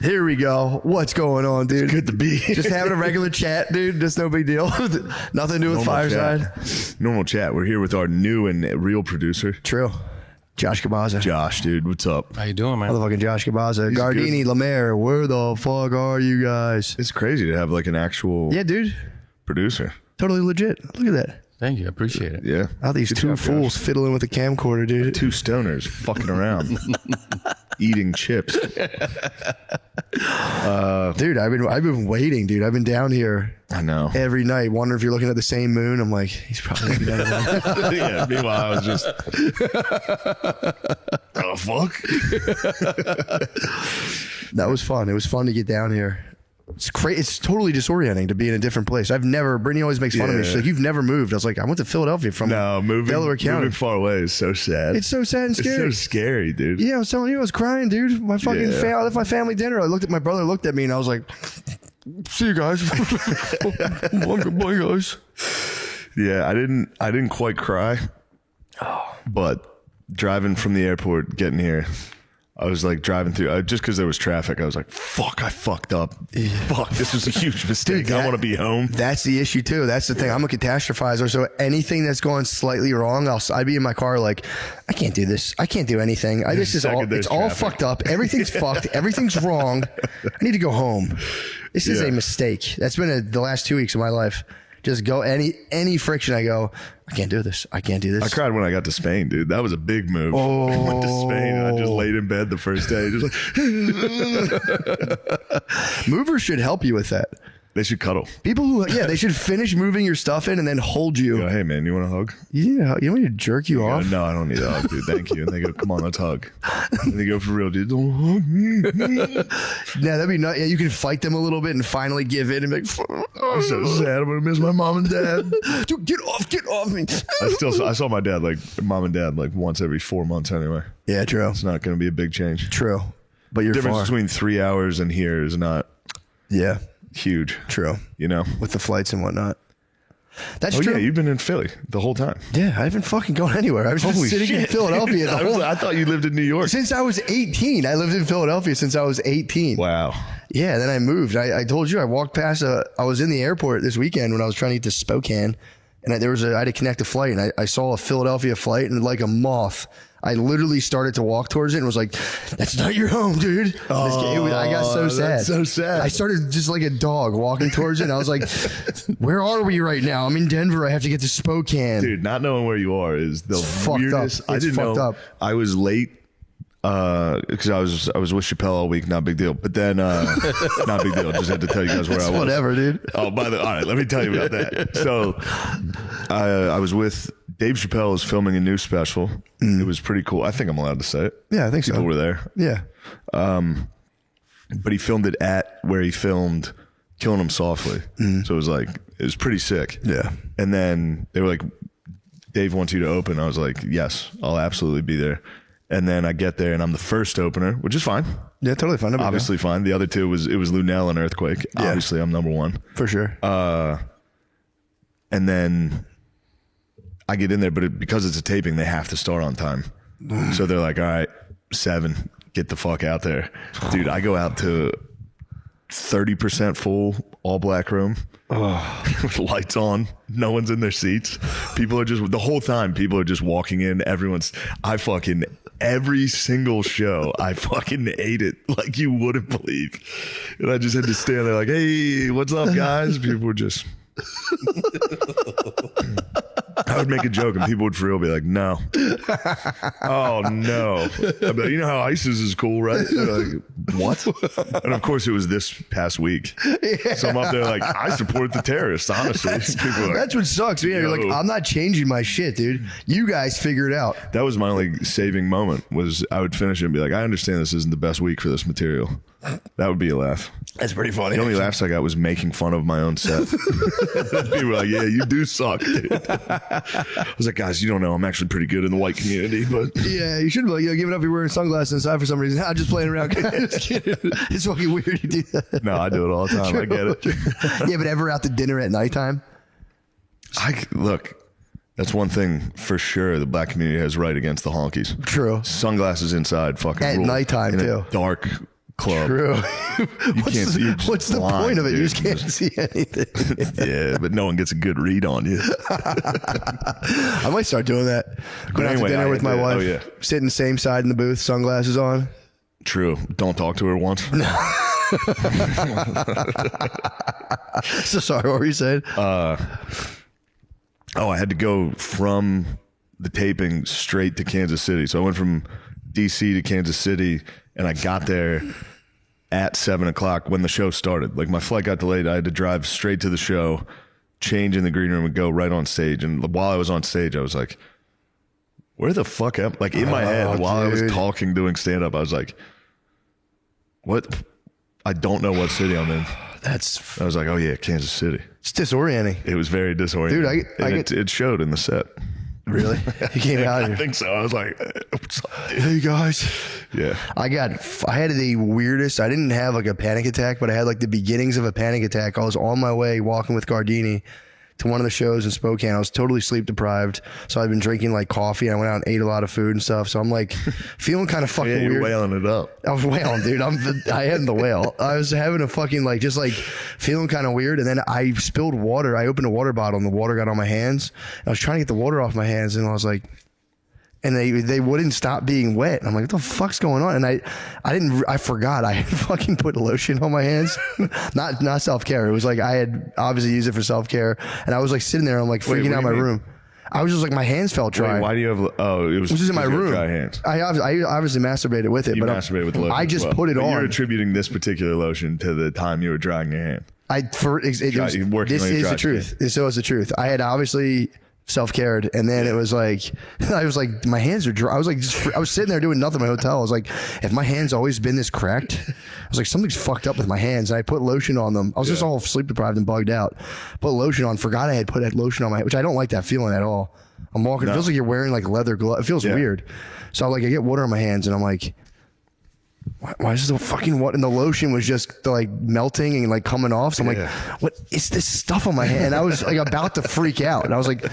Here we go. What's going on, dude? It's good to be. Just having a regular chat, dude. Just no big deal. Nothing to do with Fireside. Normal chat. We're here with our new and real producer. True. Josh Cabaza. Josh, dude. What's up? How you doing, man? Motherfucking Josh Cabaza. He's Gardini, good. Lemaire. Where the fuck are you guys? It's crazy to have like an actual Yeah, dude. producer. Totally legit. Look at that. Thank you. I appreciate it. Yeah. How these Good two job, fools Josh. fiddling with a camcorder, dude. Two stoners fucking around. Eating chips. Dude, I've been waiting, dude. I've been down here I know. every night, wondering if you're looking at the same moon. I'm like, he's probably looking at it. Yeah. Meanwhile, I was just. Oh, fuck. That was fun. It was fun to get down here. It's crazy. It's totally disorienting to be in a different place. Brittany always makes fun of me. She's Yeah. like, you've never moved. I was like, I went to Philadelphia from Delaware County. Moving far away is so sad. It's so sad and scary. It's so scary, dude. Yeah, I was telling you, I was crying, dude. My fucking I left my family dinner. I looked at my brother, looked at me, and I was like, see you guys. Bye, guys. Yeah, I didn't quite cry, but driving from the airport, getting here, I was like driving through, just because there was traffic, I was like, fuck, I fucked up. Fuck, this was a huge mistake. Dude, I want to be home. That's the issue, too. That's the thing. I'm a catastrophizer, so anything that's going slightly wrong, I'd be in my car like, I can't do this. I can't do anything. It's all fucked up. Everything's fucked. Everything's wrong. I need to go home. This is a mistake. That's been the last 2 weeks of my life. Just go any friction. I go, I can't do this. I can't do this. I cried when I got to Spain, dude. That was a big move. Oh. I went to Spain and I just laid in bed the first day. Just like, Movers should help you with that. they should cuddle. People who, they should finish moving your stuff in and then hold you. Go, hey, man, you want a hug? Yeah, you want me to jerk you off? No, I don't need a hug, dude. Thank you. And they go, come on, let's hug. And they go, for real, dude. Don't hug me. Yeah, that'd be nice. Yeah, you can fight them a little bit and finally give in and be like, I'm so sad. I'm going to miss my mom and dad. dude, get off me. I saw my dad, like mom and dad, like once every 4 months anyway. Yeah, true. It's not going to be a big change. True. But you're The difference far. between 3 hours and here is not Yeah, huge. true. You know? With the flights and whatnot. That's Oh, true. yeah, you've been in Philly the whole time. Yeah, I haven't fucking gone anywhere. I was just Holy sitting in shit. Philadelphia the whole I thought you lived in New York. since I was 18. I lived in Philadelphia since I was 18. Wow. Yeah, then I moved. I told you I walked past I was in the airport this weekend when I was trying to get to Spokane, and I had to connect a flight, and I saw a Philadelphia flight, and like a moth, I literally started to walk towards it and was like, "That's not your home, dude." I got so sad. That's so sad. I started just like a dog walking towards it, and I was like, "Where are we right now? I'm in Denver. I have to get to Spokane." Dude, not knowing where you are is the fucked weirdest. up. I It's didn't fucked know. up. I was late because I was with Chappelle all week. Not big deal. But then not big deal. Just had to tell you guys where I was. Whatever, dude. Oh, all right. Let me tell you about that. So I was with Dave Chappelle is filming a new special. It was pretty cool. I think I'm allowed to say it. Yeah, I think so. People were there. Yeah. But he filmed it at where he filmed Killing Him Softly. So it was pretty sick. Yeah. And then they were like, Dave wants you to open. I was like, yes, I'll absolutely be there. And then I get there and I'm the first opener, which is fine. Yeah, totally fine. Obviously fine. The other two it was Lunel and Earthquake. Yeah. Obviously I'm number one. For sure. And then I get in there, but because it's a taping, they have to start on time. So they're like, all right, 7, get the fuck out there. Dude, I go out to 30% full, all black room. With lights on, no one's in their seats. People are just, the whole time, people are just walking in. Every single show, I fucking ate it like you wouldn't believe. And I just had to stand there like, hey, what's up, guys? People were just... I would make a joke and people would for real be like, no. Oh, no. I'd be like, you know how ISIS is cool, right? They're like, what? And of course it was this past week. Yeah. So I'm up there like, I support the terrorists, honestly. People are like, That's what sucks. Yeah, you're like, I'm not changing my shit, dude. You guys figure it out. that was my only saving moment was I would finish it and be like, I understand this isn't the best week for this material. That would be a laugh. That's pretty funny. The only laughs I got was making fun of my own set. People were like, yeah, you do suck, dude. I was like, guys, you don't know. I'm actually pretty good in the white community, but Yeah, you should be like, give it up. You're wearing sunglasses inside for some reason. I'm just playing around. Just kidding. It's fucking weird you do that. no, I do it all the time. I get it. Yeah, but ever out to dinner at nighttime? Look, that's one thing for sure the black community has right against the honkies. True. Sunglasses inside fucking At rule. nighttime, in too. a dark, club. True. You can't see. What's the point of it? Dude. You just can't see anything. Yeah, but no one gets a good read on you. I might start doing that. Going out to anyway, dinner with my wife. Oh, yeah. Sitting same side in the booth, sunglasses on. True. Don't talk to her once. So sorry, what were you saying? I had to go from the taping straight to Kansas City. So I went from DC to Kansas City, and I got there at 7:00 when the show started. Like, my flight got delayed. I had to drive straight to the show, change in the green room, and go right on stage. And while I was on stage, I was like, where the fuck am I? Like, in my head, while I was talking, doing stand-up, I was like, what? I don't know what city I'm in. I was like, oh yeah, Kansas City. It's disorienting. It was very disorienting. Dude, it showed in the set. Really? You came out here. I think so. I was like, what's up, dude? Hey guys. Yeah. I had the weirdest, I didn't have like a panic attack, but I had like the beginnings of a panic attack. I was on my way walking with Gardini to one of the shows in Spokane. I was totally sleep deprived. So I'd been drinking like coffee, and I went out and ate a lot of food and stuff. So I'm like feeling kind of fucking you're weird. wailing it up. I was wailing, dude. I am the whale. I was having a fucking like, just like feeling kind of weird. And then I spilled water. I opened a water bottle and the water got on my hands. I was trying to get the water off my hands, and I was like, and they wouldn't stop being wet. I'm like, what the fuck's going on? And I forgot I had fucking put lotion on my hands. not self-care. It was like I had obviously used it for self-care, and I was like sitting there, I'm like freaking out in my room. I was just like, my hands felt dry. Wait, why do you have? Oh, it was just in my room. Dry hands. I obviously masturbated with it, You but masturbated with lotion. I just as well. put it But on. You're attributing this particular lotion to the time you were drying your hand. This is dry the truth. So is the truth. I had obviously self-cared, and then it was like, I was like, my hands are dry. I was like, I was sitting there doing nothing in my hotel. I was like, if my hands always been this cracked, I was like, something's fucked up with my hands. And I put lotion on them. I was just all sleep deprived and bugged out. Put lotion on, forgot I had put that lotion on my, which I don't like that feeling at all. I'm walking, it feels like you're wearing like leather gloves. It feels weird. So like I get water on my hands, and I'm like, why is the fucking what? And the lotion was just like melting and like coming off. So I'm like, what is this stuff on my hand? And I was like about to freak out. And I was like,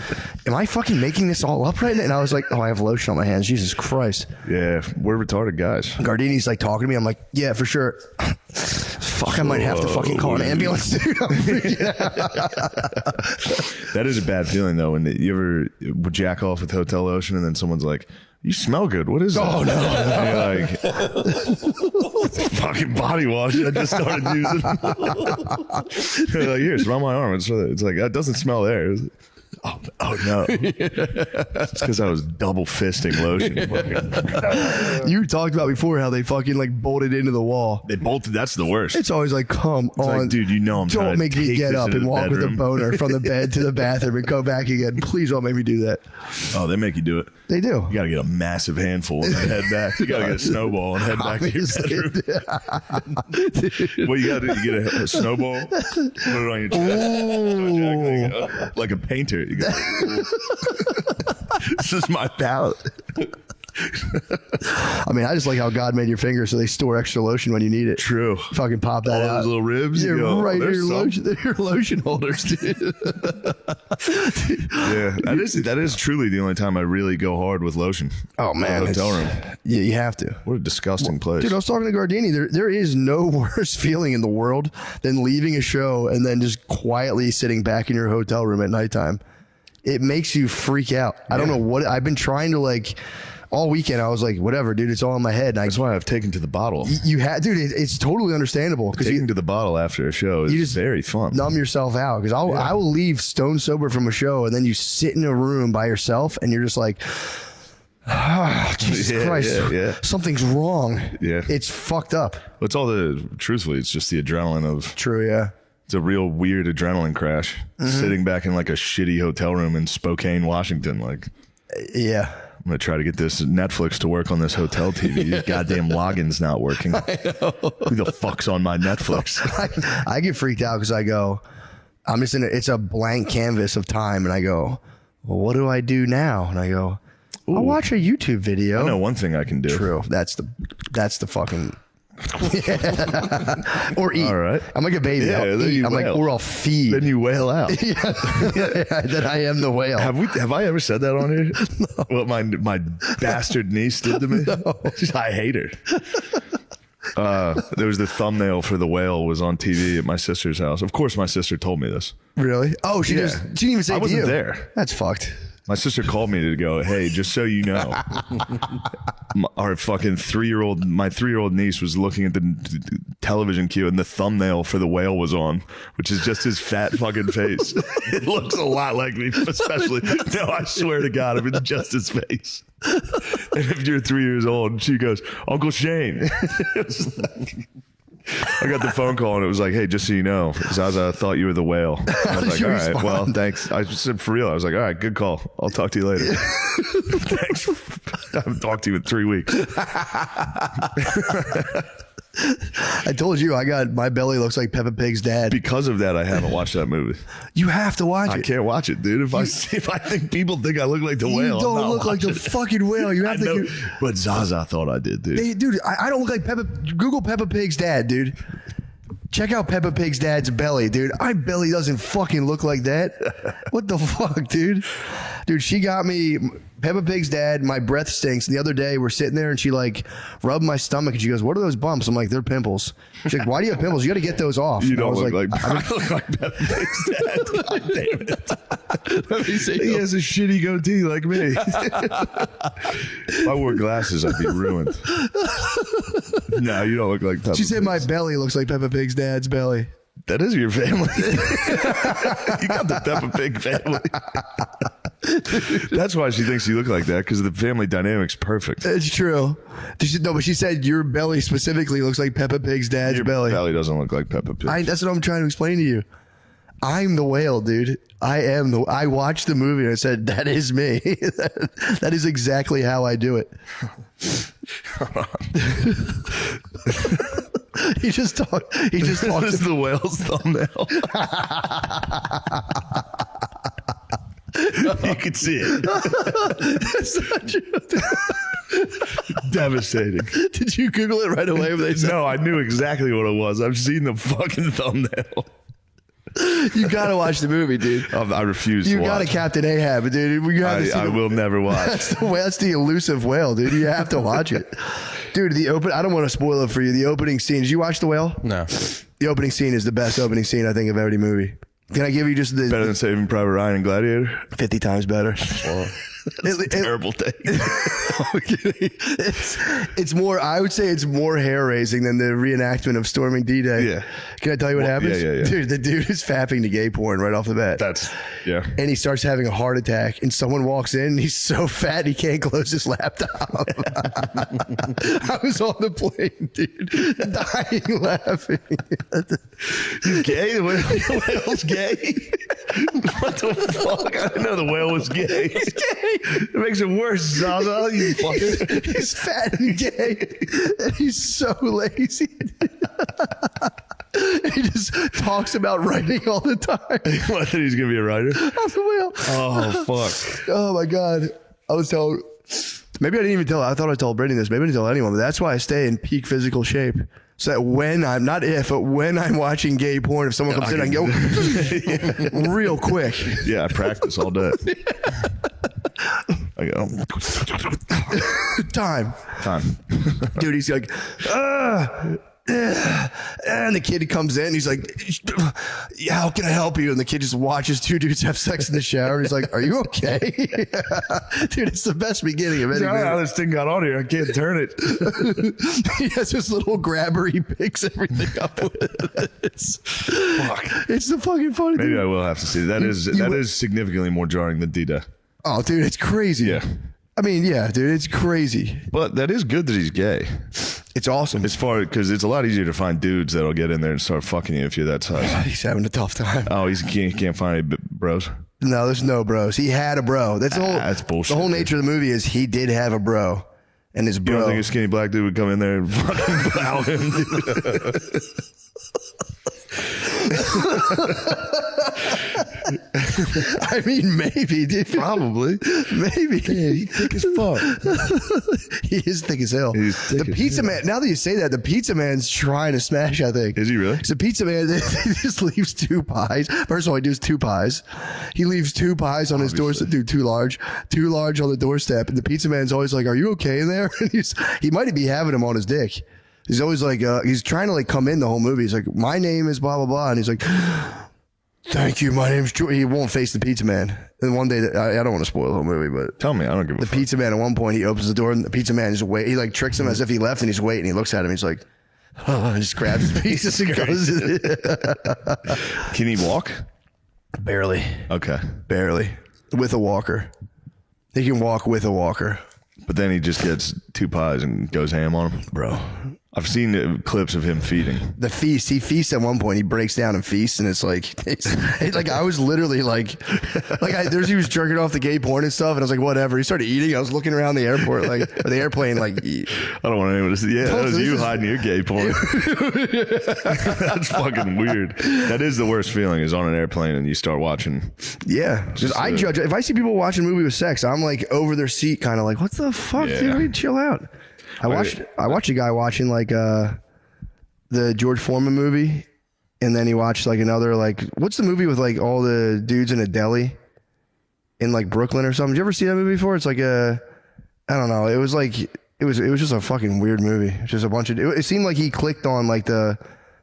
am I fucking making this all up right now? And I was like, oh, I have lotion on my hands. Jesus Christ. Yeah, we're retarded guys. Gardini's like talking to me. I'm like, yeah, for sure. Fuck, I might have to fucking call an ambulance, dude. I'm freaking out. That is a bad feeling though. When you ever jack off with hotel lotion, and then someone's like, you smell good. What is that? Oh, no. And you're like, fucking body wash I just started using. They're like, here, smell my arm. It's like, that doesn't smell there. Oh no. It's because I was double fisting lotion. You talked about before how they fucking like bolted into the wall. They bolted. That's the worst. It's always like, come on. Like, dude, you know I'm trying to don't make me take get this up into and the walk with a bedroom. boner from the bed to the bathroom and go back again. Please don't make me do that. Oh, they make you do it. They do. You got to get a massive handful and then head back. You got to get a snowball and head back to your bedroom. What you got to do? You get a snowball, put it on your chest, like a painter. You go, this is my palate. I mean, I just like how God made your fingers so they store extra lotion when you need it. True. Fucking pop that All out. those little ribs. You're you go, right. there's Your lotion holders, dude. Yeah, that is truly the only time I really go hard with lotion. Oh man, hotel room. Yeah, you have to. What a disgusting place. Dude, I was talking to Gardini. There is no worse feeling in the world than leaving a show and then just quietly sitting back in your hotel room at nighttime. It makes you freak out. I don't know what I've been trying to like all weekend. I was like, whatever, dude, it's all in my head. And That's why I've taken to the bottle. you had, dude, it's totally understandable because Taking to the bottle after a show is just very fun. numb yourself out. Because I will leave stone sober from a show, and then you sit in a room by yourself, and you're just like, Jesus Christ, something's wrong. Yeah, it's fucked up. It's truthfully, it's just the adrenaline of. True, yeah. It's a real weird adrenaline crash. Sitting back in like a shitty hotel room in Spokane, Washington. Like, yeah. I'm going to try to get this Netflix to work on this hotel TV. These goddamn login's not working. Who the fuck's on my Netflix? I get freaked out because I go, I'm just it's a blank canvas of time. And I go, well, what do I do now? And I go, I'll watch a YouTube video. I know one thing I can do. True. That's the fucking... Or eat. All right. I'm like a baby. Yeah, I'll then eat. you I'm like, wail. or I'll feed. Then you wail out. That I am the whale. Have I ever said that on here? No. What my bastard niece did to me? No. I hate her. There was the thumbnail for The Whale was on TV at my sister's house. Of course, my sister told me this. Really? Oh, she didn't even say I it to wasn't you. there. That's fucked. My sister called me to go, hey, just so you know, our fucking my 3-year-old niece was looking at the television queue and the thumbnail for The Whale was on, which is just his fat fucking face. It looks a lot like me, especially. No, I swear to God, if it's just his face. And if you're 3 years old, and she goes, Uncle Shane. I got the phone call and it was like, hey, just so you know, Zaza thought you were the whale. I was like, all right, well, thanks. I said, for real. I was like, all right, good call. I'll talk to you later. Thanks. I haven't talked to you in 3 weeks. I told you my belly looks like Peppa Pig's dad. Because of that, I haven't watched that movie. You have to watch it. I can't watch it, dude. If I think people think I look like the whale, you don't look like the fucking whale. You have to. But Zaza thought I did, dude. Dude, I don't look like Peppa. Google Peppa Pig's dad, dude. Check out Peppa Pig's dad's belly, dude. My belly doesn't fucking look like that. What the fuck, dude? Dude, she got me Peppa Pig's dad. My breath stinks. And the other day, we're sitting there and she like rubbed my stomach and she goes, "What are those bumps?" I'm like, "They're pimples." She's like, "Why do you have pimples? You got to get those off." You don't look like I look like Peppa Pig's dad. God damn it. Let me see. He has a shitty goatee like me. If I wore glasses, I'd be ruined. No, you don't look like Peppa. She said my belly looks like Peppa Pig's dad's belly. That is your family. You got the Peppa Pig family. That's why she thinks you look like that, because the family dynamic's perfect. It's true. But she said your belly specifically looks like Peppa Pig's dad's belly. Your belly doesn't look like Peppa Pig. That's what I'm trying to explain to you. I'm the whale, dude. I watched the movie and I said, that is me. That is exactly how I do it. He just talks. This is the whale's thumbnail. You can see it. That's not true. Devastating. Did you Google it right away? No, I knew exactly what it was. I've seen the fucking thumbnail. You gotta watch the movie, dude. I refuse to watch. You got a Captain Ahab, dude. You have to see I will never watch. That's the elusive whale, dude. You have to watch it. Dude, I don't want to spoil it for you. The opening scene. Did you watch The Whale? No. The opening scene is the best opening scene, I think, of every movie. Can I give you just the... Better than Saving Private Ryan and Gladiator? 50 times better. Well, it's a terrible take. It's more, I would say it's more hair-raising than the reenactment of storming D-Day. Yeah. Can I tell you what happens? Yeah. Dude, the dude is fapping to gay porn right off the bat. Yeah. And he starts having a heart attack, and someone walks in, and he's so fat he can't close his laptop. I was on the plane, dude, dying laughing. He's gay? The whale's gay? What the fuck? I didn't know the whale was gay. He's gay. It makes it worse, Zaza. You fucker. He's fat and gay, and he's so lazy. He just talks about writing all the time. What, that he's going to be a writer? Off the wheel. Oh, fuck. Oh, my God. I was told... Maybe I didn't even tell... I thought I told Brittany this. Maybe I didn't tell anyone, but that's why I stay in peak physical shape. So that when I'm... Not if, but when I'm watching gay porn, if someone comes in, I can go real quick. Yeah, I practice all day. I go... Time. Dude, he's like... And the kid comes in, he's like, "Yeah, how can I help you?" And the kid just watches two dudes have sex in the shower. He's like, "Are you okay?" Dude, it's the best beginning of any movie. How this thing got on here, I can't turn it. He has this little grabber he picks everything up with. It's the fucking funny thing. Maybe I will have to see it. That is significantly more jarring than D-Day. Oh, dude, it's crazy. Yeah. I mean, yeah, dude, it's crazy. But that is good that he's gay. It's awesome. Because it's a lot easier to find dudes that'll get in there and start fucking you if you're that size. He's having a tough time. Oh, he can't find any bros? No, there's no bros. He had a bro. That's bullshit. The whole nature of the movie is he did have a bro. And his bro. You don't think a skinny black dude would come in there and fucking plow him? I mean, maybe, dude. Probably. Maybe. Yeah, he's thick as fuck. He is thick as hell. The pizza man, now that you say that, the pizza man's trying to smash, I think. Is he really? So pizza man, he just leaves two pies. First of all, he does two pies. He leaves two pies on his doorstep, dude, too large on the doorstep. And the pizza man's always like, "Are you okay in there?" And he might be having him on his dick. He's always like, he's trying to like come in the whole movie. He's like, my name is blah, blah, blah. And he's like, thank you. My name's George. He won't face the pizza man. And one day, I don't want to spoil the whole movie, but tell me, I don't give a fuck. The pizza man at one point, he opens the door and the pizza man is wait. He like tricks him as if he left and he's waiting. He looks at him. He's like, and just grabs his pieces and goes. Can he walk? Barely. Okay. Barely. With a walker. He can walk with a walker. But then he just gets 2 pies and goes ham on them. Bro. I've seen clips of him feeding. The feast. He feasts at one point. He breaks down and feasts, and it's like I was literally he was jerking off the gay porn and stuff, and I was like, whatever. He started eating. I was looking around the airport, or the airplane, I don't want anyone to see. Yeah, that was you hiding your gay porn. That's fucking weird. That is the worst feeling, is on an airplane and you start watching. Yeah. I judge. If I see people watching a movie with sex, I'm like over their seat, kind of like, what the fuck, dude? Chill out. I watched a guy watching like the George Foreman movie, and then he watched like another what's the movie with like all the dudes in a deli in like Brooklyn or something? Did you ever see that movie before? It's like I don't know. It was just a fucking weird movie. It's just a bunch of. It seemed like he clicked on like the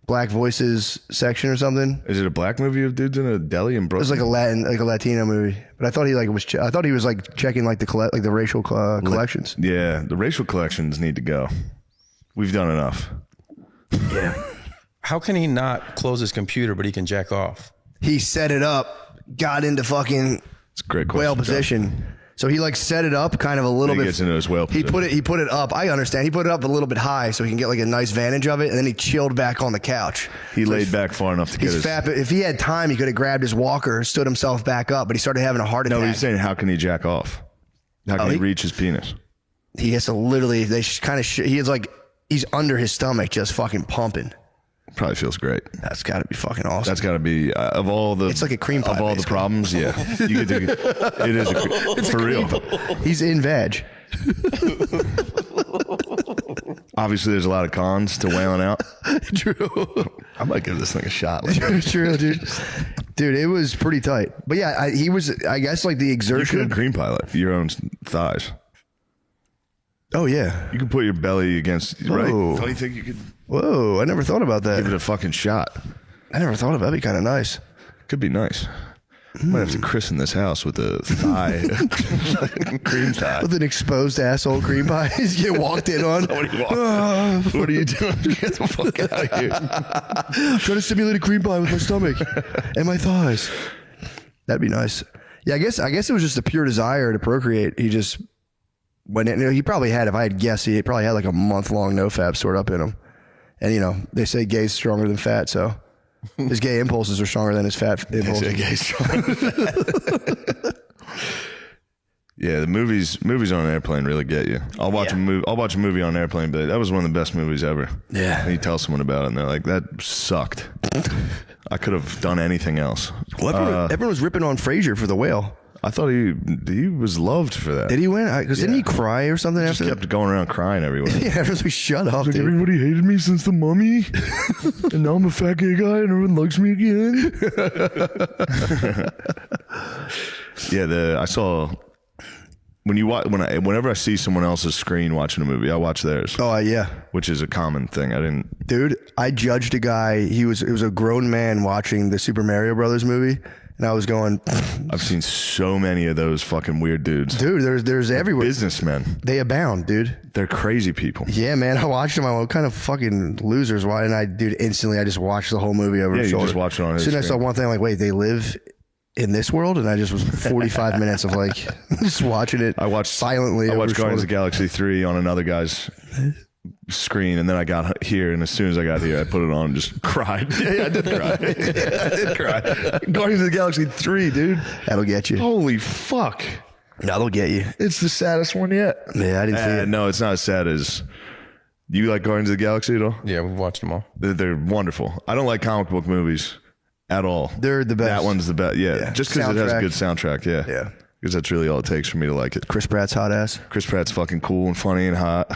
Black Voices section or something. Is it a black movie of dudes in a deli in Brooklyn? It was like a Latino movie, but I thought he was like checking like the racial collections. Yeah, the racial collections need to go. We've done enough. Yeah. How can he not close his computer, but he can jack off? He set it up, got into fucking whale position. So he like set it up kind of a little bit. He gets into his whale position. He put it up. I understand. He put it up a little bit high so he can get like a nice vantage of it, and then he chilled back on the couch. He laid back far enough to get his... fat, but if he had time, he could have grabbed his walker, stood himself back up, but he started having a heart attack. No, he's saying, how can he jack off? How can he reach his penis? He has to literally, he's under his stomach just fucking pumping. Probably feels great. That's got to be fucking awesome. That's got to be of all the. It's like a cream pie. Of all the problems, yeah, you get to, it is for real. He's in veg. Obviously, there's a lot of cons to whaling out. True. I might give this thing a shot. True, dude. Dude, it was pretty tight. But yeah, he was. I guess like the exertion. You could cream pie like your own thighs. Oh yeah. You can put your belly against. Right? Don't you think you could? Whoa, I never thought about that. Give it a fucking shot. I never thought of that. That'd be kind of nice. Could be nice. Might have to christen this house with a thigh, cream thigh. With an exposed asshole cream pie. You get walked in on. What are you doing? Get the fuck out of here. I'm trying to simulate a cream pie with my stomach and my thighs. That'd be nice. Yeah, I guess it was just a pure desire to procreate. He just went in. He probably had, if I had guessed, he probably had like a month-long nofap stored up in him. And, they say gay's stronger than fat, so his gay impulses are stronger than his fat impulses. They say gay's stronger than fat. Yeah, the movies on an airplane really get you. I'll watch a movie on an airplane, but that was one of the best movies ever. Yeah. And you tell someone about it, and they're like, that sucked. I could have done anything else. Well, everyone was ripping on Frasier for The Whale. I thought he was loved for that. Did he win? Because didn't he cry or something after? He just kept going around crying everywhere. Yeah, everyone's like, shut up, dude. Everybody hated me since the Mummy, and now I'm a fat gay guy and everyone likes me again. Yeah, I saw whenever I see someone else's screen watching a movie, I watch theirs. Oh yeah, which is a common thing. Dude, I judged a guy. It was a grown man watching the Super Mario Brothers movie. And I was going, I've seen so many of those fucking weird dudes. Dude, there's everywhere. Businessmen. They abound, dude. They're crazy people. Yeah, man. I watched them. I went, what kind of fucking losers? Why? And instantly I just watched the whole movie over his shoulder. You just watched it on his screen. As soon as I saw one thing, I'm like, wait, they live in this world? And I just was 45 minutes of like, just watching it silently. I watched Guardians of the Galaxy 3 on another guy's screen, and then I got here, and as soon as I got here, I put it on and just cried. Yeah, I did cry. I did cry. Guardians of the Galaxy 3, dude. That'll get you. Holy fuck. That'll get you. It's the saddest one yet. Yeah, I didn't see it. No, it's not as sad as... You like Guardians of the Galaxy at all? Yeah, we've watched them all. They're wonderful. I don't like comic book movies at all. They're the best. That one's the best. Yeah, just because it has a good soundtrack. Yeah. Yeah. Because that's really all it takes for me to like it. Chris Pratt's hot ass. Chris Pratt's fucking cool and funny and hot.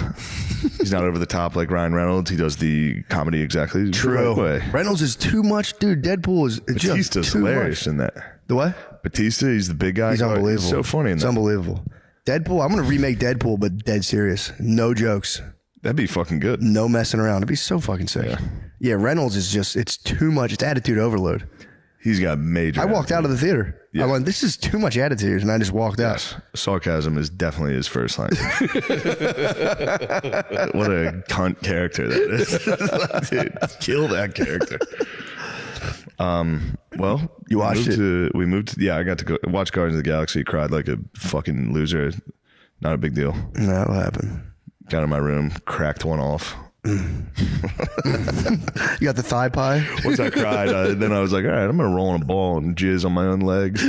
He's not over the top like Ryan Reynolds. He does the comedy exactly the right way. Reynolds is too much, dude. Deadpool is Batista's hilarious in that. The what? Batista, he's the big guy. He's unbelievable. He's so funny in that. It's unbelievable. Deadpool, I'm going to remake Deadpool, but dead serious. No jokes. That'd be fucking good. No messing around. It'd be so fucking sick. Yeah, Reynolds is just, it's too much. It's attitude overload. He's got major. I walked out of the theater. Yeah. I went, this is too much attitude, and I just walked out. Sarcasm is definitely his first language. What a cunt character that is. Dude, kill that character. Well, you watched it. We moved to, I got to go watch Guardians of the Galaxy. Cried like a fucking loser. Not a big deal. That'll happen. Got in my room, cracked one off. You got the thigh pie? Once I cried, then I was like, all right, I'm going to roll in a ball and jizz on my own legs.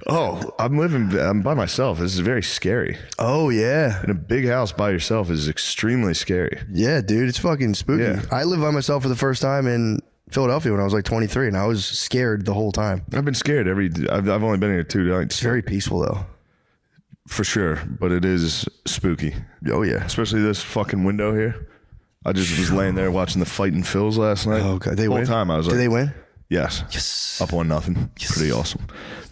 I'm by myself. This is very scary. Oh, yeah. In a big house by yourself is extremely scary. Yeah, dude, it's fucking spooky. Yeah. I lived by myself for the first time in Philadelphia when I was like 23, and I was scared the whole time. I've been scared I've only been here 2 nights. It's very peaceful, though. For sure, but it is spooky. Oh, yeah. Especially this fucking window here. I just was laying there watching the Fighting Phils last night. Oh, God. They win? The whole time I was like... Did they win? Yes. Yes. Up 1-0. Yes. Pretty awesome.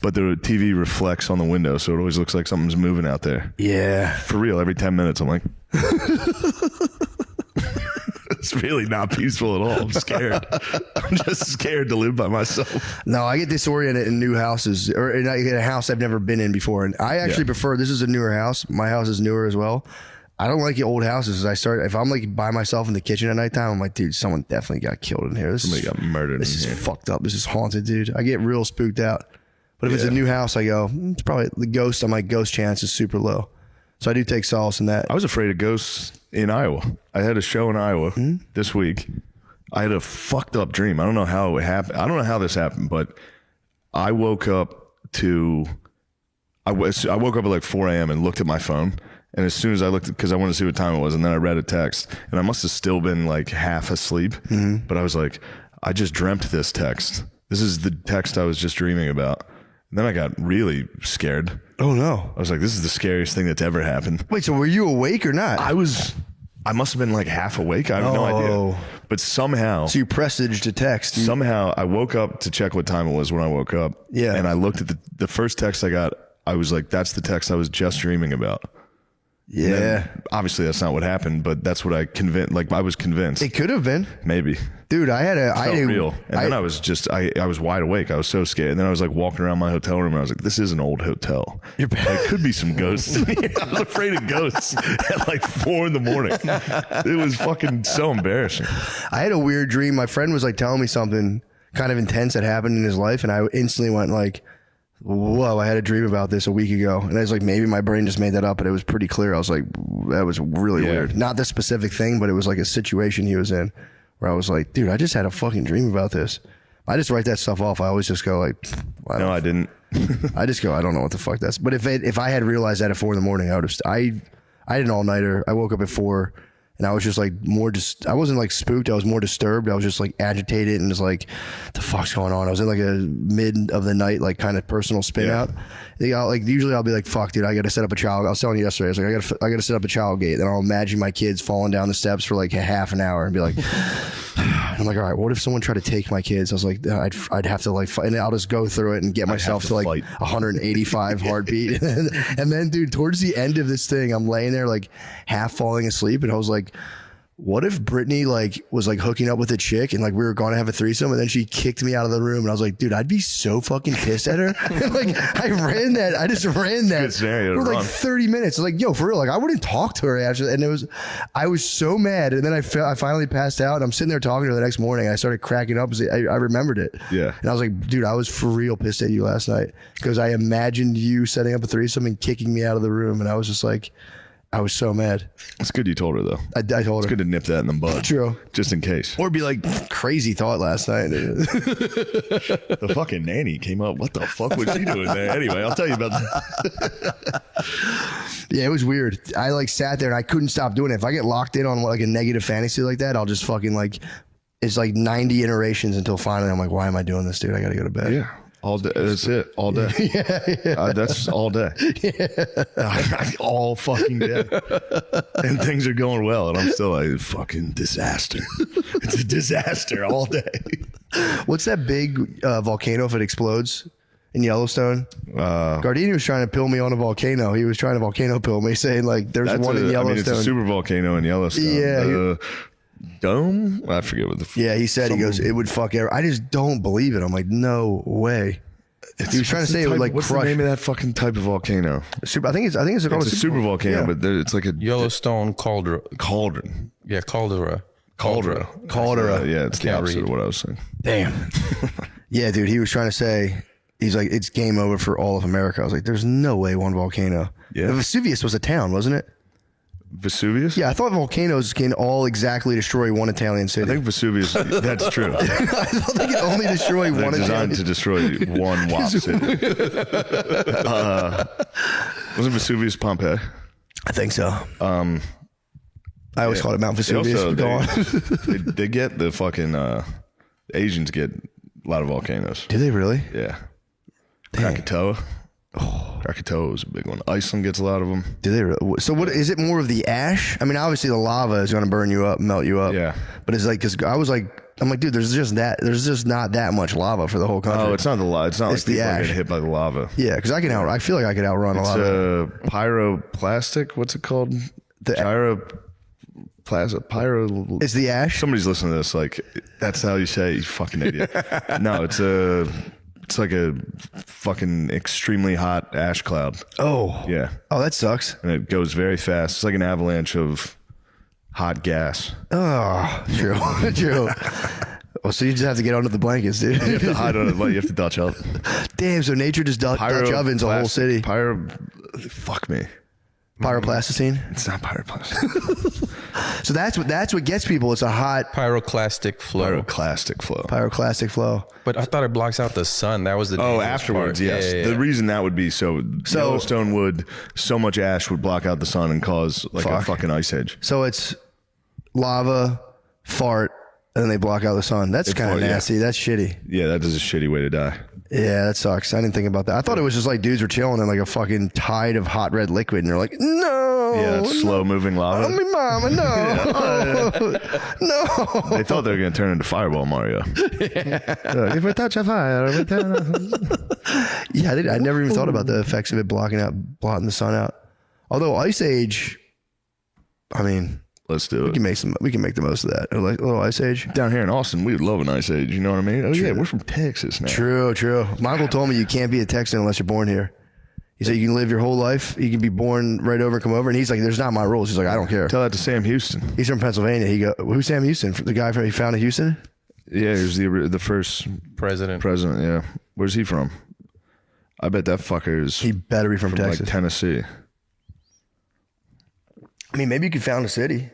But the TV reflects on the window, so it always looks like something's moving out there. Yeah. For real, every 10 minutes I'm like... It's really not peaceful at all. I'm scared. I'm just scared to live by myself. No, I get disoriented in new houses, or in a house I've never been in before. And I actually prefer, this is a newer house. My house is newer as well. I don't like the old houses. If I'm like by myself in the kitchen at nighttime, I'm like, dude, someone definitely got killed in here. Somebody got murdered. This is fucked up. This is haunted, dude. I get real spooked out. But if it's a new house, I go, it's probably the ghost. I'm like, ghost chance is super low. So I do take solace in that. I was afraid of ghosts in Iowa. I had a show in Iowa this week. I had a fucked up dream. I don't know how it happened. I don't know how this happened, but I woke up I woke up at like 4 a.m. and looked at my phone. And as soon as I looked, because I wanted to see what time it was, and then I read a text, and I must have still been like half asleep. But I was like, I just dreamt this text. This is the text I was just dreaming about. And then I got really scared. Oh, no. I was like, this is the scariest thing that's ever happened. Wait, so were you awake or not? I must have been like half awake. I have no idea. But somehow. So you presaged a text. Somehow I woke up to check what time it was when I woke up. Yeah. And I looked at the first text I got. I was like, that's the text I was just dreaming about. Yeah. Obviously, that's not what happened, but that's what I was convinced. It could have been. Maybe. Dude, it felt real. And then I was just, I was wide awake. I was so scared. And then I was like walking around my hotel room and I was like, this is an old hotel. There could be some ghosts in here. I was afraid of ghosts at like 4 a.m. It was fucking so embarrassing. I had a weird dream. My friend was like telling me something kind of intense that happened in his life. And I instantly went like, whoa, I had a dream about this a week ago. And I was like, maybe my brain just made that up, but it was pretty clear. I was like, that was really weird. Not the specific thing, but it was like a situation he was in where I was like, dude, I just had a fucking dream about this. I just write that stuff off. I always just go like, no, I didn't. I just go, I don't know what the fuck that's. But if I had realized that at 4 a.m, I would have. I had an all nighter. I woke up at 4. And I was just like I wasn't like spooked. I was more disturbed. I was just like agitated and just like, what the fuck's going on? I was in like a mid of the night, like kind of personal spin out. Usually I'll be like, fuck, dude, I got to set up a child. I was telling you yesterday, I was like, I got to set up a child gate. Then I'll imagine my kids falling down the steps for like a half an hour and be like, I'm like, all right, what if someone tried to take my kids? I was like, I'd have to like, and I'll just go through it and get myself to like 185 heartbeat. And then, dude, towards the end of this thing, I'm laying there like half falling asleep. And I was like, what if Brittany like was like hooking up with a chick and like we were going to have a threesome and then she kicked me out of the room and I was like, dude, I'd be so fucking pissed at her. Like I just ran that for like 30 minutes. I was like, yo, for real, like I wouldn't talk to her after. And I was so mad. And then I finally passed out and I'm sitting there talking to her the next morning. And I started cracking up. I remembered it. Yeah. And I was like, dude, I was for real pissed at you last night because I imagined you setting up a threesome and kicking me out of the room. And I was just like, I was so mad. It's good you told her though. I told her. It's good to nip that in the bud. True. Just in case. Or be like, crazy thought last night. The fucking nanny came up. What the fuck was she doing there? Anyway, I'll tell you about that. Yeah, it was weird. I like sat there and I couldn't stop doing it. If I get locked in on like a negative fantasy like that, I'll just fucking like, it's like 90 iterations until finally I'm like, why am I doing this, dude? I got to go to bed. Yeah. All day. That's it. All day. Yeah. That's all day. Yeah. All fucking day. And things are going well. And I'm still like, fucking disaster. It's a disaster all day. What's that big volcano if it explodes in Yellowstone? Gardini was trying to pill me on a volcano. He was trying to volcano pill me, saying like there's one in Yellowstone. I mean, it's a super volcano in Yellowstone. Yeah. Dome? I forget what the. Yeah, he said he goes, it would fuck. I just don't believe it. I'm like, no way. He was trying to say it would like what's crush. What's the name of that fucking type of volcano? I think it's called a super volcano, but it's like a Yellowstone cauldron. Yeah, caldera. Yeah, it's the opposite of what I was saying. Damn. Yeah, dude, he was trying to say, he's like, it's game over for all of America. I was like, there's no way one volcano. Yeah. Vesuvius was a town, wasn't it? Vesuvius? Yeah, I thought volcanoes can all exactly destroy one Italian city. I think Vesuvius, that's true. I thought they can only destroy one Italian designed to destroy one WAP city. Wasn't Vesuvius Pompeii? I think so. I always called it Mount Vesuvius. They get the fucking Asians get a lot of volcanoes. Do they really? Yeah. Krakatoa. Krakatoa is a big one. Iceland gets a lot of them. Do they really? So what is it more of the ash? I mean, obviously the lava is going to burn you up, melt you up. Yeah. But it's like, because I'm like, dude, there's just not that much lava for the whole country. Oh, it's not the lava. It's not It's like the people are ash. getting hit by the lava. Yeah, because I feel like I could outrun a It's lava. pyroplastic. What's it called? Pyro. It's the ash. Somebody's listening to this. Like, that's how you say it, you fucking idiot. No, it's like a fucking extremely hot ash cloud. Oh. Yeah. Oh, that sucks. And it goes very fast. It's like an avalanche of hot gas. Oh, true. True. Well, so you just have to get under the blankets, dude. You have to hide on it. You have to Dutch up. Damn, so nature just Dutch ovens a whole city. Fuck me. Pyroplasticine? It's not pyroplastic. So that's what gets people. It's a hot Pyroclastic flow. pyroclastic flow. But I thought it blocks out the sun. That was the afterwards, part. yes. Yeah. The reason that would be so Yellowstone would, so much ash would block out the sun and cause like a fucking ice age. So it's lava, fart, and then they block out the sun. That's kind of nasty. Yeah. That's shitty. Yeah, that is a shitty way to die. Yeah, that sucks. I didn't think about that. I thought it was just like dudes were chilling in like a fucking tide of hot red liquid, and they're like, no. Yeah, that's slow moving lava. Oh, my mama, no. No. They thought they were going to turn into Fireball Mario. If we touch a fire, we turn. Yeah, I never even thought about the effects of it blotting the sun out. Although Ice Age, I mean, let's do it. We can make the most of that. Like a little Ice Age. Down here in Austin, we would love an Ice Age. You know what I mean? Oh, yeah, we're from Texas now. True. My uncle told me you can't be a Texan unless you're born here. He said you can live your whole life. You can be born right over and come over. And he's like, there's not my rules. He's like, I don't care. Tell that to Sam Houston. He's from Pennsylvania. Who's Sam Houston? The guy he founded Houston? Yeah, he was the first president. Yeah. Where's he from? I bet that fucker is. He better be from Texas. Like Tennessee. I mean, maybe you could found a city.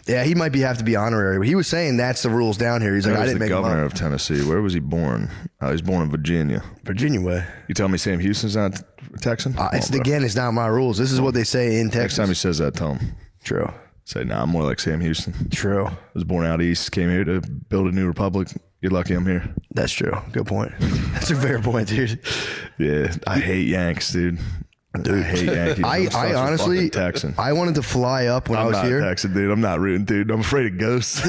Yeah, he might have to be honorary. But he was saying that's the rules down here. He's like, I didn't make the governor of Tennessee. Where was he born? He was born in Virginia. Virginia way. You tell me Sam Houston's not a Texan? It's not my rules. This is what they say in Texas. Next time he says that, tell him. True. Say, nah, I'm more like Sam Houston. True. I was born out east, came here to build a new republic. Get lucky I'm here. That's true. Good point. That's a fair point, dude. Yeah, I hate Yanks, dude. I hate Yankees. I honestly, Texan. I wanted to fly up when I was here. I'm not Texan, dude. I'm not rooting, dude. I'm afraid of ghosts.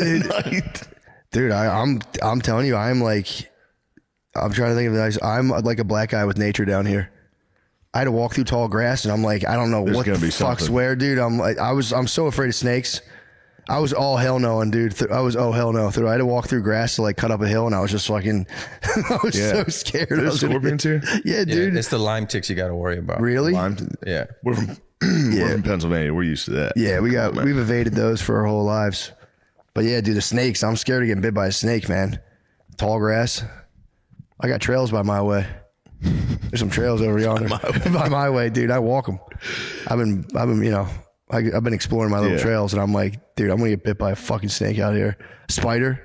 Dude, I'm telling you, I'm trying to think of the I'm like a black guy with nature down here. I had to walk through tall grass, and I'm like, I don't know what the fuck's where, dude. I'm so afraid of snakes. I was all hell knowing, dude. I was hell no. I had to walk through grass to like cut up a hill, and I was just fucking. I was so scared. There's scorpions here. Yeah, dude. It's the Lyme ticks you got to worry about. Really? Yeah. We're from Pennsylvania. We're used to that. Yeah, we've evaded those for our whole lives. But yeah, dude, the snakes. I'm scared of getting bit by a snake, man. Tall grass. I got trails by my way. There's some trails over yonder by my way, dude. I walk them. I've been exploring my little trails, and I'm like, dude, I'm gonna get bit by a fucking snake out here. Spider,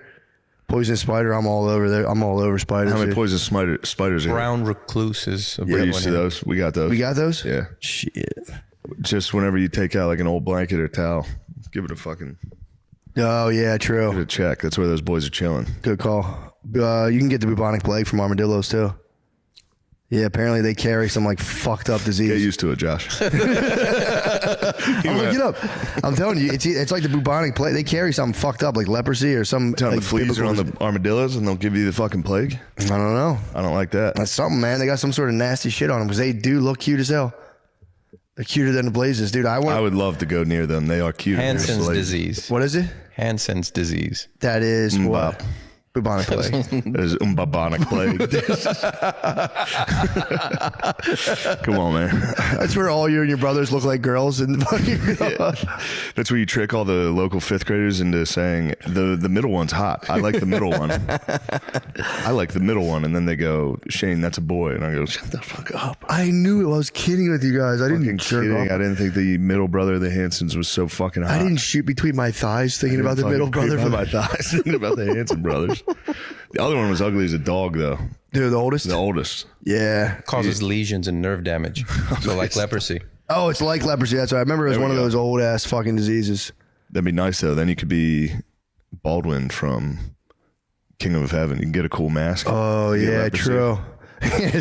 poisonous spider. I'm all over there. I'm all over spiders. How many poisonous spiders are here? Brown recluses. We're used to those. We got those. We got those? Yeah. Shit. Just whenever you take out like an old blanket or towel, give it a fucking. Oh yeah, true. Give it a check. That's where those boys are chilling. Good call. You can get the bubonic plague from armadillos too. Yeah, apparently they carry some like fucked up disease. Get used to it, Josh. I'm look it up. I'm telling you, it's like the bubonic plague. They carry something fucked up like leprosy or some. Like the fleas are on the armadillos and they'll give you the fucking plague. I don't know. I don't like that. That's something, man. They got some sort of nasty shit on them because they do look cute as hell. They're cuter than the blazes, dude. I would love to go near them. They are cute. Hansen's disease. What is it? Hansen's disease. That is what? Bubonic plague. That is bubonic plague. Come on, man. That's where all you and your brothers look like girls. And That's where you trick all the local fifth graders into saying the middle one's hot. I like the middle one. I like the middle one. And then they go, Shane, that's a boy. And I go, shut the fuck up. I knew it. I was kidding with you guys. I didn't kidding. I didn't think the middle brother of the Hansons was so fucking hot. I didn't shoot between my thighs thinking about the middle brother. My thighs thinking about the Hanson brothers. The other one was ugly as a dog, though. Dude, the oldest? The oldest. Yeah. Causes lesions and nerve damage. So like leprosy. Oh, it's like leprosy. That's right. I remember it was one of those old ass fucking diseases. That'd be nice, though. Then you could be Baldwin from Kingdom of Heaven. You can get a cool mask. Oh, yeah, true.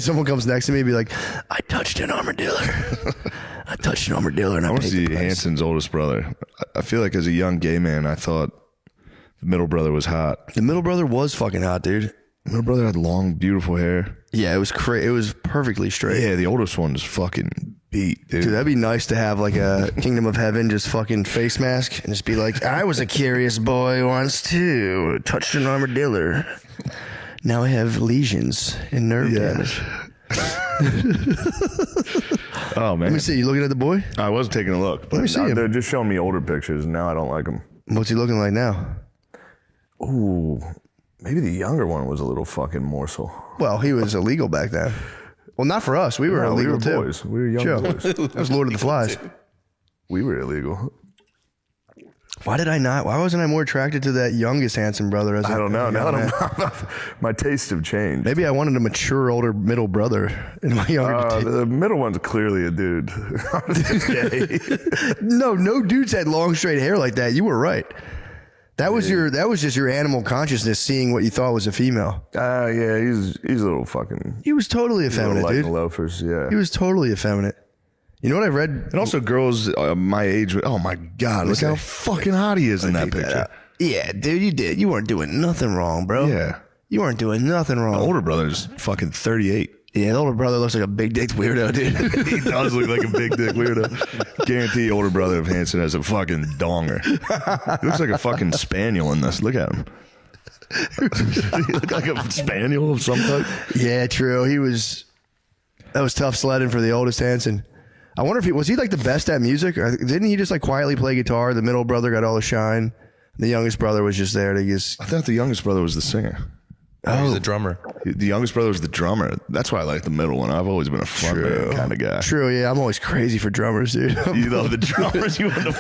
Someone comes next to me and be like, I touched an armadillo. I touched an armadillo. And I want to see Hanson's oldest brother. I feel like as a young gay man, I thought the middle brother was hot. The middle brother was fucking hot, dude. The middle brother had long, beautiful hair. Yeah, it was it was perfectly straight. Yeah, the oldest one was fucking beat, dude. Dude, that'd be nice to have like a Kingdom of Heaven just fucking face mask and just be like, I was a curious boy once too. Touched an armadillo. Now I have lesions and nerve damage. Oh, man. Let me see. You looking at the boy? I was taking a look. But Let me see him. They're just showing me older pictures, and now I don't like them. What's he looking like now? Ooh, maybe the younger one was a little fucking morsel. Well, he was illegal back then. Well, not for us. We were illegal too. Boys. We were young boys. That was Lord of the Flies. We were illegal. Why did I not? Why wasn't I more attracted to that youngest Hanson brother? I don't know. Now that my tastes have changed. Maybe I wanted a mature, older, middle brother in my younger. The middle one's clearly a dude. No dudes had long, straight hair like that. You were right. That was just your animal consciousness seeing what you thought was a female. Yeah, he's a little fucking. He was totally effeminate, dude. Loafers, yeah. He was totally effeminate. You know what I read? And also girls my age. Oh my God! Look how fucking hot he is in that picture. Yeah, dude, you did. You weren't doing nothing wrong, bro. Yeah, you weren't doing nothing wrong. The older brother's fucking 38. Yeah, the older brother looks like a big dick weirdo, dude. He does look like a big dick weirdo. Guarantee older brother of Hanson has a fucking donger. He looks like a fucking spaniel in this. Look at him. He look like a spaniel of some type. Yeah, true. That was tough sledding for the oldest Hanson. I wonder if was he like the best at music? Or didn't he just like quietly play guitar? The middle brother got all the shine. The youngest brother was just there to just. I thought the youngest brother was the singer. Oh, he's the drummer. The youngest brother was the drummer. That's why I like the middle one. I've always been a front man kind of guy. True, yeah. I'm always crazy for drummers, dude. You love the drummers. You want to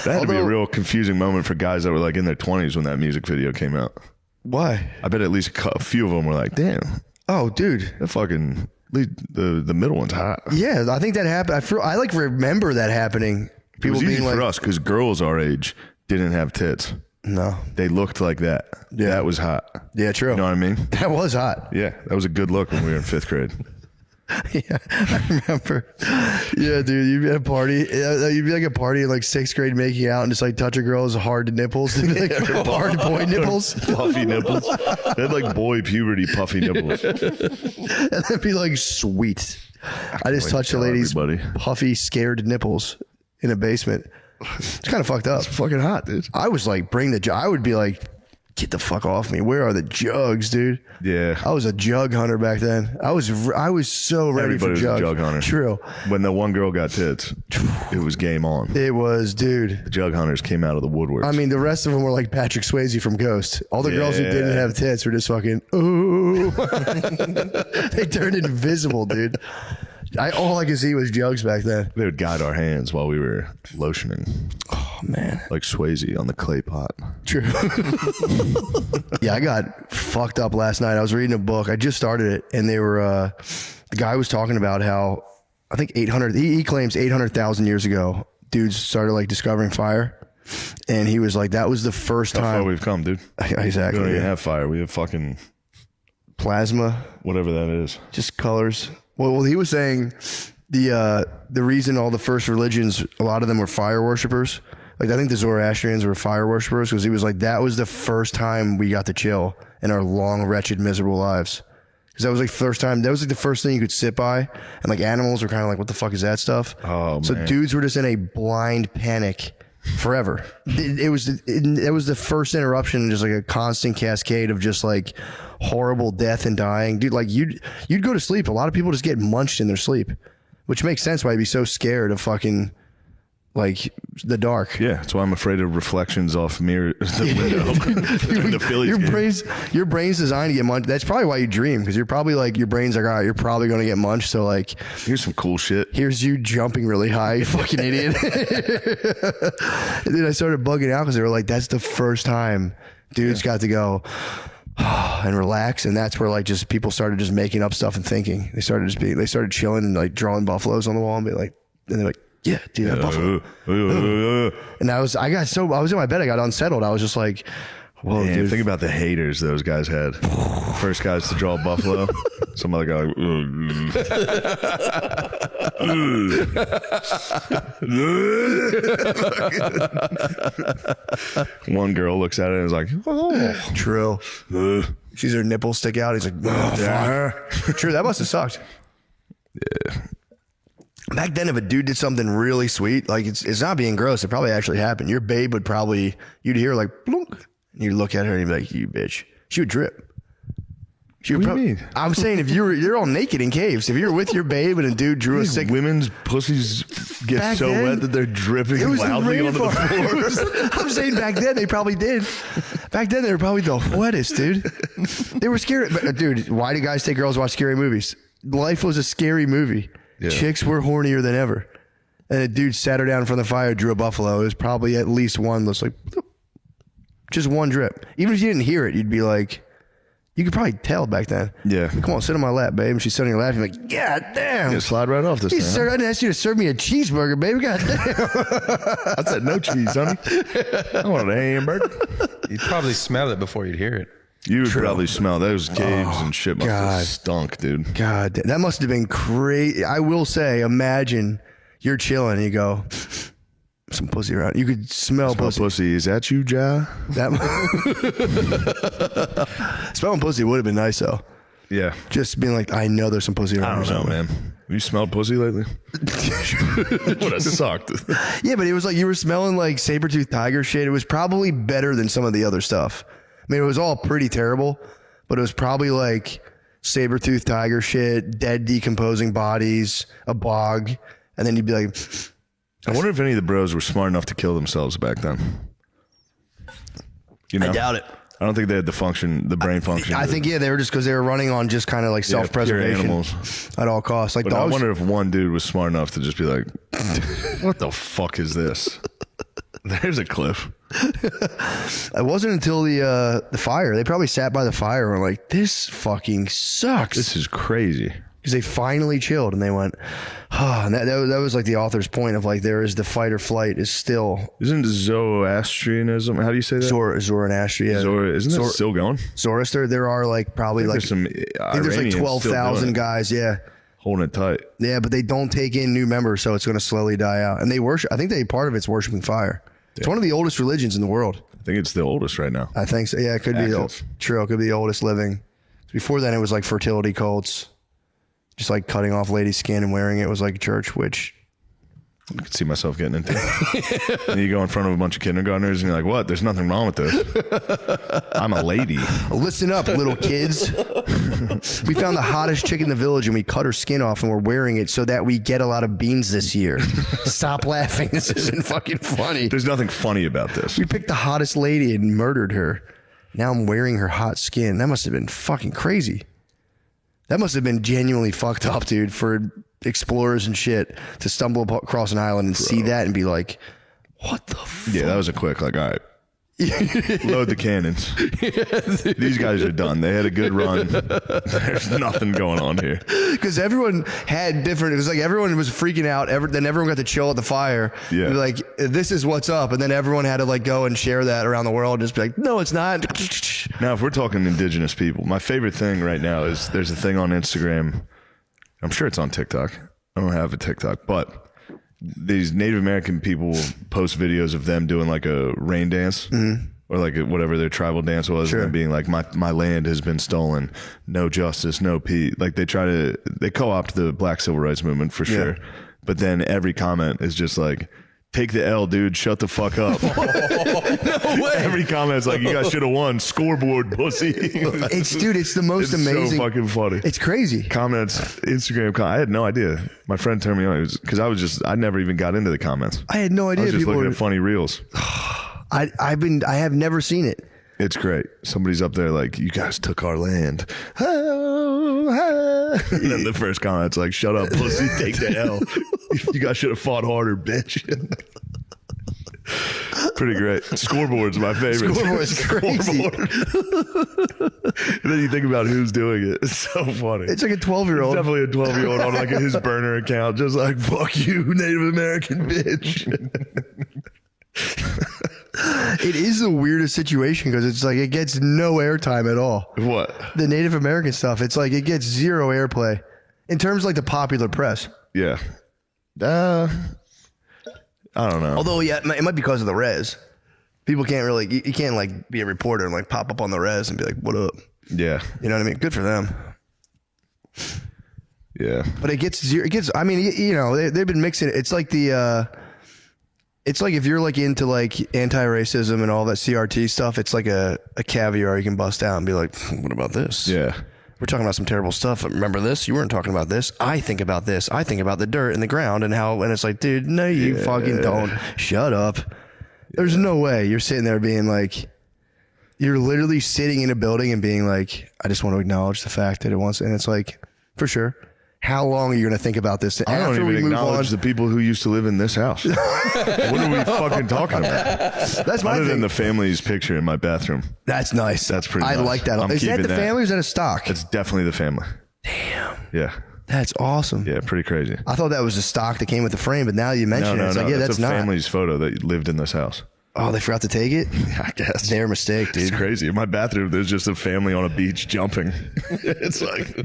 That had to be a real confusing moment for guys that were like in their 20s when that music video came out. Why? I bet at least a few of them were like, damn. Oh, dude. That fucking... The middle one's hot. Yeah, I think that happened. I like remember that happening. People being like, for us because girls our age didn't have tits. No, they looked like that. Yeah, that was hot. Yeah, true. You know what I mean? That was hot. Yeah, that was a good look when we were in 5th grade. Yeah, I remember. Yeah, dude, you'd be at a party. You'd be like a party in like 6th grade, making out and just like touch a girl's hard nipples, like hard boy nipples, puffy nipples. They had like boy puberty puffy nipples, and they'd be like, sweet. I just touched a lady's puffy, scared nipples in a basement. It's kind of fucked up. It's fucking hot, dude. I was like, I would be like, get the fuck off me. Where are the jugs, dude? Yeah. I was a jug hunter back then. I was so ready for jugs. Was a jug hunter. True. When the one girl got tits, it was game on. It was, dude. The jug hunters came out of the woodworks. I mean, the rest of them were like Patrick Swayze from Ghost. All the girls who didn't have tits were just fucking, ooh. They turned invisible, dude. All I could see was jugs back then. They would guide our hands while we were lotioning. Oh, man. Like Swayze on the clay pot. True. Yeah, I got fucked up last night. I was reading a book. I just started it, and they were, the guy was talking about how, I think 800, he claims 800,000 years ago, dudes started like discovering fire. And he was like, that was the first time. How far we've come, dude. Exactly. We don't even have fire. We have fucking plasma. Whatever that is. Just colors. Well, he was saying The reason all the first religions, a lot of them were fire worshipers. Like I think the Zoroastrians were fire worshipers because he was like, that was the first time we got to chill in our long, wretched, miserable lives. Because that was like the first thing you could sit by, and like animals were kind of like, what the fuck is that stuff? Oh, so man. dudes were just in a blind panic forever. It was the first interruption, just like a constant cascade of just like horrible death and dying. Dude, like you'd go to sleep. A lot of people just get munched in their sleep, which makes sense why you'd be so scared of fucking like the dark. Yeah, that's why I'm afraid of reflections off the window. During the Phillies your brain's designed to get munched. That's probably why you dream, because you're probably like, your brain's like, all right, you're probably going to get munched. So like, here's some cool shit. Here's you jumping really high, you fucking idiot. And then I started bugging out because they were like, that's the first time dudes got to go and relax. And that's where like just people started just making up stuff and thinking. They started chilling and like drawing buffaloes on the wall and be like, and they're like, yeah, dude, that buffalo. And I was in my bed, I got unsettled. I was just like, whoa, Man, dude. think about the haters those guys had. First guys to draw a buffalo. Some other guy like, one girl looks at it and is like, oh. True. Sees her nipples stick out. He's like, oh, fuck. True, that must have sucked. Yeah. Back then, if a dude did something really sweet, like it's not being gross, it probably actually happened. Your babe would probably, you'd hear like, blunk, and you'd look at her and you'd be like, you bitch. She would drip. She would What do you mean? I'm saying if you're all naked in caves, if you're with your babe and a dude drew a sick. Women's pussies get Back so then, wet that they're dripping It was loudly the onto the floor. I'm saying back then they probably did. Back then they were probably the wettest, dude. They were scary. But, dude, why do guys take girls to watch scary movies? Life was a scary movie. Yeah. Chicks were hornier than ever. And a dude sat her down in front of the fire, drew a buffalo. It was probably at least one that's like, bloop. Just one drip. Even if you didn't hear it, you'd be like, you could probably tell back then. Yeah. Like, come on, sit on my lap, babe. And she's sitting on your lap. You're like, God damn. Yeah, slide right off this thing. Sir, I didn't ask you to serve me a cheeseburger, baby. God damn. I said no cheese, honey. I wanted a hamburger. You'd probably smell it before you'd hear it. You would probably smell those caves and shit must have stunk, dude. God, that must have been crazy. I will say, imagine you're chilling and you go, some pussy around. You could smell pussy. Is that you, Ja? Smelling pussy would have been nice though. Yeah. Just being like, I know there's some pussy around. I don't know, man. Have you smelled pussy lately? Would have sucked. Yeah, but it was like you were smelling like saber-toothed tiger shit. It was probably better than some of the other stuff. I mean, it was all pretty terrible, but it was probably like saber-toothed tiger shit, dead decomposing bodies, a bog, and then you'd be like, I wonder if any of the bros were smart enough to kill themselves back then. You know? I doubt it. I don't think they had the brain function. I think, yeah, they were just because they were running on just kind of like self-preservation animals at all costs. Like but dogs. I wonder if one dude was smart enough to just be like, what the fuck is this? There's a cliff. It wasn't until the fire. They probably sat by the fire and were like, this fucking sucks. This is crazy. Because they finally chilled and they went, and that was like the author's point of like, there is the fight or flight is still. Isn't Zoroastrianism, how do you say that? Zoroastria. Yeah. Isn't that still going? Zoroaster, there are like probably like, there's some I think there's like 12,000 guys. Yeah. Holding it tight. Yeah, but they don't take in new members, so it's going to slowly die out. And they worship, I think part of it's worshiping fire. Yeah. It's one of the oldest religions in the world. I think it's the oldest right now. I think so. Yeah, it could be. True, it could be the oldest living. Before then, it was like fertility cults. Just like cutting off ladies' skin and wearing it was like a church, which I could see myself getting into. And you go in front of a bunch of kindergartners and you're like, what? There's nothing wrong with this. I'm a lady. Listen up, little kids. We found the hottest chick in the village and we cut her skin off and we're wearing it so that we get a lot of beans this year. Stop laughing. This isn't fucking funny. There's nothing funny about this. We picked the hottest lady and murdered her. Now I'm wearing her hot skin. That must have been fucking crazy. That must have been genuinely fucked up, dude, for explorers and shit to stumble across an island and see that and be like, what the fuck? Yeah, that was a quick, like, all right, load the cannons. These guys are done. They had a good run. There's nothing going on here. Because everyone had different, it was like everyone was freaking out. Then everyone got to chill at the fire. Yeah. Like, this is what's up. And then everyone had to like go and share that around the world. Just be like, no, it's not. Now, if we're talking indigenous people, my favorite thing right now is there's a thing on Instagram. I'm sure it's on TikTok. I don't have a TikTok, but these Native American people will post videos of them doing like a rain dance or like whatever their tribal dance was, and being like, my land has been stolen, no justice, no peace. Like they co-opt the Black Civil Rights Movement for sure. But then every comment is just like, take the L, dude. Shut the fuck up. No way. Every comment's like, you guys should have won. Scoreboard, pussy. It's the most amazing. So fucking funny. It's crazy. Comments, Instagram. I had no idea. My friend turned me on because I never even got into the comments. I had no idea. I was just looking at funny reels. I have never seen it. It's great. Somebody's up there like, you guys took our land. And then the first comment's like, shut up, pussy, take the L. You guys should have fought harder, bitch. Pretty great. Scoreboard's my favorite. Scoreboard's crazy. And then you think about who's doing it. It's so funny. It's like a 12-year-old. Definitely a 12-year-old on like his burner account, just like, fuck you, Native American bitch. It is the weirdest situation because it's like it gets no airtime at all. What? The Native American stuff, it's like it gets zero airplay in terms of like the popular press. Yeah. I don't know. Although, yeah, it might be because of the res. People can't really, you can't like be a reporter and like pop up on the res and be like, what up? Yeah. You know what I mean? Good for them. Yeah. But it gets zero. It gets, I mean, you know, they've been mixing it. It's like it's like if you're like into like anti-racism and all that CRT stuff, it's like a caviar you can bust out and be like, what about this? Yeah. We're talking about some terrible stuff. Remember this? You weren't talking about this. I think about this. I think about the dirt in the ground and how, and it's like, dude, no, you fucking don't. Shut up. There's no way you're sitting there being like, you're literally sitting in a building and being like, I just want to acknowledge the fact that it wants, and it's like, for sure. How long are you going to think about this? I don't even acknowledge the people who used to live in this house. What are we fucking talking about? That's my Other thing. than the family's picture in my bathroom. That's nice. That's pretty I nice. like that. Is that the family or is that a stock? It's definitely the family. Damn. Yeah. That's awesome. Yeah, pretty crazy. I thought that was a stock that came with the frame, but now you mention it. It's like, yeah, that's a not. family's photo that lived in this house. Oh, they forgot to take it? I guess. Their mistake, dude. It's crazy. In my bathroom, there's just a family on a beach jumping. It's like...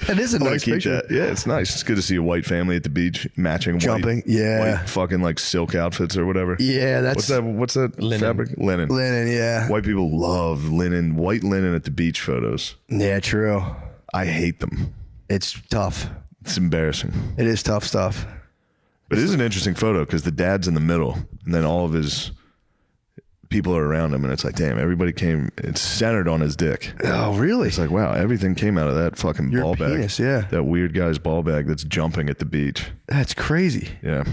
That is a nice picture. That. Yeah, it's nice. It's good to see a white family at the beach matching jumping. White fucking like silk outfits or whatever. Yeah, that's... What's that linen. fabric? Linen. Linen, yeah. White people love linen, white linen at the beach photos. Yeah, true. I hate them. It's tough. It's embarrassing. It is tough stuff. But it is an interesting photo because the dad's in the middle and then all of his people are around him and it's like, damn, everybody came, it's centered on his dick. Oh, really? It's like, wow, everything came out of that fucking Your ball penis, bag. yeah. That weird guy's ball bag that's jumping at the beach. That's crazy. Yeah.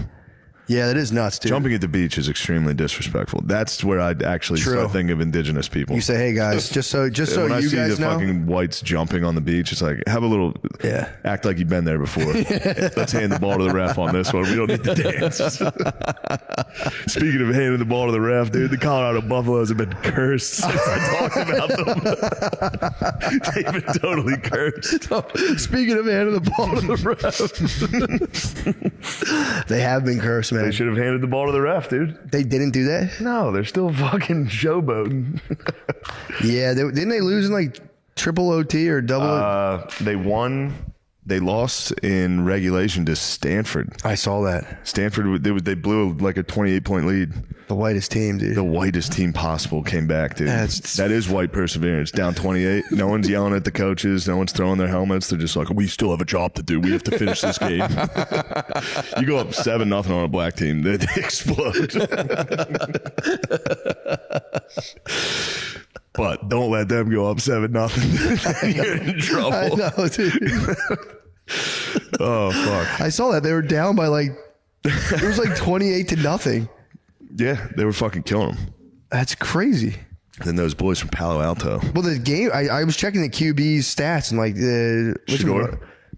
Yeah, that is nuts, dude. Jumping at the beach is extremely disrespectful. That's where I'd actually start thinking of indigenous people. You say, hey guys, just so when I you see guys the know. fucking whites jumping on the beach, it's like, have a little, act like you've been there before. Let's hand the ball to the ref on this one. We don't need to dance. Speaking of handing the ball to the ref, dude, the Colorado Buffaloes have been cursed since I talked about them. They've been totally cursed. Speaking of handing the ball to the ref, they have been cursed, man. They should have handed the ball to the ref, dude. They didn't do that? No, they're still fucking showboating. Yeah, didn't they lose in like triple OT or double? They won. They lost in regulation to Stanford. I saw that. Stanford, they blew like a 28-point lead. The whitest team, dude. The whitest team possible came back, dude. That is white perseverance. Down 28. No one's yelling at the coaches. No one's throwing their helmets. They're just like, we still have a job to do. We have to finish this game. You go up 7-0 on a black team, they explode. But don't let them go up 7-0. You're in trouble. I know, dude. Oh, fuck. I saw that. They were down by like, it was like 28-0. Yeah, they were fucking killing them. That's crazy. Then those boys from Palo Alto. Well, the game, I was checking the QB's stats and like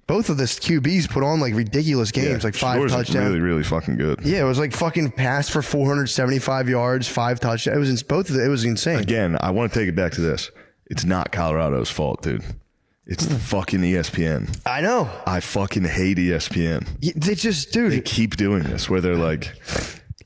both of the QBs put on like ridiculous games, like 5 touchdowns. Really, really fucking good. Yeah, it was like fucking passed for 475 yards, 5 touchdowns. It was it was insane. Again, I want to take it back to this. It's not Colorado's fault, dude. It's the fucking ESPN. I know. I fucking hate ESPN. They just, dude. They keep doing this where they're like,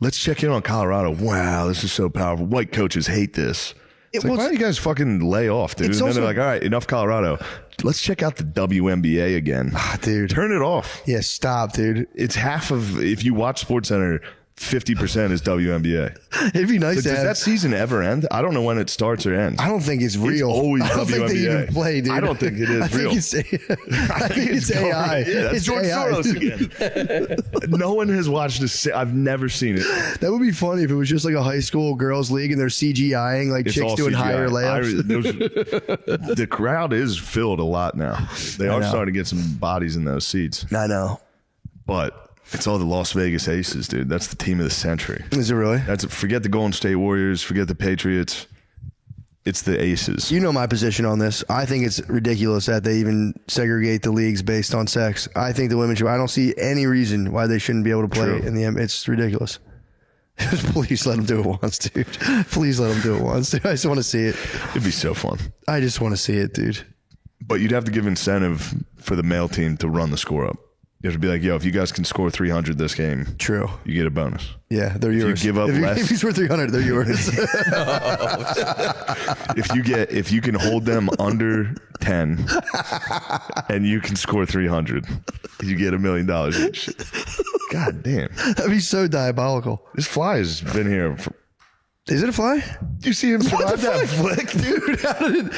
let's check in on Colorado. Wow, this is so powerful. White coaches hate this. It's like, why don't you guys fucking lay off, dude? And then they're like, all right, enough Colorado. let's check out the WNBA again. Dude. Turn it off. Yeah, stop, dude. It's half of, if you watch SportsCenter, 50% is WNBA. It'd be nice to Does have. that season ever end? I don't know when it starts or ends. I don't think it's real. It's always I don't think they WNBA. even play, dude. I don't think it is I think real. I think it's AI. Yeah, that's It's George AI. Soros again. No one has watched this. I've never seen it. That would be funny if it was just like a high school girls league and they're CGIing like It's chicks all doing CGI. higher layups. The crowd is filled a lot now. They are starting to get some bodies in those seats. I know. But it's all the Las Vegas Aces, dude. That's the team of the century. Is it really? Forget the Golden State Warriors. Forget the Patriots. It's the Aces. You know my position on this. I think it's ridiculous that they even segregate the leagues based on sex. I think the women should. I don't see any reason why they shouldn't be able to play True. in the. It's ridiculous. Please let them do it once, dude. Please let them do it once, dude. I just want to see it. It'd be so fun. I just want to see it, dude. But you'd have to give incentive for the male team to run the score up. You have to be like, yo, if you guys can score 300 this game, True. you get a bonus. Yeah, they're yours. you give up less- if you score 300, they're yours. If you can hold them under 10 and you can score 300, you get $1 million each. God damn. That'd be so diabolical. This fly has been here for, Is it a fly? do you see him survive that flick? Dude,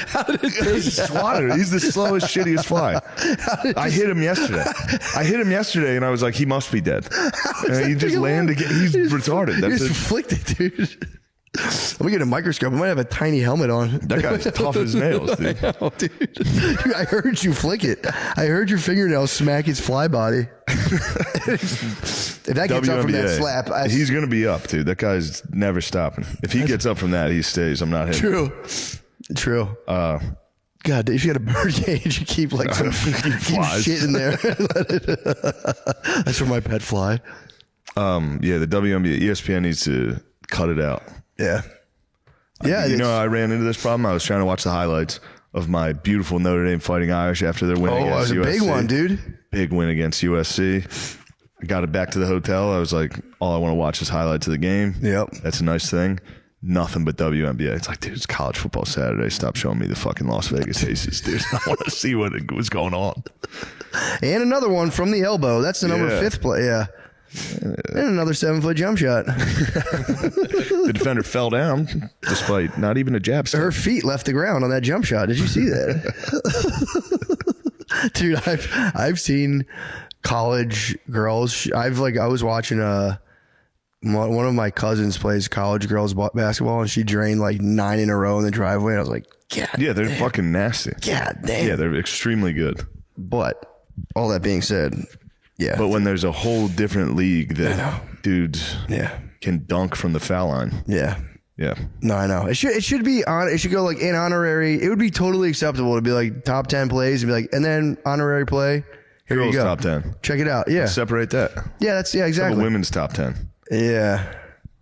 how did it He's a swatter. He's the slowest, shittiest fly. I hit him yesterday and I was like, he must be dead. And he just landed again. He's retarded. You That's just it. flicked it, dude. Let me get a microscope. I might have a tiny helmet on. That guy's tough as nails, dude. Oh, dude. Dude, I heard you flick it. I heard your fingernail smack his fly body. If that gets up from that slap, He's going to be up, dude. That guy's never stopping. If he gets up from that, he stays. I'm not hitting him. True. God, if you got a bird cage, you keep like some keep shit in there. That's for my pet fly. Yeah, the WNBA, ESPN needs to cut it out. Yeah. Yeah. You know, I ran into this problem. I was trying to watch the highlights of my beautiful Notre Dame Fighting Irish after their win against it was USC. a big one, dude. Big win against USC. I got it back to the hotel. I was like, all I want to watch is highlights of the game. Yep. That's a nice thing. Nothing but WNBA. It's like, dude, it's college football Saturday. Stop showing me the fucking Las Vegas Aces, dude. I want to see what was going on. And another one from the elbow. That's the number 5 play. Yeah. And another 7-foot jump shot. The defender fell down despite not even a jab step. Her feet left the ground on that jump shot. Did you see that? Dude, I've seen college girls. I was watching one of my cousins plays college girls basketball, and she drained like 9 in a row in the driveway. And I was like, God, yeah, they're fucking nasty. God damn. Yeah, they're extremely good. But all that being said, yeah. But when there's a whole different league that dudes can dunk from the foul line. Yeah. Yeah. No, I know. It should be on. It should go like in honorary. It would be totally acceptable to be like top 10 plays and be like, and then honorary play. Here Girls you go. top 10. Check it out. Yeah. Separate that. Yeah, exactly. The women's top 10. Yeah.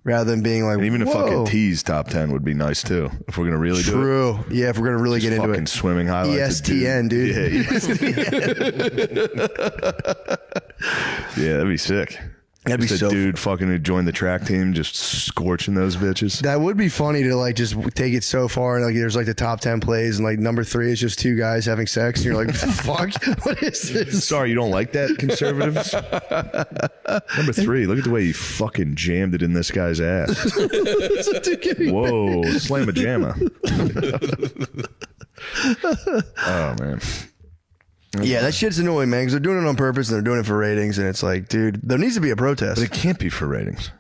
Rather than being like, And even a whoa. fucking T's top 10 would be nice too. If we're going to really do it. True. Yeah, if we're going to really get into Fucking it. swimming highlights. ESTN, dude. Yeah, yeah, that'd be sick. That'd be Just a so dude fucking who joined the track team, just scorching those bitches. That would be funny to like just take it so far and like there's like the top 10 plays and like number 3 is just 2 guys having sex and you're like, fuck, what is this? Sorry, you don't like that, conservatives? Number 3, look at the way he fucking jammed it in this guy's ass. Whoa, slam a jamma. Oh, man. Yeah, that shit's annoying, man, because they're doing it on purpose and they're doing it for ratings, and it's like, dude, there needs to be a protest. But it can't be for ratings.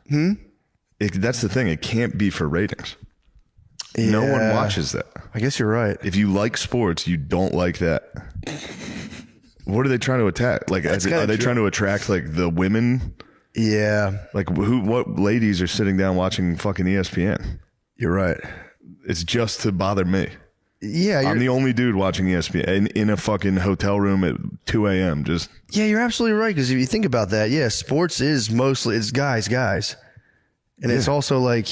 That's the thing. It can't be for ratings. No one watches that. I guess you're right. If you like sports, you don't like that. What are they trying to attack? Like, are they trying to attract like the women? Yeah, Like what ladies are sitting down watching fucking ESPN? you're right. It's just to bother me. Yeah, I'm the only dude watching ESPN in a fucking hotel room at 2 a.m. Just you're absolutely right, because if you think about that, yeah, sports is mostly, it's guys. And it's also like,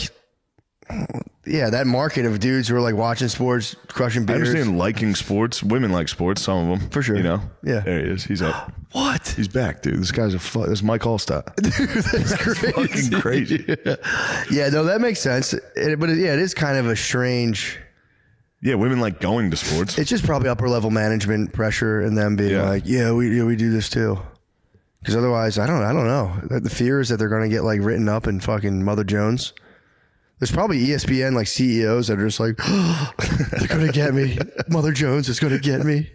yeah, that market of dudes who are like watching sports, crushing I beers. understand liking sports. Women like sports, some of them. For sure. You know? Yeah. There he is. He's up. What? He's back, dude. This guy's this is Mike Allstott. Dude, that's crazy. Fucking crazy. Yeah, no, that makes sense. But it is kind of a strange. Yeah, women like going to sports. It's just probably upper level management pressure and them being like, yeah, we do this too. Because otherwise, I don't know. The fear is that they're going to get like written up in fucking Mother Jones. There's probably ESPN like CEOs that are just like, oh, they're going to get me. Mother Jones is going to get me.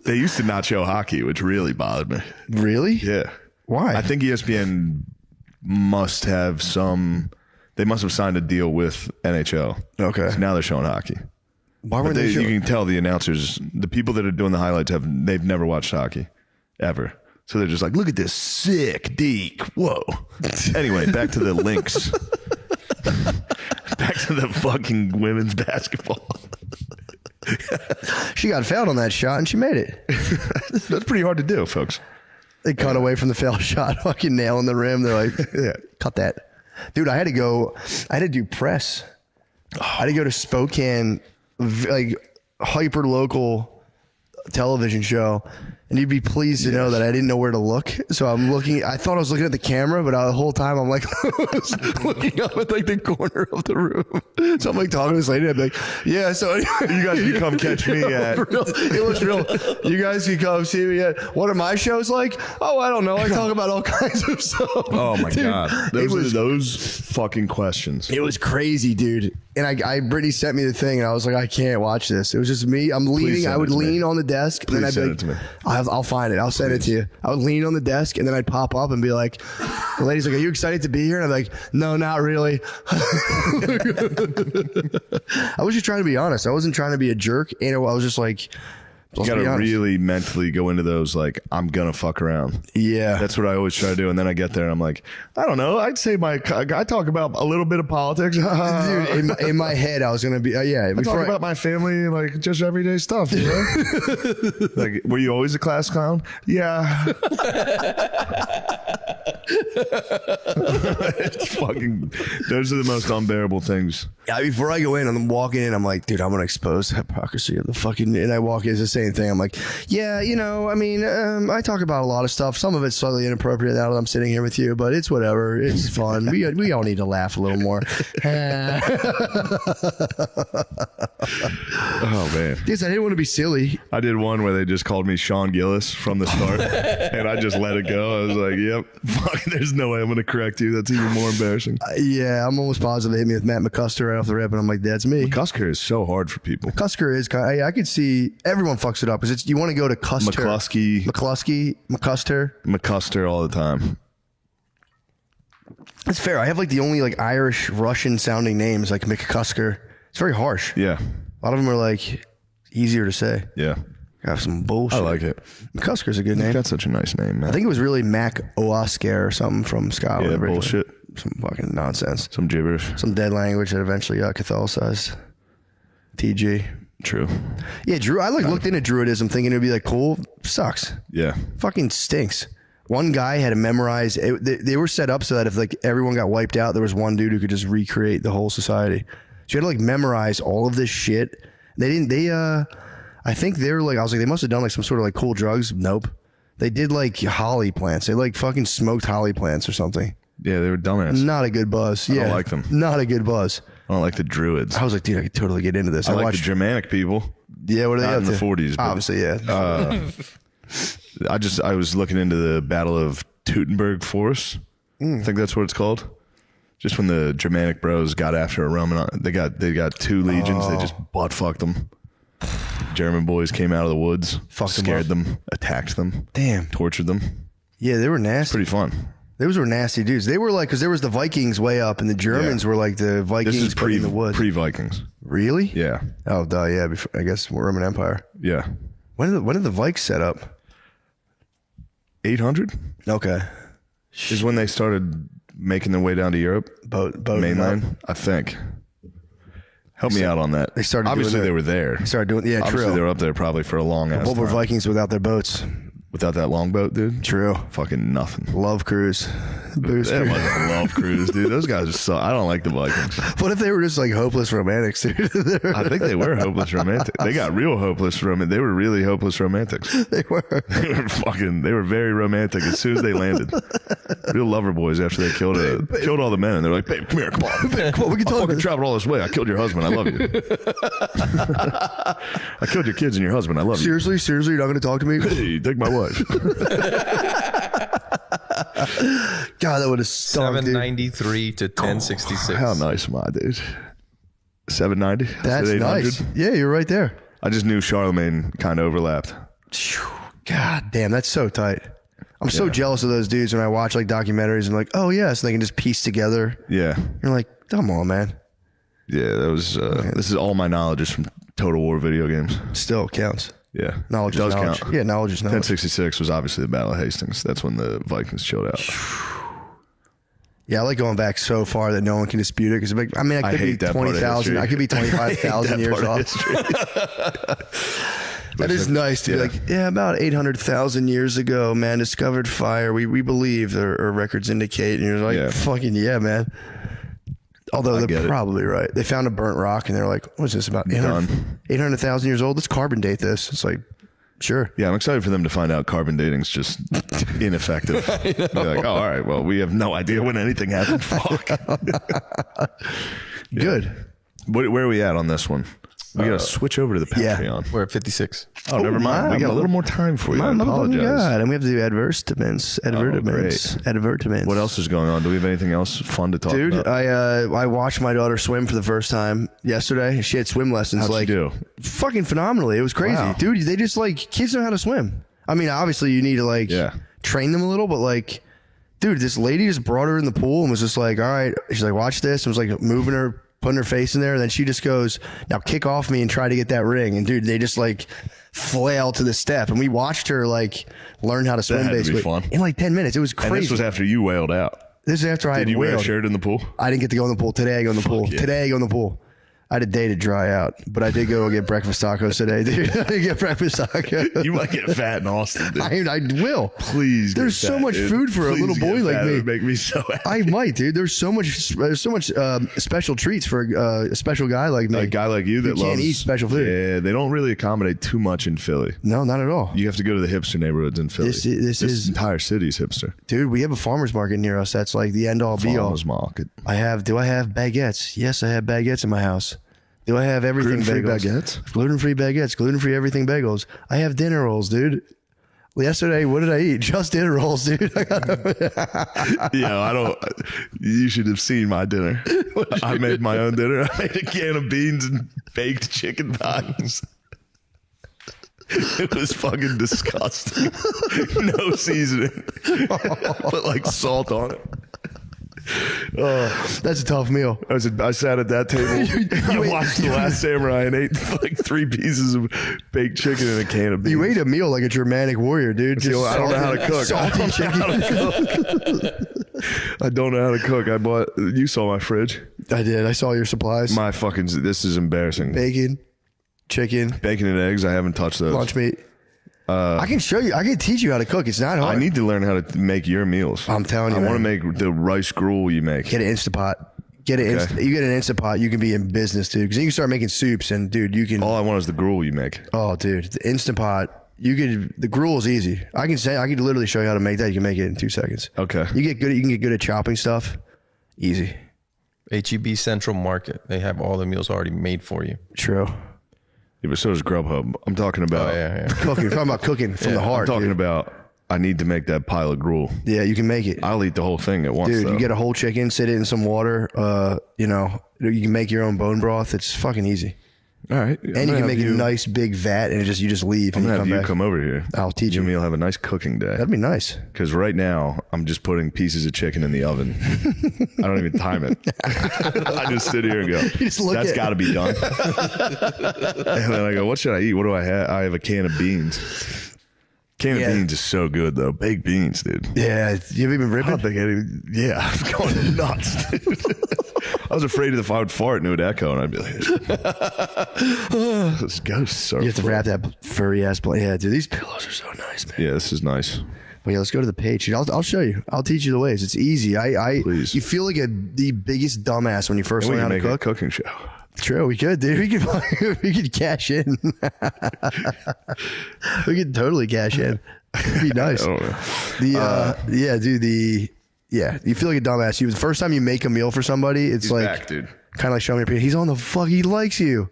They used to not show hockey, which really bothered me. Really? Yeah. Why? I think ESPN must have they must have signed a deal with NHL. Okay. So now they're showing hockey. Why weren't they showing? You can tell the announcers, the people that are doing the highlights they've never watched hockey ever. So they're just like, look at this sick deke. Whoa. Anyway, back to the Lynx. Back to the fucking women's basketball. She got fouled on that shot and she made it. That's pretty hard to do, folks. They cut away from the foul shot, fucking nailing the rim. They're like, yeah, cut that. Dude, I had to do press. I had to go to Spokane, like hyper local television show. And you'd be pleased to know that I didn't know where to look. So I'm looking, I thought I was looking at the camera, but the whole time I'm like looking up at like the corner of the room. So I'm like talking to this lady. I'm like, yeah, so you guys can come catch me at. It was real. You guys can come see me at. What are my shows like? Oh, I don't know. I talk about all kinds of stuff. Oh my God. Those fucking questions. It was crazy, dude. And Brittany sent me the thing and I was like, I can't watch this. It was just me. I'm leaning. I would lean on the desk. Please and then I'd send be it to me. I'll find it. I'll send it to you. I would lean on the desk and then I'd pop up and be like, the lady's like, are you excited to be here? And I'm like, no, not really. I was just trying to be honest. I wasn't trying to be a jerk. And I was just like, you got to really mentally go into those, like, I'm going to fuck around. Yeah. That's what I always try to do. And then I get there and I'm like, I don't know. I'd say I talk about a little bit of politics. Dude, in my head, I was going to be, yeah. I talk about my family, like just everyday stuff, you know? Like, were you always a class clown? Yeah. It's fucking, those are the most unbearable things. Yeah, before I go in, I'm walking in, I'm like, dude, I'm going to expose the hypocrisy of the fucking, and I walk in, it's the same thing. I'm like, yeah, you know, I mean, I talk about a lot of stuff. Some of it's slightly inappropriate now that I'm sitting here with you, but it's whatever. It's fun. We all need to laugh a little more. Oh, man. Yes, I didn't want to be silly. I did one where they just called me Sean Gillis from the start, and I just let it go. I was like, yep, fuck, there's no way I'm going to correct you. That's even more embarrassing. Yeah, I'm almost positive they hit me with Matt McCusker right off the rip, and I'm like, that's me. McCusker is so hard for people. McCusker is kind of, I could see everyone fucks it up because you want to go to Custer. McCusker all the time. It's fair. I have like the only like Irish Russian sounding names like McCusker. It's very harsh. Yeah. A lot of them are like easier to say. Yeah. Got some bullshit. I like it. McCusker's a good name. That's such a nice name, man. I think it was really Mac Oasker or something from Scotland. Yeah, bullshit. Some fucking nonsense. Some gibberish. Some dead language that eventually got Catholicized. TG. True. Yeah, I looked into Druidism thinking it would be like cool. Sucks. Yeah. Fucking stinks. One guy had to memorize. They were set up so that if like everyone got wiped out, there was one dude who could just recreate the whole society. So you had to like memorize all of this shit. I think they were like, I was like, they must have done like some sort of like cool drugs. Nope. They did like holly plants. They like fucking smoked holly plants or something. Yeah, they were dumbass. Not a good buzz. I Yeah, don't like them. Not a good buzz. I don't like the Druids. I was like, dude, I could totally get into this. I like the Germanic people. Yeah, what are they Not up in to? the 40s. But, obviously, yeah. I was looking into the Battle of Teutoburg Forest. I think that's what it's called. Just when the Germanic bros got after a Roman, they got two legions. They just butt fucked them. German boys came out of the woods, scared them, attacked them, damn, tortured them. Yeah, they were nasty. Pretty fun. Those were nasty dudes. They were like, because there was the Vikings way up, and the Germans were like the Vikings this is in the woods. Pre-Vikings. Really? Yeah. Oh, duh, yeah. Before, I guess Roman Empire. Yeah. When did the Vikes set up? 800. Okay. Is when they started making their way down to Europe. Boat mainland, I think. Help me out on that. They started. Obviously, they were there. They started doing. Yeah, Obviously, true. they were up there probably for a long ass What were time. Vikings without their boats? Without that longboat, dude. True. Fucking nothing. Love cruise. Booster. That wasn't a love cruise, dude. Those guys are so. I don't like the Vikings. What if they were just like hopeless romantics, dude? I think they were hopeless romantic. They got real hopeless romantic. They were really hopeless romantics. They were. They were very romantic as soon as they landed. Real lover boys after they killed all the men. And they're like, babe, come here, come on. Babe, come on, we can I talk. fucking traveled all this way. I killed your husband. I love you. I killed your kids and your husband. I love you. Seriously, you're not going to talk to me? Hey, take my wife. God, that would have stunk, dude. 793 to 1066. How nice am I, dude? 790? That's nice. Yeah, you're right there. I just knew Charlemagne kind of overlapped. God damn, that's so tight. I'm so jealous of those dudes when I watch like documentaries and like, oh yes, they can just piece together. Yeah. You're like, come on, man. Yeah, that was. This is all my knowledge is from Total War video games. Still counts. Yeah, Knowledge it does is knowledge. count. Yeah, knowledge is knowledge. 1066 was obviously the Battle of Hastings. That's when the Vikings chilled out. Yeah, I like going back so far that no one can dispute it. Because I mean, I could be 20,000. I could be 25,000 years off. That is nice to be like, yeah, about 800,000 years ago, man, discovered fire. We believe, or records indicate. And you're like, fucking yeah, man. Although they're probably right. They found a burnt rock and they're like, what is this, about 800,000 years old? Let's carbon date this. It's like, sure. Yeah, I'm excited for them to find out carbon dating's just ineffective. They're like, oh, all right, well, we have no idea when anything happened. Fuck. Good. Where are we at on this one? We got to switch over to the Patreon. We're at 56. Oh, never mind. We got a little more time for you. I apologize. God. And we have to do advertisements. Advertisements. What else is going on? Do we have anything else fun to talk about? Dude, I watched my daughter swim for the first time yesterday. She had swim lessons. How'd she do? Fucking phenomenally. It was crazy. Wow. Dude, they just like, kids know how to swim. I mean, obviously you need to train them a little, but like, dude, this lady just brought her in the pool and was just like, all right. She's like, watch this. And was like moving her, putting her face in there. And then she just goes, now kick off me and try to get that ring. And dude, they just like flail to the step. And we watched her like learn how to swim That had to be basically fun. in like 10 minutes. It was crazy. And this was after you wailed out. This is after I had Did you wear a wailed. shirt in the pool? I didn't get to go in the pool. Today I go in the pool. Yeah. Today I go in the pool. I had a day to dry out, but I did go get breakfast tacos today, dude. I did get breakfast tacos. You might get fat in Austin, dude. I will. Please. There's so much food for a little boy like me. It would make me so happy. I might, dude. There's so much special treats for a special guy like me. A guy like you that can't eat special food. Yeah, they don't really accommodate too much in Philly. No, not at all. You have to go to the hipster neighborhoods in Philly. This entire city's hipster. Dude, we have a farmer's market near us. That's like the end all be all. Farmer's market. Do I have baguettes? Yes, I have baguettes in my house. Do I have everything Gluten-free bagels? baguettes? Gluten-free baguettes. Gluten-free everything bagels. I have dinner rolls, dude. Yesterday, what did I eat? Just dinner rolls, dude. Yeah, you should have seen my dinner. I made my own dinner. I made a can of beans and baked chicken thighs. It was fucking disgusting. No seasoning. Put like salt on it. That's a tough meal. I sat at that table. I watched The Last Samurai and ate like 3 pieces of baked chicken and a can of beans. You ate a meal like a Germanic warrior, dude. I don't know how to cook. Salty chicken. I don't know how to cook. You saw my fridge. I did. I saw your supplies. This is embarrassing. Bacon, chicken, Bacon and eggs. I haven't touched those. lunch meat. I can show you. I can teach you how to cook. It's not hard. I need to learn how to make your meals. I'm telling you, I want to man. make the rice gruel you make. Get an Instapot. You get an Instapot, you can be in business, dude. Because you can start making soups, and dude, you can. All I want is the gruel you make. Oh, dude, the Instant Pot. The gruel is easy. I could literally show you how to make that. You can make it in 2 seconds. Okay. You can get good at chopping stuff. Easy. HEB Central Market. They have all the meals already made for you. True. Yeah, but so does Grubhub. I'm talking about Cooking. You're talking about cooking from the heart. I'm talking dude. about I need to make that pile of gruel. Yeah, you can make it. I'll eat the whole thing at once. Dude, though. you get a whole chicken, sit it in some water. You can make your own bone broth. It's fucking easy. All right. And you can make a nice big vat, and you just leave. I'm and gonna have you back. come over here. I'll teach you. And you'll have a nice cooking day. That'd be nice. Because right now I'm just putting pieces of chicken in the oven. I don't even time it. I just sit here and go, that's got to be done. And then I go, what should I eat? What do I have? I have a can of beans. Can of beans is so good though. Baked beans, dude. Yeah, you haven't been I ripping? don't think I'm going nuts, dude. I was afraid if I would fart and it would echo, and I'd be like, "This ghost." So You have to wrap that furry ass blanket. Yeah, dude, these pillows are so nice, man. Yeah, this is nice. But yeah, let's go to the page. I'll show you. I'll teach you the ways. It's easy. Please. You feel like the biggest dumbass when you first And we learn can how to make cook. a cooking show. True, we could, dude. We could cash in. We could totally cash in. It'd be nice. I don't know. Yeah, dude. You feel like a dumbass. The first time you make a meal for somebody, it's He's like back, dude. kind of like showing your penis. He's on the fuck. He likes you.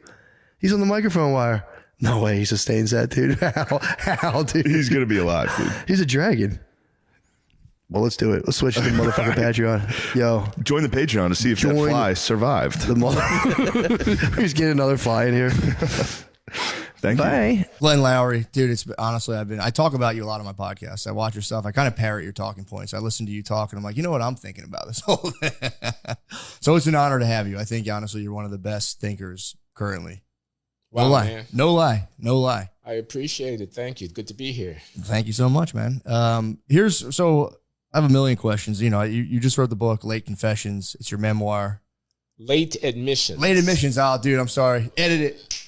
He's on the microphone wire. No way. He sustains that, dude. How, dude? He's gonna be alive, dude. He's a dragon. Well, let's do it. Let's switch to the motherfucking Patreon. Yo, Join the Patreon to see if that fly survived. He's getting another fly in here. Thank you. Bye. Glenn Lowry, dude. It's honestly, I talk about you a lot on my podcast. I watch your stuff. I kind of parrot your talking points. I listen to you talk, and I'm like, you know what I'm thinking about this whole thing. So it's an honor to have you. I think honestly, you're one of the best thinkers currently. Wow, no lie, man. no lie. I appreciate it. Thank you. Good to be here. Thank you so much, man. I have a million questions. You know, you just wrote the book, Late Confessions. It's your memoir. Late admissions. Late admissions. Oh, dude, I'm sorry. Edit it.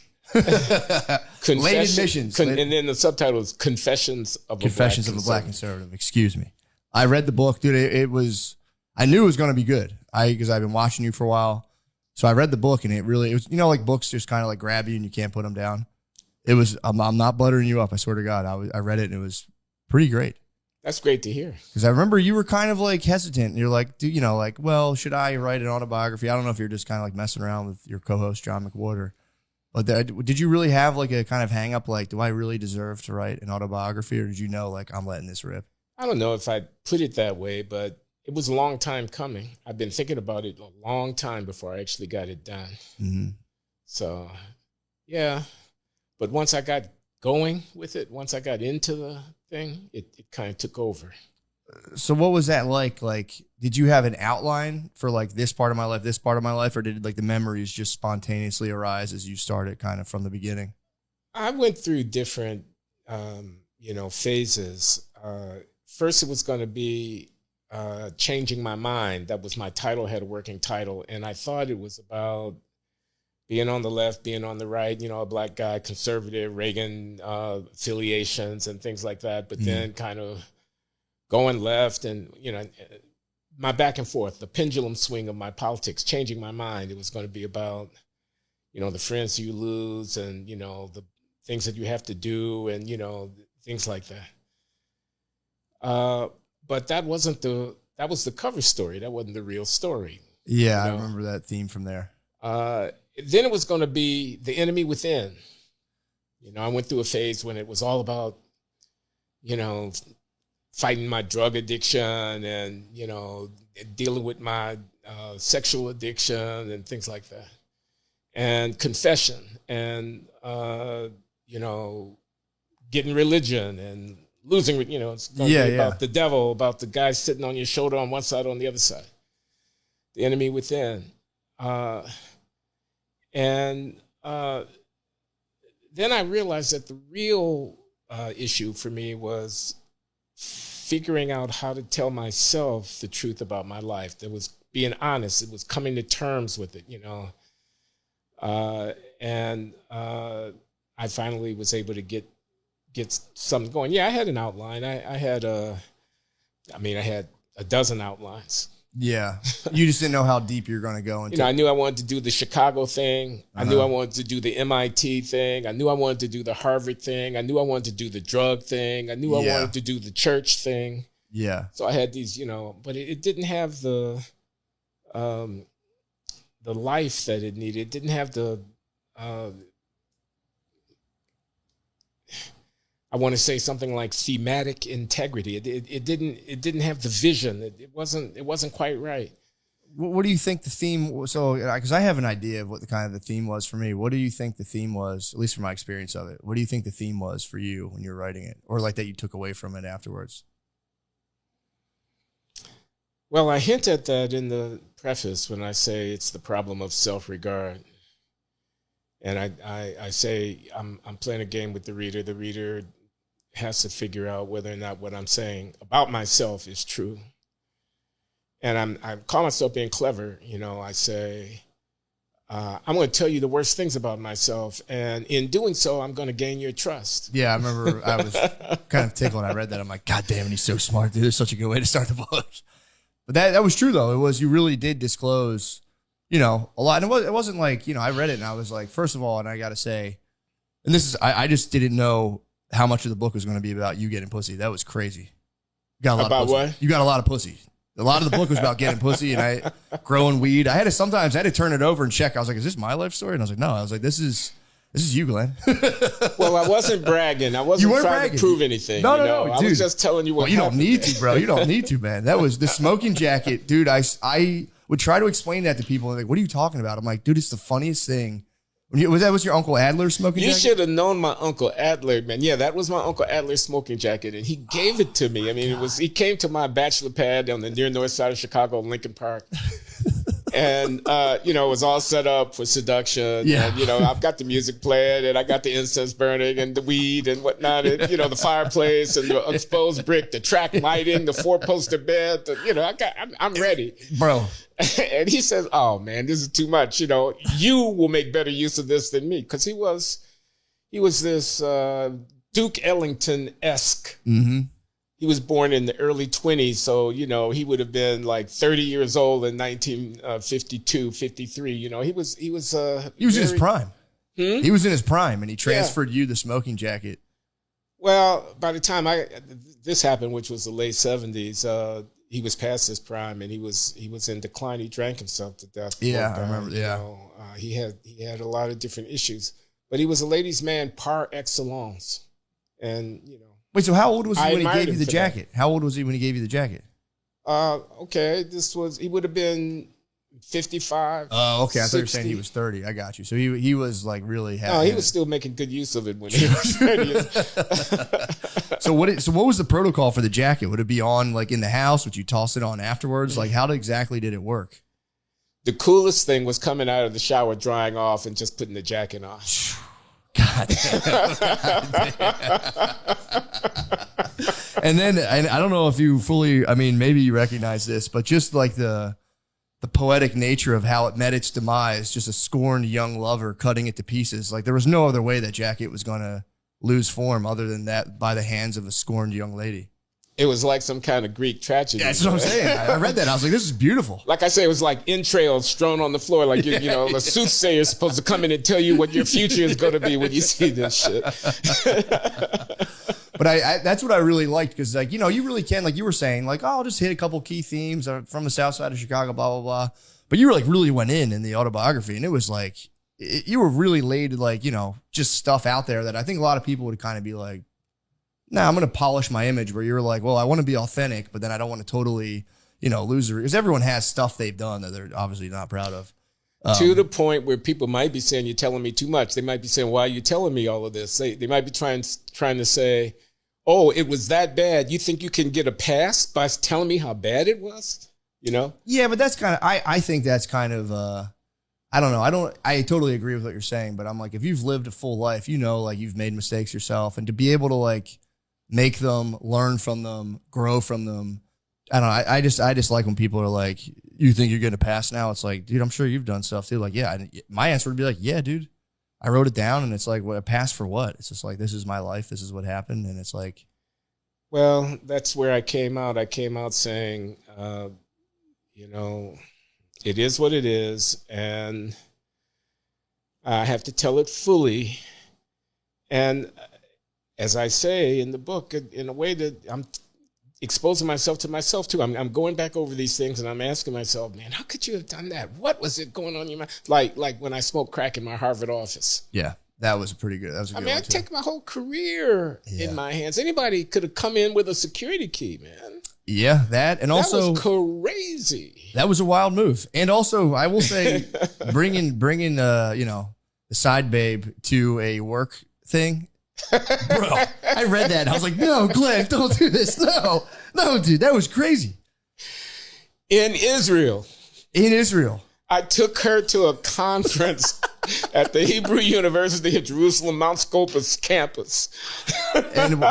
Late admissions. And then the subtitle is Confessions of Confessions a of Black a Black Conservative. Excuse me. I read the book, dude. I knew it was going to be good. Because I've been watching you for a while. So I read the book, and it was, you know, like books just kind of like grab you and you can't put them down. It was, I'm not buttering you up. I swear to God. I read it, and it was pretty great. That's great to hear. Because I remember you were kind of like hesitant. You're like, you know, like, well, should I write an autobiography? I don't know if you're just kind of like messing around with your co-host, John McWhorter. But did you really have like a kind of hang up, like, do I really deserve to write an autobiography? Or did you know, like, I'm letting this rip? I don't know if I'd put it that way, but it was a long time coming. I've been thinking about it a long time before I actually got it done. Mm-hmm. So, yeah. But once I got going with it, once I got into the thing, it kind of took over. So what was that like? Like, did you have an outline for like this part of my life, or did like the memories just spontaneously arise as you started kind of from the beginning? I went through different, phases. First, it was going to be Changing My Mind. That was my title, had a working title. And I thought it was about being on the left, being on the right, you know, a black guy, conservative, Reagan affiliations and things like that. But then kind of going left and, you know, my back and forth, the pendulum swing of my politics, changing my mind. It was going to be about, you know, the friends you lose and, you know, the things that you have to do and, you know, things like that. But that was the cover story. That wasn't the real story. Yeah, you know? I remember that theme from there. Then it was going to be the enemy within. You know, I went through a phase when it was all about, you know, fighting my drug addiction and, you know, dealing with my sexual addiction and things like that. And confession and, you know, getting religion and losing, you know, it's going to be about the devil, about the guy sitting on your shoulder on one side, on the other side. The enemy within. And then I realized that the real issue for me was figuring out how to tell myself the truth about my life. That was being honest. It was coming to terms with it, you know. And I finally was able to get something going. Yeah, I had an outline. I had a dozen outlines. Yeah. You just didn't know how deep you're going to go into. You know, I knew I wanted to do the Chicago thing. I knew I wanted to do the MIT thing. I knew I wanted to do the Harvard thing. I knew I wanted to do the drug thing. I knew I wanted to do the church thing. Yeah. So I had these, you know, but it didn't have the life that it needed. It didn't have the I want to say something like thematic integrity. It didn't have the vision. It wasn't quite right. What do you think the theme was? So, because I have an idea of what the kind of the theme was for me. What do you think the theme was, at least from my experience of it? What do you think the theme was for you when you were writing it, or like that you took away from it afterwards? Well, I hint at that in the preface when I say it's the problem of self-regard. And I say I'm playing a game with the reader. The reader has to figure out whether or not what I'm saying about myself is true. And I call myself being clever. You know, I say, I'm going to tell you the worst things about myself. And in doing so, I'm going to gain your trust. Yeah, I remember I was kind of tickled when I read that. I'm like, God damn it, he's so smart, dude. It's such a good way to start the book. But that was true, though. It was, you really did disclose, you know, a lot. And it wasn't like, you know, I read it and I was like, first of all, and I got to say, and this is, I just didn't know how much of the book was going to be about you getting pussy. That was crazy. You got a lot About of pussy. what? You got a lot of pussy. A lot of the book was about getting pussy and growing weed. I had to turn it over and check. I was like, is this my life story? And I was like, no. I was like, this is you, Glenn. Well, I wasn't bragging. I wasn't trying to prove anything. No, no. I was just telling you what you don't happened. need to, bro. You don't need to, man. That was the smoking jacket, dude. I would try to explain that to people. And like, what are you talking about? I'm like, dude, it's the funniest thing. Was your Uncle Adler smoking jacket? You should have known my Uncle Adler, man. Yeah, that was my Uncle Adler's smoking jacket, and he gave it to me. I mean, he came to my bachelor pad on the near north side of Chicago, Lincoln Park. And, you know, it was all set up for seduction. Yeah. And, you know, I've got the music playing and I got the incense burning and the weed and whatnot. And, you know, the fireplace and the exposed brick, the track lighting, the 4-poster bed. You know, I'm ready. Bro. And he says, oh, man, this is too much. You know, you will make better use of this than me. Because he was this Duke Ellington-esque. Mm-hmm. He was born in the early 20s, so, you know, he would have been like 30 years old in 1952, 53. You know, he was in his prime. He was in his prime, and he transferred you the smoking jacket. Well, by the time this happened, which was the late 70s, he was past his prime, and he was in decline. He drank himself to death. Yeah, I remember. Yeah, you know, he had a lot of different issues, but he was a ladies' man par excellence, and you know. Wait, so how old was he when he gave you the jacket? How old was he when he gave you the jacket? Okay, he would have been 55. Oh, okay. I 60. thought you were saying he was 30. I got you. So he was like really happy. No, he was still making good use of it when he was 30. So what was the protocol for the jacket? Would it be on like in the house? Would you toss it on afterwards? Like how exactly did it work? The coolest thing was coming out of the shower, drying off, and just putting the jacket on. God damn. And then I don't know if you fully, I mean, maybe you recognize this, but just like the poetic nature of how it met its demise, just a scorned young lover cutting it to pieces. Like there was no other way that jacket was going to lose form other than that by the hands of a scorned young lady. It was like some kind of Greek tragedy. Yeah, that's what I'm saying. I read that. I was like, this is beautiful. Like I say, it was like entrails strewn on the floor. Like, you know, the soothsayer is supposed to come in and tell you what your future is going to be when you see this shit. But I that's what I really liked because, like, you know, you really can, like you were saying, like, oh, I'll just hit a couple key themes from the south side of Chicago, blah, blah, blah. But you were like really went in the autobiography, and it was like, you were really laid, like, you know, just stuff out there that I think a lot of people would kind of be like, nah, I'm going to polish my image, where you're like, well, I want to be authentic, but then I don't want to totally, you know, lose it. Because everyone has stuff they've done that they're obviously not proud of. To the point where people might be saying, you're telling me too much. They might be saying, why are you telling me all of this? They might be trying to say, oh, it was that bad. You think you can get a pass by telling me how bad it was? You know? Yeah, but that's kind of, I think that's kind of, I don't know. I totally agree with what you're saying, but I'm like, if you've lived a full life, you know, like you've made mistakes yourself, and to be able to like make them, learn from them, grow from them. I don't know. I just like when people are like, you think you're going to pass now? It's like, dude, I'm sure you've done stuff too. Like, yeah, my answer would be like, yeah, dude, I wrote it down, and it's like, what, a pass for what? It's just like, this is my life. This is what happened. And it's like, well, that's where I came out. I came out saying, you know, it is what it is, and I have to tell it fully. And as I say in the book, in a way that I'm exposing myself to myself too. I'm going back over these things, and I'm asking myself, man, how could you have done that? What was it going on in your mind? Like when I smoked crack in my Harvard office. Yeah, that was pretty good. That was a good one, I take my whole career in my hands. Anybody could have come in with a security key, man. Yeah, that, and also that was crazy. That was a wild move. And also, I will say, bringing you know, the side babe to a work thing. Bro, I read that and I was like, no, Glenn, don't do this. No, dude, that was crazy. In Israel. I took her to a conference at the Hebrew University of Jerusalem, Mount Scopus campus. And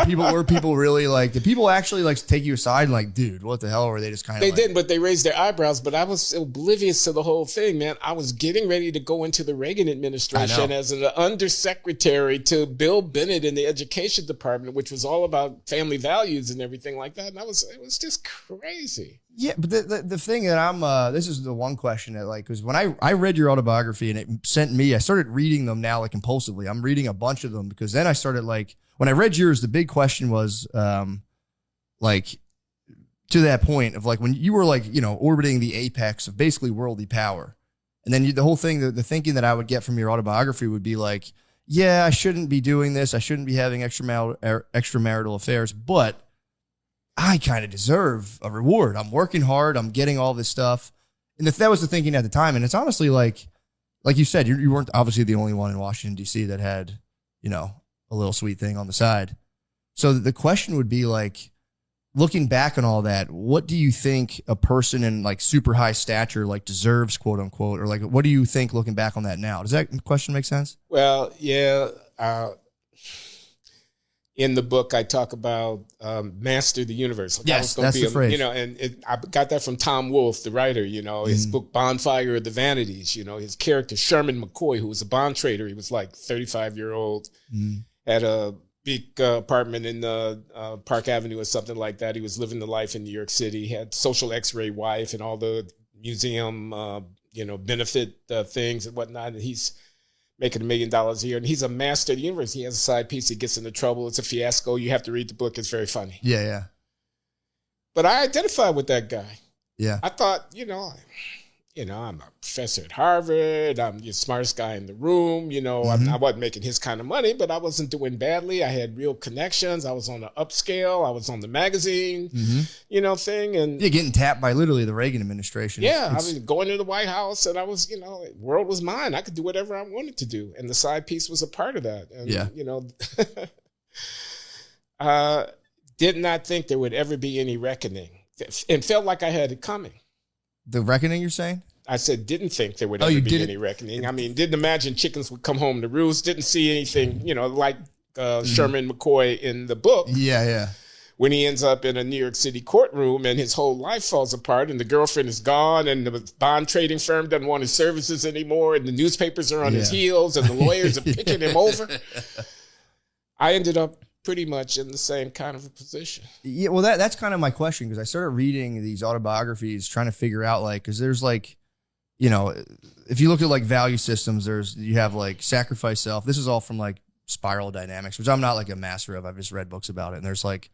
people really like, did people actually like take you aside and like, dude, what the hell? Or were they just kind of They didn't, but they raised their eyebrows. But I was oblivious to the whole thing, man. I was getting ready to go into the Reagan administration as an undersecretary to Bill Bennett in the education department, which was all about family values and everything like that. And it was just crazy. Yeah, but the thing that this is the one question that like, because when I read your autobiography and it sent me, I started reading them now like compulsively. I'm reading a bunch of them because then I started like, when I read yours, the big question was like to that point of like when you were like, you know, orbiting the apex of basically worldly power. And then the whole thing, the thinking that I would get from your autobiography would be like, yeah, I shouldn't be doing this. I shouldn't be having extramarital affairs, but I kind of deserve a reward. I'm working hard. I'm getting all this stuff. And that was the thinking at the time. And it's honestly like you said, you weren't obviously the only one in Washington, D.C. that had, you know, a little sweet thing on the side. So the question would be like, looking back on all that, what do you think a person in like super high stature like deserves, quote unquote, or like, what do you think looking back on that now? Does that question make sense? Well, yeah. In the book, I talk about master the universe. Like yes, that's the phrase. You know, and I got that from Tom Wolfe, the writer. You know, his book Bonfire of the Vanities. You know, his character Sherman McCoy, who was a bond trader. He was like 35-year-old, had a big apartment in Park Avenue or something like that. He was living the life in New York City. He had social X-ray wife and all the museum, benefit things and whatnot. And he's making $1 million a year, and he's a master of the universe. He has a side piece. He gets into trouble. It's a fiasco. You have to read the book. It's very funny. Yeah. But I identified with that guy. Yeah. I thought, I'm a professor at Harvard. I'm the smartest guy in the room. I wasn't making his kind of money, but I wasn't doing badly. I had real connections. I was on the upscale. I was on the magazine, thing. And you're getting tapped by literally the Reagan administration. Yeah. I was going to the White House and I was, the world was mine. I could do whatever I wanted to do. And the side piece was a part of that. And, did not think there would ever be any reckoning and felt like I had it coming. The reckoning, you're saying? I said, didn't think there would ever be any reckoning. I mean, didn't imagine chickens would come home to roost. Didn't see anything, like Sherman McCoy in the book. Yeah. When he ends up in a New York City courtroom and his whole life falls apart and the girlfriend is gone and the bond trading firm doesn't want his services anymore and the newspapers are on his heels and the lawyers are picking him over. I ended up pretty much in the same kind of a position. Yeah, well, that's kind of my question, because I started reading these autobiographies trying to figure out, like, because there's like, if you look at like value systems, you have like sacrifice self. This is all from like Spiral Dynamics, which I'm not like a master of. I've just read books about it. And there's like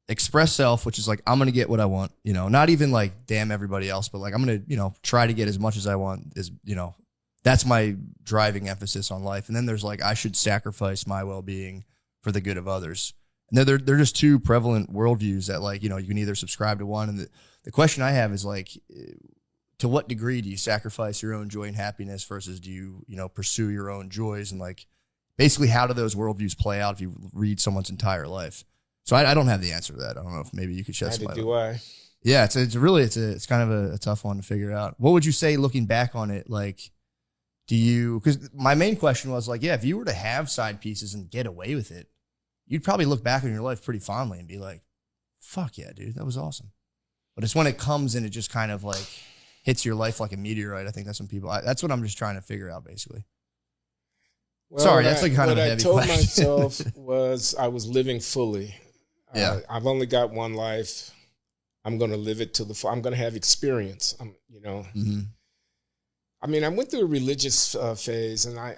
express self, which is like, I'm going to get what I want, not even like damn everybody else, but like I'm going to, try to get as much as I want, that's my driving emphasis on life. And then there's like, I should sacrifice my well-being for the good of others. And they're just two prevalent worldviews that like, you can either subscribe to one. And the question I have is like, to what degree do you sacrifice your own joy and happiness versus do you, pursue your own joys? And like, basically how do those worldviews play out if you read someone's entire life? So I don't have the answer to that. I don't know if maybe you could shed some light. Do I? Yeah, it's kind of a tough one to figure out. What would you say looking back on it? Like, because my main question was like, yeah, if you were to have side pieces and get away with it, you'd probably look back on your life pretty fondly and be like, fuck yeah, dude, that was awesome. But it's when it comes and it just kind of like hits your life like a meteorite. I think that's when that's what I'm just trying to figure out, basically. Well, sorry, that's like kind of a heavy question. What I told myself was I was living fully. Yeah. I've only got one life. I'm going to live it to the full. I'm going to have experience. I mean, I went through a religious phase, and I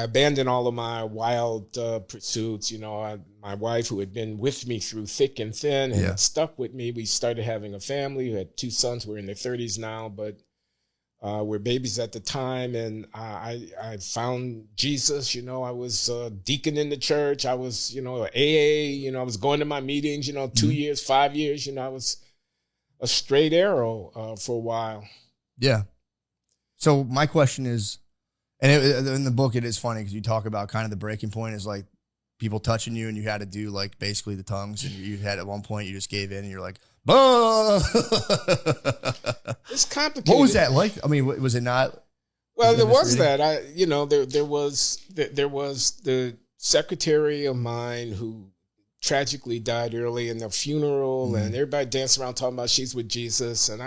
abandoned all of my wild pursuits. My wife, who had been with me through thick and thin, and had stuck with me. We started having a family. We had 2 sons. We're in their 30s now, but we're babies at the time. And I found Jesus. I was a deacon in the church. I was, AA. I was going to my meetings. 2 years, 5 years. I was a straight arrow for a while. Yeah. So my question is, and in the book, it is funny because you talk about kind of the breaking point is like people touching you and you had to do like basically the tongues, and you had at one point you just gave in and you're like, bah! It's complicated. What was that like? I mean, was it not? Well, there was that. There was the secretary of mine who tragically died early in the funeral, and everybody danced around talking about she's with Jesus. And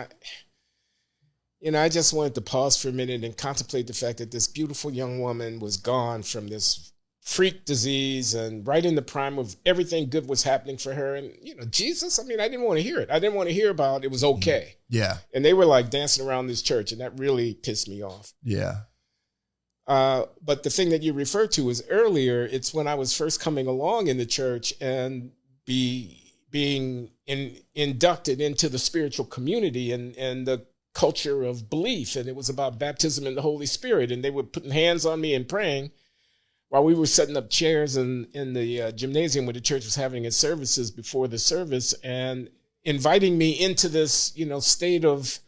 I just wanted to pause for a minute and contemplate the fact that this beautiful young woman was gone from this freak disease and right in the prime of everything good was happening for her. And, Jesus, I didn't want to hear it. I didn't want to hear about it was okay. Yeah. And they were like dancing around this church, and that really pissed me off. Yeah. But the thing that you referred to was earlier, it's when I was first coming along in the church and being inducted into the spiritual community and the culture of belief. And it was about baptism in the Holy Spirit. And they were putting hands on me and praying while we were setting up chairs in the gymnasium where the church was having its services before the service, and inviting me into this, state of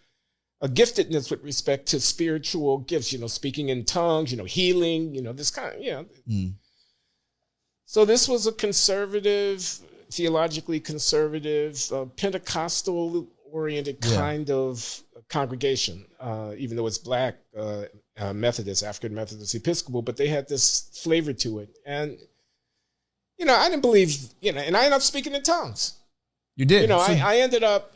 a giftedness with respect to spiritual gifts, speaking in tongues, healing, this kind of, So this was a conservative, theologically conservative, Pentecostal oriented kind of congregation, even though it's Black, Methodist, African Methodist, Episcopal, but they had this flavor to it. And, I didn't believe, and I ended up speaking in tongues. You did. I ended up,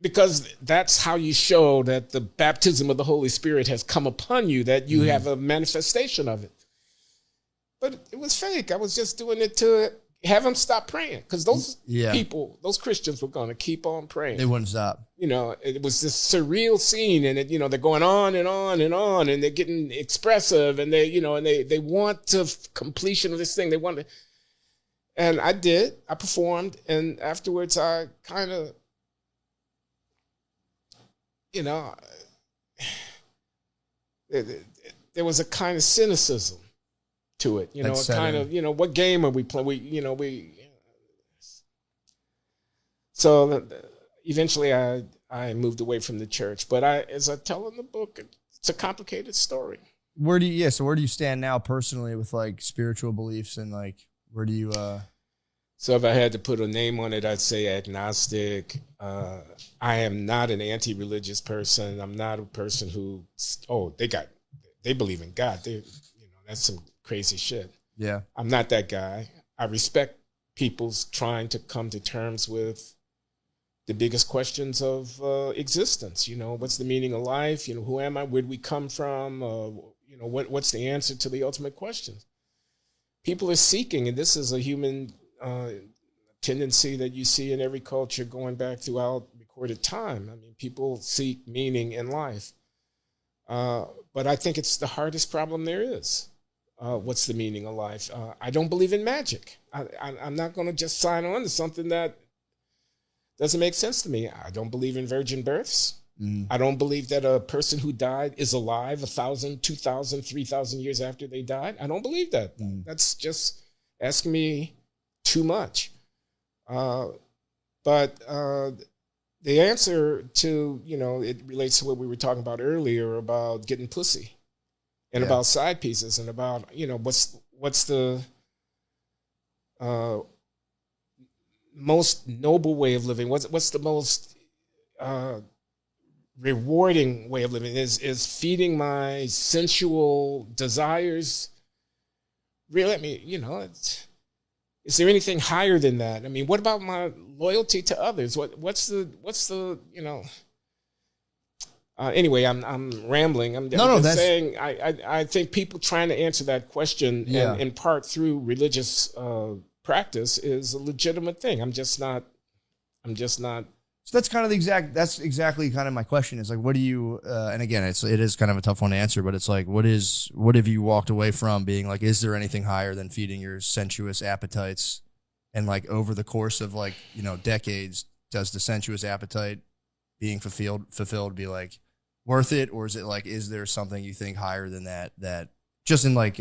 because that's how you show that the baptism of the Holy Spirit has come upon you, that you have a manifestation of it. But it was fake. I was just doing it to have them stop praying, because those people, those Christians were going to keep on praying. They wouldn't stop. It was this surreal scene, and they're going on and on and on, and they're getting expressive, and they want to completion of this thing. They want to, and I performed, and afterwards I kind of, there was a kind of cynicism to it, a kind of, what game are we playing? So eventually I moved away from the church, but as I tell in the book, it's a complicated story. Where do you stand now personally with like spiritual beliefs, and like, where do you, So if I had to put a name on it, I'd say agnostic. I am not an anti-religious person. I'm not a person who, they believe in God. That's some crazy shit. Yeah. I'm not that guy. I respect people's trying to come to terms with the biggest questions of existence. What's the meaning of life? Who am I? Where do we come from? What's the answer to the ultimate questions? People are seeking, and this is a human tendency that you see in every culture going back throughout recorded time. People seek meaning in life. But I think it's the hardest problem there is. What's the meaning of life? I don't believe in magic. I'm not going to just sign on to something that doesn't make sense to me. I don't believe in virgin births. I don't believe that a person who died is alive 1,000, 2,000, 3,000 years after they died. I don't believe that. That's just asking me too much. But the answer to, it relates to what we were talking about earlier about getting pussy and about side pieces and about, what's the most noble way of living? What's the most rewarding way of living? Is feeding my sensual desires really? Is there anything higher than that? What about my loyalty to others? What's the anyway, I'm rambling. I'm just saying I think people trying to answer that question and in part through religious practice is a legitimate thing. I'm just not. So that's kind of that's exactly kind of my question is like, what do you, and again, it is kind of a tough one to answer, but it's like, what have you walked away from being like, is there anything higher than feeding your sensuous appetites? And like over the course of like, decades, does the sensuous appetite being fulfilled be like worth it? Or is it like, is there something you think higher than that just in like,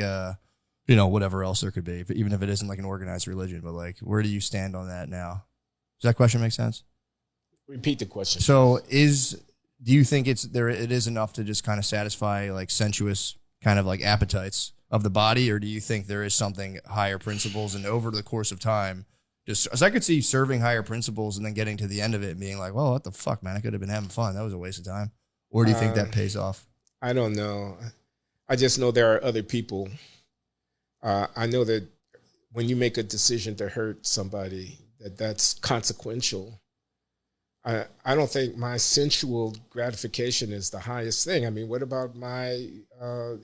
whatever else there could be, even if it isn't like an organized religion, but like, where do you stand on that now? Does that question make sense? Repeat the question. So do you think it is enough to just kind of satisfy like sensuous kind of like appetites of the body? Or do you think there is something higher principles, and over the course of time, just as I could see serving higher principles and then getting to the end of it and being like, well, what the fuck, man? I could have been having fun. That was a waste of time. Or do you think that pays off? I don't know. I just know there are other people. I know that when you make a decision to hurt somebody, that's consequential. I don't think my sensual gratification is the highest thing. I mean, what about my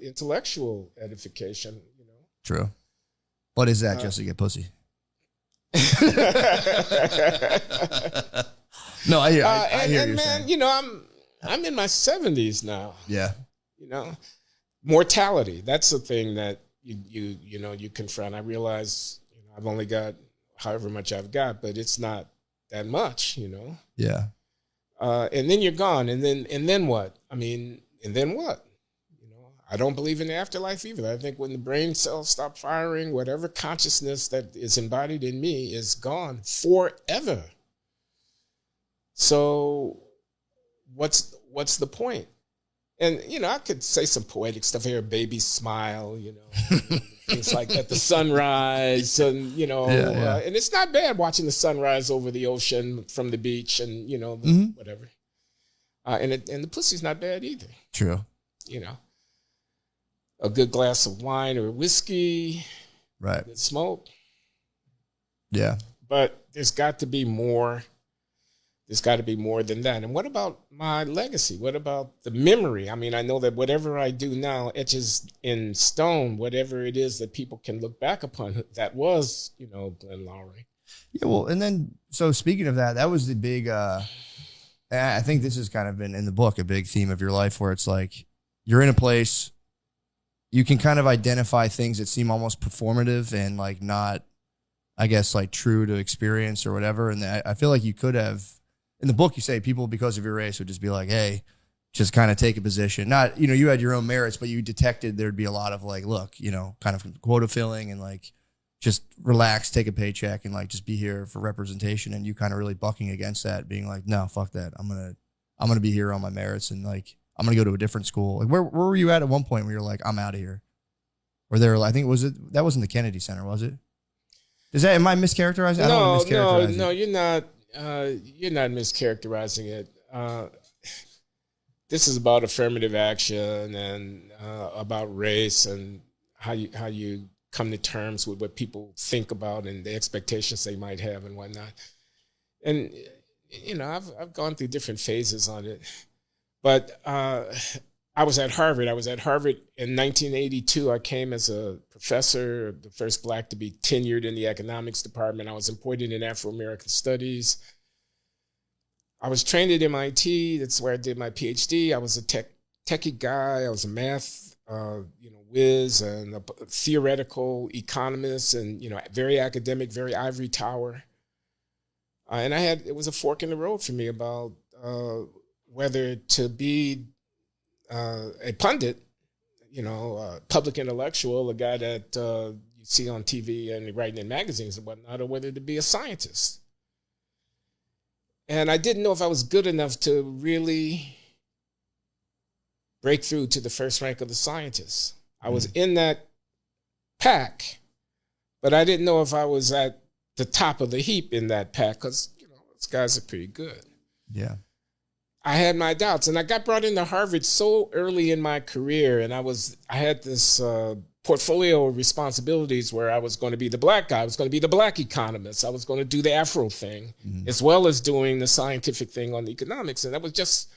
intellectual edification? You know, True. But is that just to get pussy? No, I hear and you man, saying. you know, I'm in my 70s now. Yeah. You know, mortality. That's the thing that you confront. I realize I've only got however much I've got, but it's not that much, you know. Yeah. And then you're gone, and then what? I mean, and then what? You know, I don't believe in the afterlife either. I think when the brain cells stop firing, whatever consciousness that is embodied in me is gone forever. So, what's the point? And you know, I could say some poetic stuff here, baby smile, you know, things like at the sunrise, and you know, and it's not bad watching the sunrise over the ocean from the beach, and you know, whatever. And the pussy's not bad either. True. You know, a good glass of wine or whiskey, right? Good smoke. Yeah. But there's got to be more. There's got to be more than that. And what about my legacy? What about the memory? I mean, I know that whatever I do now etches in stone, whatever it is that people can look back upon. That was, you know, Glenn Lowry. Yeah, well, and then, so speaking of that was the big, I think this has kind of been in the book, a big theme of your life where it's like, you're in a place, you can kind of identify things that seem almost performative and like not, I guess, like true to experience or whatever. And I feel like you could have, in the book, you say people because of your race would just be like, hey, just kind of take a position. Not, you know, you had your own merits, but you detected there'd be a lot of like, look, you know, kind of quota filling and like, just relax, take a paycheck and like, just be here for representation. And you kind of really bucking against that, being like, no, fuck that. I'm going to be here on my merits. And like, I'm going to go to a different school. Like where were you at one point where you're like, I'm out of here? Or there, I think, that wasn't the Kennedy Center, was it? Am I mischaracterizing? I don't want to mischaracterize No, it. you're not. You're not mischaracterizing it. This is about affirmative action and about race and how you come to terms with what people think about and the expectations they might have and whatnot. And you know, I've gone through different phases on it, but I was at Harvard. in 1982. I came as a professor, the first Black to be tenured in the economics department. I was appointed in Afro-American studies. I was trained at MIT. That's where I did my PhD. I was a techie guy. I was a math, whiz and a theoretical economist, and very academic, very ivory tower. And it was a fork in the road for me about whether to be a pundit, a public intellectual, a guy that you see on TV and writing in magazines and whatnot, or whether to be a scientist. And I didn't know if I was good enough to really break through to the first rank of the scientists. I was in that pack, but I didn't know if I was at the top of the heap in that pack because, those guys are pretty good. Yeah. I had my doubts, and I got brought into Harvard so early in my career, and I had this portfolio of responsibilities where I was going to be the Black guy, I was going to be the Black economist, I was going to do the Afro thing, as well as doing the scientific thing on the economics, and that was just,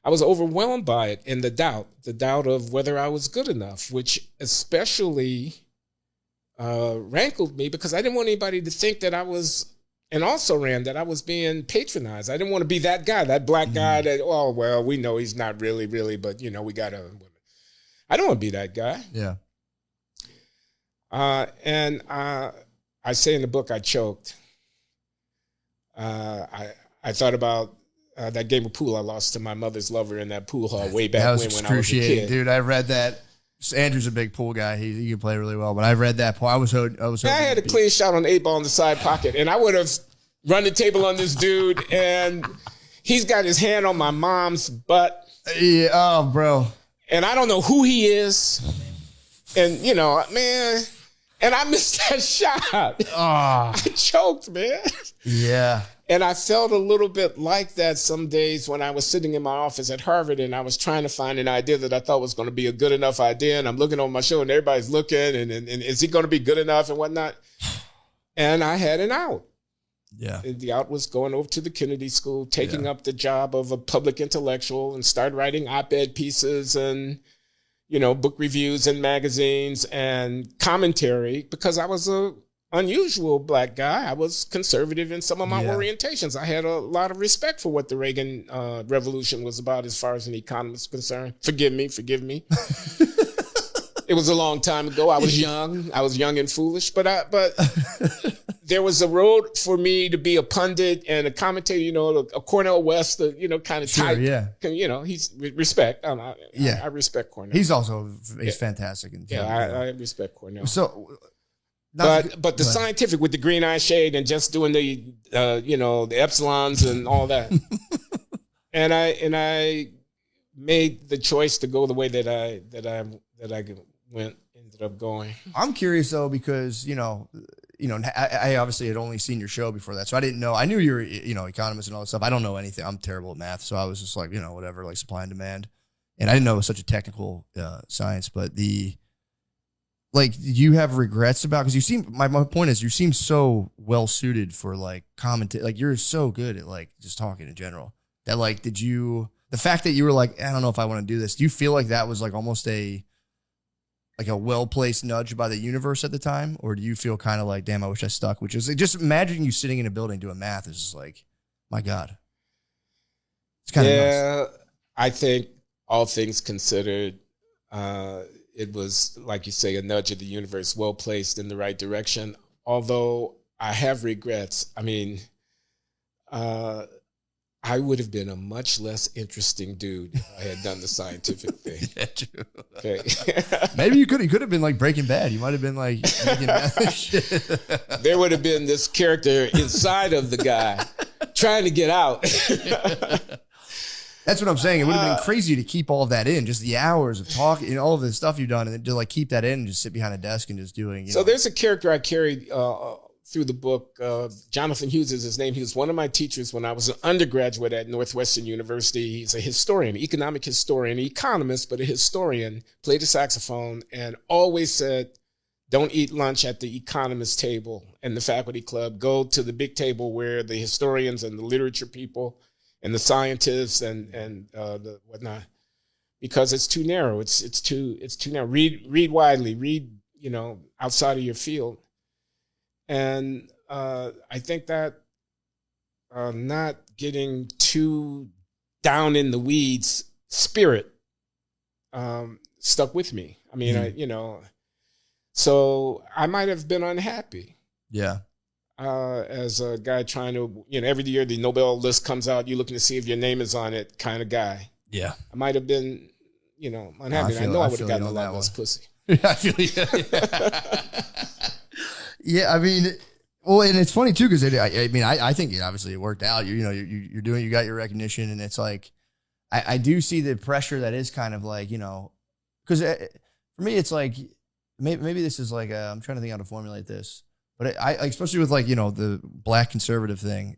I was overwhelmed by it, and the doubt of whether I was good enough, which especially rankled me because I didn't want anybody to think that I was. And also ran that I was being patronized. I didn't want to be that guy, that Black guy that, oh, well, we know he's not really, but, we got to. I don't want to be that guy. Yeah. And I say in the book, I choked. I thought about that game of pool I lost to my mother's lover in that pool hall way back when I was a kid. Dude, I read that. Andrew's a big pool guy. He can play really well, but I read that pool. I had a clean shot on the 8 ball in the side pocket, and I would have run the table on this dude, and he's got his hand on my mom's butt. Yeah, oh, bro. And I don't know who he is. And, man, And I missed that shot. I choked, man. Yeah. And I felt a little bit like that some days when I was sitting in my office at Harvard and I was trying to find an idea that I thought was going to be a good enough idea. And I'm looking on my show and everybody's looking and is it going to be good enough and whatnot? And I had an out. Yeah. And the out was going over to the Kennedy School, taking up the job of a public intellectual and start writing op-ed pieces and, book reviews and magazines and commentary because I was a unusual black guy. I was conservative in some of my orientations. I had a lot of respect for what the Reagan Revolution was about as far as an economist is concerned. Forgive me. It was a long time ago. I was young and foolish, but there was a road for me to be a pundit and a commentator, a Cornel West, kind of type. Yeah. He's respect. I respect Cornel. He's fantastic. I respect Cornel. So, but the scientific with the green eye shade and just doing the the epsilons and all that, and I made the choice to go the way that I ended up going. I'm curious though because I obviously had only seen your show before that, so I didn't know. I knew you were economist and all that stuff. I don't know anything. I'm terrible at math, so I was just like whatever, like supply and demand, and I didn't know it was such a technical science. But do you have regrets about, because you seem, my point is you seem so well suited for like commentate, like you're so good at like just talking in general that like, the fact that you were like, I don't know if I want to do this, do you feel like that was like almost a well-placed nudge by the universe at the time? Or do you feel kind of like, damn, I wish I stuck, which is just imagining you sitting in a building doing math is just like, my God. It's kind of nuts. I think all things considered, it was, like you say, a nudge of the universe, well placed in the right direction. Although I have regrets. I mean, I would have been a much less interesting dude if I had done the scientific thing. Yeah, true. Okay. Maybe you could have been like Breaking Bad. You might have been like making math shit. There would have been this character inside of the guy trying to get out. That's what I'm saying. It would have been crazy to keep all of that in, just the hours of talking and all of the stuff you've done, and then to like keep that in and just sit behind a desk and just doing. So there's a character I carried through the book. Jonathan Hughes is his name. He was one of my teachers when I was an undergraduate at Northwestern University. He's a historian, economic historian, economist, but a historian, played the saxophone, and always said, don't eat lunch at the economist table and the faculty club. Go to the big table where the historians and the literature people and the scientists and the whatnot, because it's too narrow. It's too narrow. Read widely. Read outside of your field. And I think that not getting too down in the weeds spirit stuck with me. I mean, so I might have been unhappy. Yeah. As a guy trying to, every year the Nobel list comes out, you're looking to see if your name is on it kind of guy. Yeah. I might have been, unhappy. I know I would have gotten a lot less pussy. I feel you. Yeah, I mean, well, and it's funny too, because I think obviously it worked out. You're doing, you got your recognition, and it's like, I do see the pressure that is kind of like, because for me, it's like, maybe this is like, I'm trying to think how to formulate this. But I especially with like, the black conservative thing,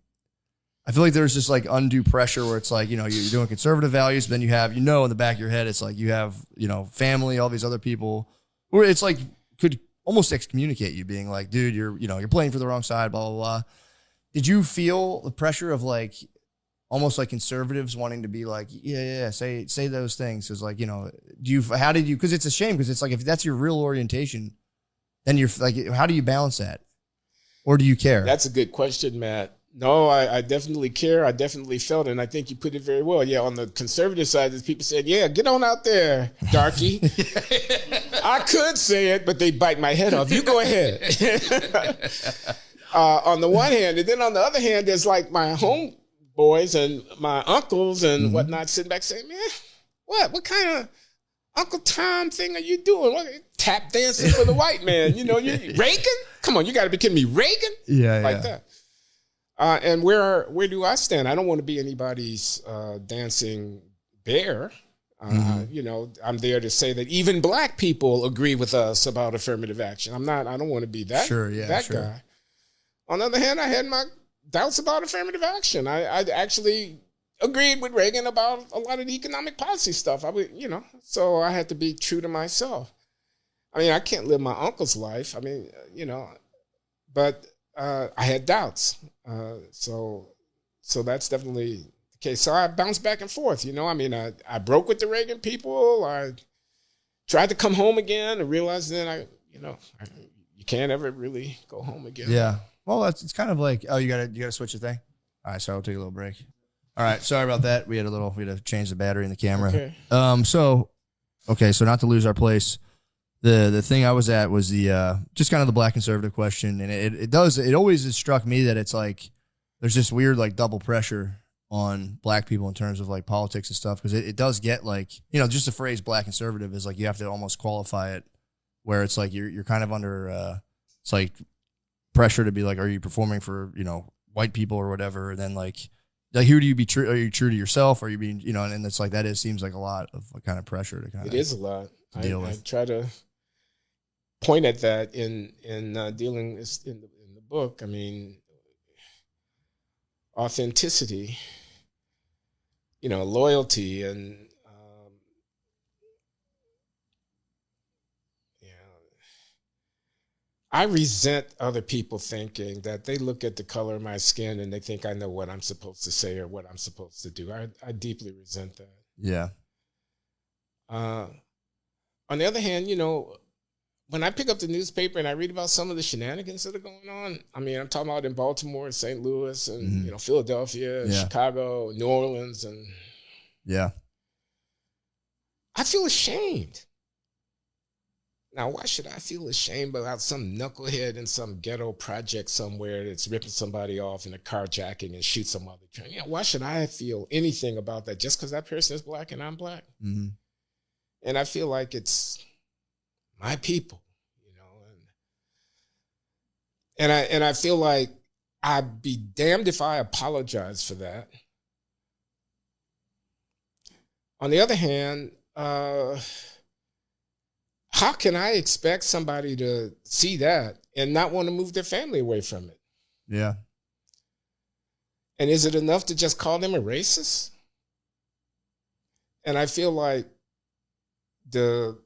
I feel like there's just like undue pressure where it's like, you're doing conservative values, but then you have, in the back of your head, it's like you have, family, all these other people where it's like could almost excommunicate you, being like, dude, you're playing for the wrong side, blah, blah, blah. Did you feel the pressure of like almost like conservatives wanting to be like, say those things? Cause like, cause it's a shame. Cause it's like, if that's your real orientation, then you're like, how do you balance that? Or do you care? That's a good question, Matt. No, I definitely care. I definitely felt it. And I think you put it very well. Yeah, on the conservative side, people said, yeah, get on out there, darky. I could say it, but they bite my head off. You go ahead. On the one hand. And then on the other hand, there's like my homeboys and my uncles and whatnot sitting back saying, man, what kind of Uncle Tom thing are you doing? What, tap dancing for the white man? You Reagan? Come on, you got to be kidding me. Reagan? Yeah, that. And where do I stand? I don't want to be anybody's dancing bear. You know, I'm there to say that even black people agree with us about affirmative action. I don't want to be that, guy. On the other hand, I had my doubts about affirmative action. I actually agreed with Reagan about a lot of the economic policy stuff. So I had to be true to myself. I mean, I can't live my uncle's life. I mean, but I had doubts. So that's definitely the case. So I bounced back and forth, I mean, I broke with the Reagan people. I tried to come home again and realized then you can't ever really go home again. Yeah. Well, it's kind of like, you gotta switch the thing. All right, so I'll take a little break. All right, sorry about that. We had to change the battery in the camera. Okay. So not to lose our place. The thing I was at was the just kind of the black conservative question, and it always has struck me that it's like there's this weird like double pressure on black people in terms of like politics and stuff, because it does get like, just the phrase black conservative is like you have to almost qualify it, where it's like you're kind of under it's like pressure to be like, are you performing for white people or whatever, and then like who do you be true? Are you true to yourself? Are you being and it's like seems like a lot of kind of pressure to kind of. It is a lot. Deal with. I try to point at that in dealing in the book. I mean, authenticity, loyalty, and I resent other people thinking that they look at the color of my skin and they think I know what I'm supposed to say or what I'm supposed to do. I deeply resent that. Yeah. On the other hand, when I pick up the newspaper and I read about some of the shenanigans that are going on, I mean, I'm talking about in Baltimore, St. Louis, and Philadelphia, and Chicago, New Orleans, and I feel ashamed. Now, why should I feel ashamed about some knucklehead in some ghetto project somewhere that's ripping somebody off in a carjacking and shoot some other train? Why should I feel anything about that just because that person is black and I'm black? Mm-hmm. And I feel like it's my people, and I feel like I'd be damned if I apologize for that. On the other hand, how can I expect somebody to see that and not want to move their family away from it? Yeah. And is it enough to just call them a racist? And I feel like the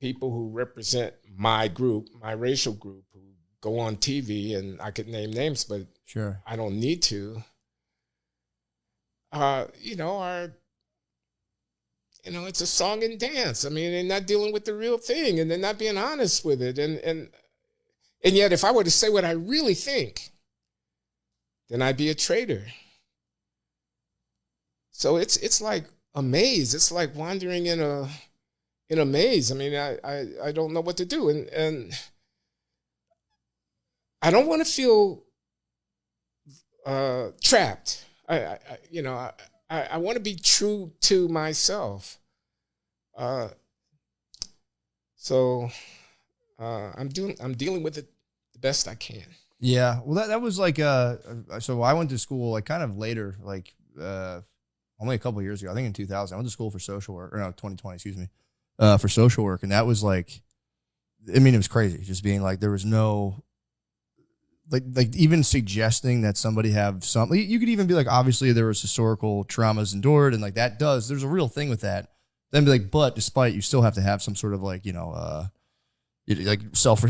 people who represent my group, my racial group, who go on TV, and I could name names, but sure, I don't need to, are, it's a song and dance. I mean, they're not dealing with the real thing, and they're not being honest with it. And yet, if I were to say what I really think, then I'd be a traitor. So it's like a maze. It's like wandering in a maze. I mean, I don't know what to do, and I don't want to feel trapped. I want to be true to myself. So I'm dealing with it the best I can. Yeah. Well, that was like so I went to school like kind of later, like only a couple of years ago. I think in 2000, I went to school for social work, or no, 2020, excuse me, for social work, and that was like, I mean, it was crazy. Just being like, there was no. Like even suggesting that somebody have something, you could even be like, obviously there was historical traumas endured, and like there's a real thing with that. Then be like, but despite, you still have to have some sort of like, like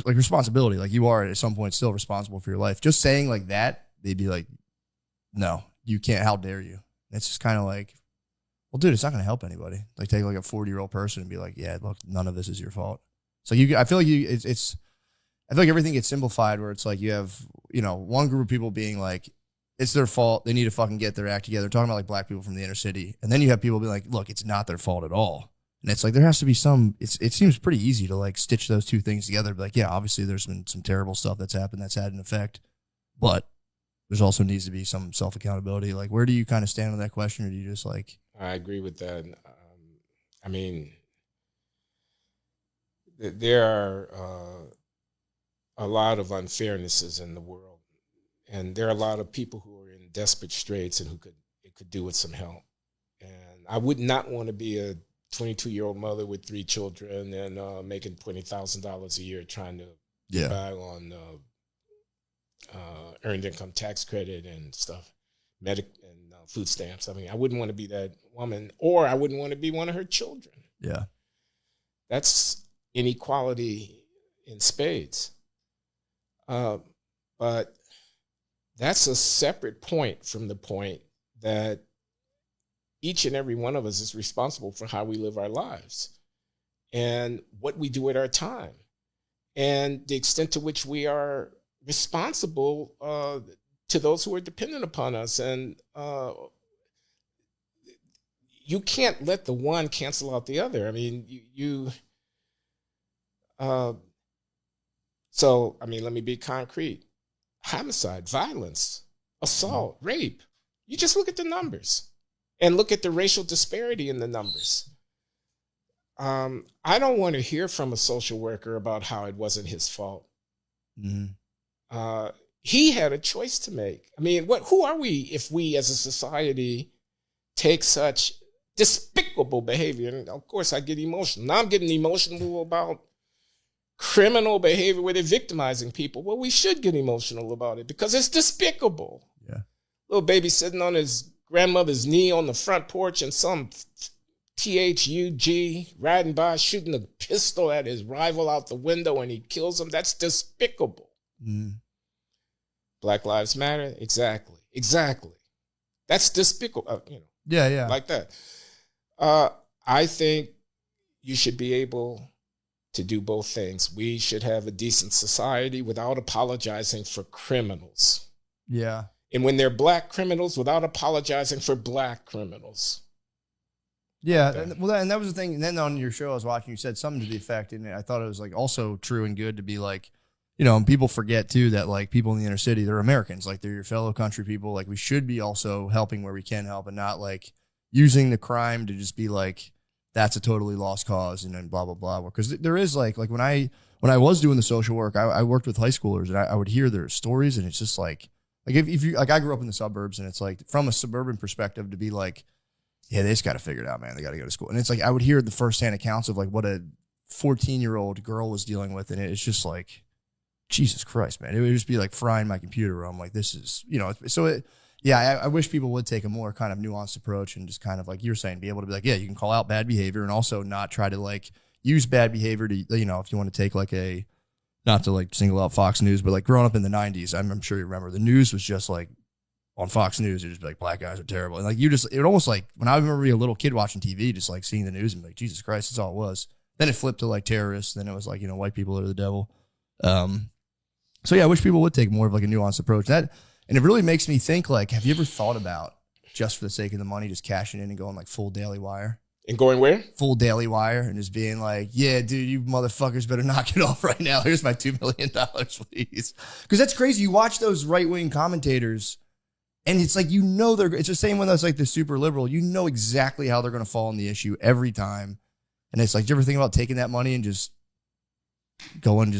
responsibility. Like you are at some point still responsible for your life. Just saying like that, they'd be like, no, you can't. How dare you? And it's just kind of like, well, dude, it's not going to help anybody. Like take like a 40-year-old person and be like, yeah, look, none of this is your fault. So I feel like I feel like everything gets simplified where it's like you have, one group of people being like, it's their fault. They need to fucking get their act together. Talking about like black people from the inner city. And then you have people be like, look, it's not their fault at all. And it's like, there has to be it seems pretty easy to like stitch those two things together. Be like, yeah, obviously there's been some terrible stuff that's happened that's had an effect, but there's also needs to be some self-accountability. Like, where do you kind of stand on that question? Or do you just like, I agree with that. I mean, there are, a lot of unfairnesses in the world, and there are a lot of people who are in desperate straits and who could do with some help. And I would not want to be a 22-year-old mother with 3 children and making $20,000 a year trying to get by on earned income tax credit and stuff, and food stamps. I mean, I wouldn't want to be that woman, or I wouldn't want to be one of her children. Yeah. That's inequality in spades. But that's a separate point from the point that each and every one of us is responsible for how we live our lives and what we do with our time and the extent to which we are responsible to those who are dependent upon us. And you can't let the one cancel out the other. I mean, so, I mean, let me be concrete. Homicide, violence, assault, rape. You just look at the numbers and look at the racial disparity in the numbers. I don't want to hear from a social worker about how it wasn't his fault. He had a choice to make. I mean, who are we if we as a society take such despicable behavior? And of course, I get emotional. Now I'm getting emotional about criminal behavior where they're victimizing people. Well, we should get emotional about it because it's despicable. Yeah. Little baby sitting on his grandmother's knee on the front porch and some THUG riding by shooting a pistol at his rival out the window and he kills him. That's despicable. Black Lives Matter. Exactly. That's despicable. Yeah. Like that. I think you should be able to do both things. We should have a decent society without apologizing for criminals. Yeah. And when they're black criminals, without apologizing for black criminals. Yeah. And that was the thing. And then on your show I was watching, you said something to the effect, and I thought it was like also true and good to be like, and people forget too that like people in the inner city, they're Americans, like they're your fellow country people. Like we should be also helping where we can help and not like using the crime to just be like, that's a totally lost cause and then blah, blah, blah. Because there is like when I was doing the social work, I worked with high schoolers and I would hear their stories, and it's just like if you, like I grew up in the suburbs, and it's like from a suburban perspective to be like, yeah, they just got to figure it out, man. They got to go to school. And it's like, I would hear the firsthand accounts of like what a 14-year-old girl was dealing with. And it's just like, Jesus Christ, man. It would just be like frying my computer. I'm like, this is, I wish people would take a more kind of nuanced approach and just kind of like you're saying, be able to be like, yeah, you can call out bad behavior and also not try to like use bad behavior to, if you want to take like not to like single out Fox News, but like growing up in the 90s, I'm sure you remember the news was just like on Fox News, it'd just be like, black guys are terrible. And like it almost like when I remember being a little kid watching TV, just like seeing the news and be like, Jesus Christ, that's all it was. Then it flipped to like terrorists. Then it was like, white people are the devil. So yeah, I wish people would take more of like a nuanced approach. And it really makes me think like, have you ever thought about just for the sake of the money, just cashing in and going like full Daily Wire? And going where? Full Daily Wire, and just being like, yeah, dude, you motherfuckers better knock it off right now. Here's my $2 million, please. Because that's crazy. You watch those right-wing commentators, and it's like, it's the same one that's like the super liberal. You know exactly how they're going to fall on the issue every time. And it's like, do you ever think about taking that money and just going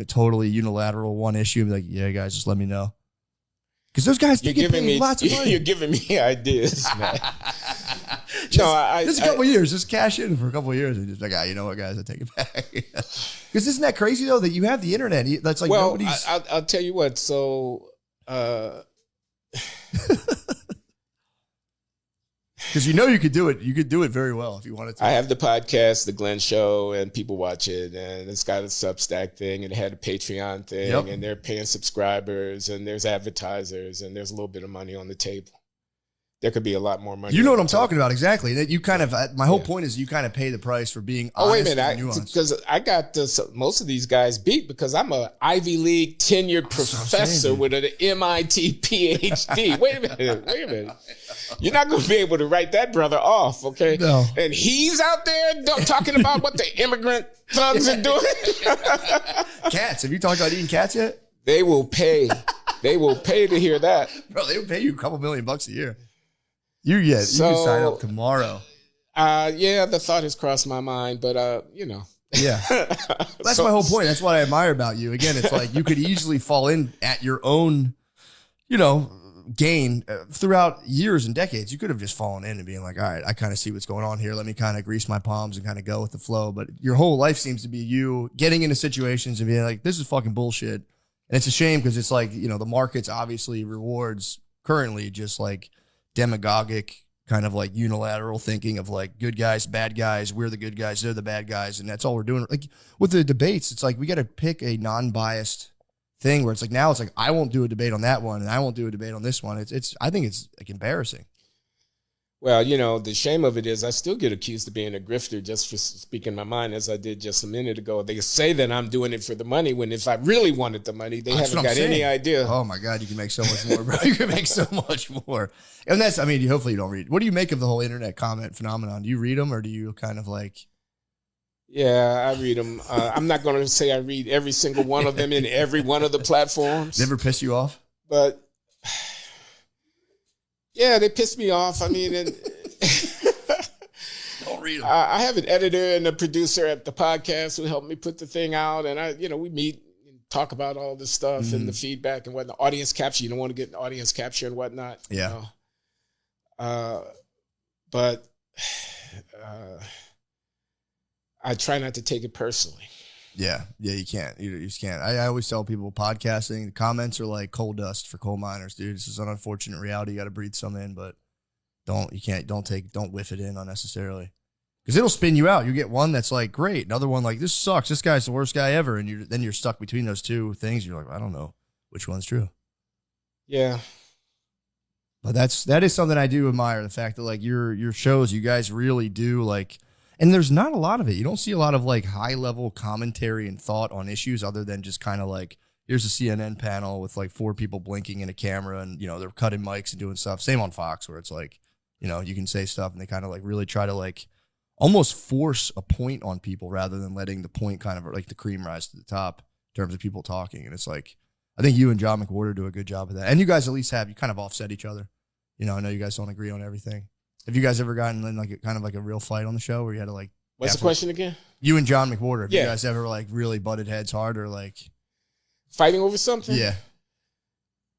totally unilateral one issue and be like, yeah, guys, just let me know. Because those guys, they get paid lots of money. You're giving me ideas, man. Just a couple of years, just cash in for a couple of years and just like, you know what, guys, I take it back. Because isn't that crazy though that you have the internet? That's like nobody's. I'll tell you what. So, because you could do it. You could do it very well if you wanted to. I have the podcast, The Glenn Show, and people watch it, and it's got a Substack thing, and it had a Patreon thing, and they're paying subscribers, and there's advertisers, and there's a little bit of money on the table. There could be a lot more money. You know what I'm talking about, exactly. That you kind of. My whole point is you kind of pay the price for being honest. Oh wait a minute, because I got most of these guys beat because I'm a Ivy League tenured professor with an MIT PhD. Wait a minute. You're not going to be able to write that brother off, okay? No. And he's out there talking about what the immigrant thugs are doing. Cats. Have you talked about eating cats yet? They will pay. They will pay to hear that. Bro, they will pay you a couple $1 million a year. You can sign up tomorrow. Yeah, the thought has crossed my mind, but Yeah. That's my whole point. That's what I admire about you. Again, it's like you could easily fall in at your own, gain throughout years and decades. You could have just fallen in and being like, all right, I kind of see what's going on here. Let me kind of grease my palms and kind of go with the flow. But your whole life seems to be you getting into situations and being like, this is fucking bullshit. And it's a shame because it's like, you know, the markets obviously rewards currently just like demagogic kind of like unilateral thinking of like good guys, bad guys. We're the good guys. They're the bad guys. And that's all we're doing. Like with the debates, it's like we got to pick a non-biased thing where it's like now it's like I won't do a debate on that one and I won't do a debate on this one. It's I think it's like embarrassing. Well, you know, the shame of it is I still get accused of being a grifter just for speaking my mind, as I did just a minute ago. They say that I'm doing it for the money when if I really wanted the money, they haven't got any idea. Oh my God, you can make so much more, bro. You can make so much more. And that's, I mean, hopefully you don't read. What do you make of the whole internet comment phenomenon? Do you read them or do you kind of like? Yeah, I read them. I'm not going to say I read every single one of them in every one of the platforms. Never piss you off? But yeah, they piss me off. I mean, don't read them. I have an editor and a producer at the podcast who help me put the thing out. And we meet and talk about all this stuff and the feedback and whatnot. Audience capture. You don't want to get audience capture and whatnot. Yeah. You know? But I try not to take it personally. Yeah, you can't. You just can't. I always tell people podcasting, the comments are like coal dust for coal miners, dude. This is an unfortunate reality. You got to breathe some in, but don't whiff it in unnecessarily. Because it'll spin you out. You get one that's like, great. Another one like, this sucks. This guy's the worst guy ever. And then you're stuck between those two things. You're like, I don't know which one's true. Yeah. But that is something I do admire. The fact that like your shows, you guys really do like, and there's not a lot of it. You don't see a lot of like high level commentary and thought on issues other than just kind of like, here's a CNN panel with like 4 people blinking in a camera and, you know, they're cutting mics and doing stuff. Same on Fox where it's like, you know, you can say stuff and they kind of like really try to like almost force a point on people rather than letting the point kind of like the cream rise to the top in terms of people talking. And it's like, I think you and John McWhorter do a good job of that. And you guys at least you kind of offset each other. You know, I know you guys don't agree on everything. Have you guys ever gotten in like kind of like a real fight on the show where you had to like? What's the question again? You and John McWhorter. Have you guys ever like really butted heads hard or like fighting over something? Yeah.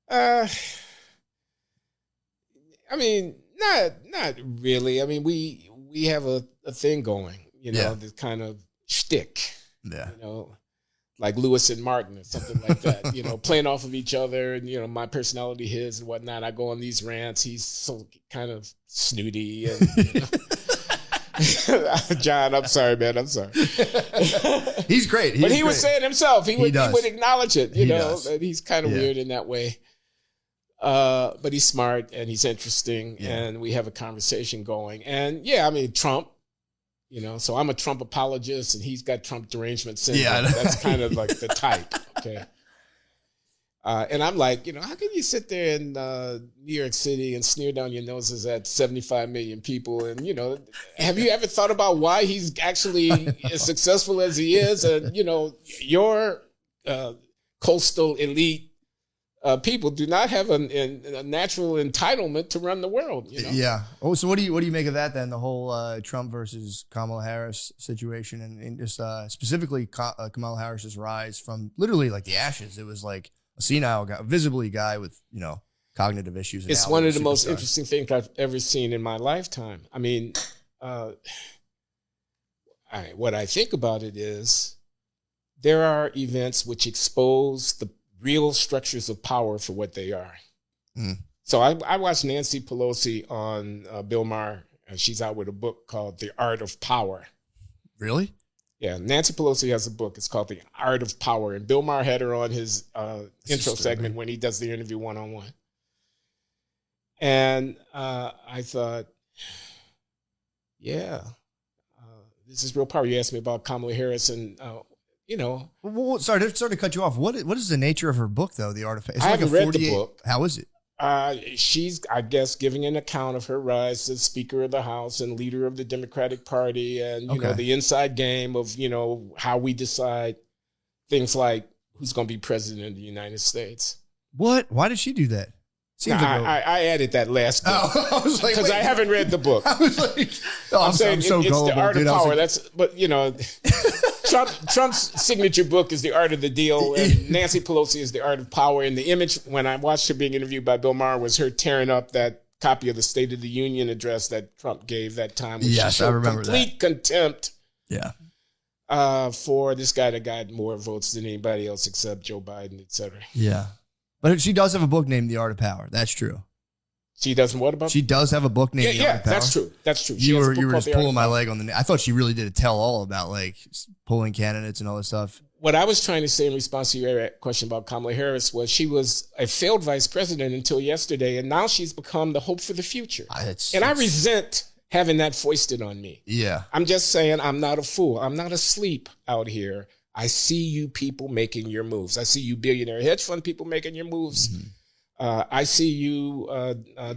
I mean, not really. I mean, we have a thing going, you know, this kind of shtick. Yeah. You know, like Lewis and Martin or something like that, you know, playing off of each other and, you know, my personality, his and whatnot. I go on these rants. He's so kind of snooty. And, you know. John, I'm sorry, man. I'm sorry. He's great. But he would say it himself. He would acknowledge it, you know. And he's kind of weird in that way. But he's smart and he's interesting. Yeah. And we have a conversation going. And yeah, I mean, Trump. You know, so I'm a Trump apologist, and he's got Trump derangement syndrome. Yeah, that's kind of like the type. Okay, and I'm like, you know, how can you sit there in New York City and sneer down your noses at 75 million people? And you know, have you ever thought about why he's actually as successful as he is? And you know, your coastal elite people do not have a natural entitlement to run the world. You know? Yeah. Oh, so what do you make of that then? The whole Trump versus Kamala Harris situation, and just specifically Kamala Harris's rise from literally like the ashes. It was like a senile guy, visibly guy with cognitive issues. It's one of the most interesting things I've ever seen in my lifetime. I mean, what I think about it is there are events which expose the real structures of power for what they are. So I watched Nancy Pelosi on Bill Maher. She's out with a book called The Art of Power. Really? Yeah, Nancy Pelosi has a book. It's called The Art of Power. And Bill Maher had her on his intro segment when he does the interview one-on-one. And I thought, yeah, this is real power. You asked me about Kamala Harris and you know. Well, sorry to cut you off. What is the nature of her book, though? The Art of It's I haven't read the book. How is it? She's, I guess, giving an account of her rise as Speaker of the House and leader of the Democratic Party and, you know, the inside game of, you know, how we decide things like who's going to be president of the United States. What? Why did she do that? Seems No, like I added that last bit I was like, because I haven't read the book. I was like, oh, I'm saying so it's gullible, the art dude. of I was power. like, That's but Trump's signature book is the art of the deal, and Nancy Pelosi is the art of power. And the image when I watched her being interviewed by Bill Maher was her tearing up that copy of the State of the Union address that Trump gave that time. Which Yes, she showed I remember complete contempt yeah. for this guy that got more votes than anybody else except Joe Biden, et cetera. Yeah. But she does have a book named The Art of Power. That's true. She doesn't what about? She does have a book named The Art of Power. That's true. That's true. You were just pulling my leg on the. I thought she really did a tell all about like pulling candidates and all this stuff. What I was trying to say in response to your question about Kamala Harris was she was a failed vice president until yesterday, and now she's become the hope for the future. I resent having that foisted on me. Yeah. I'm just saying I'm not a fool. I'm not asleep out here. I see you people making your moves. I see you billionaire hedge fund people making your moves. Mm-hmm. I see you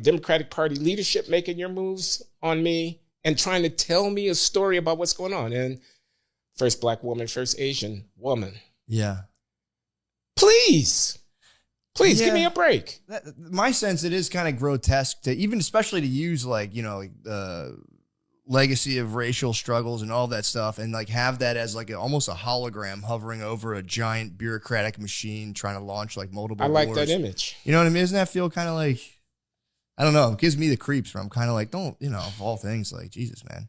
Democratic Party leadership making your moves on me and trying to tell me a story about what's going on. And first Black woman, first Asian woman. Yeah. Please give me a break. My sense, it is kind of grotesque to even, especially to use like, legacy of racial struggles and all that stuff and like have that as like almost a hologram hovering over a giant bureaucratic machine trying to launch like multiple I like wars. that image. You know what I mean? Doesn't that feel kind of like, I don't know, it gives me the creeps where I'm kind of like, don't, of all things, like, Jesus, man.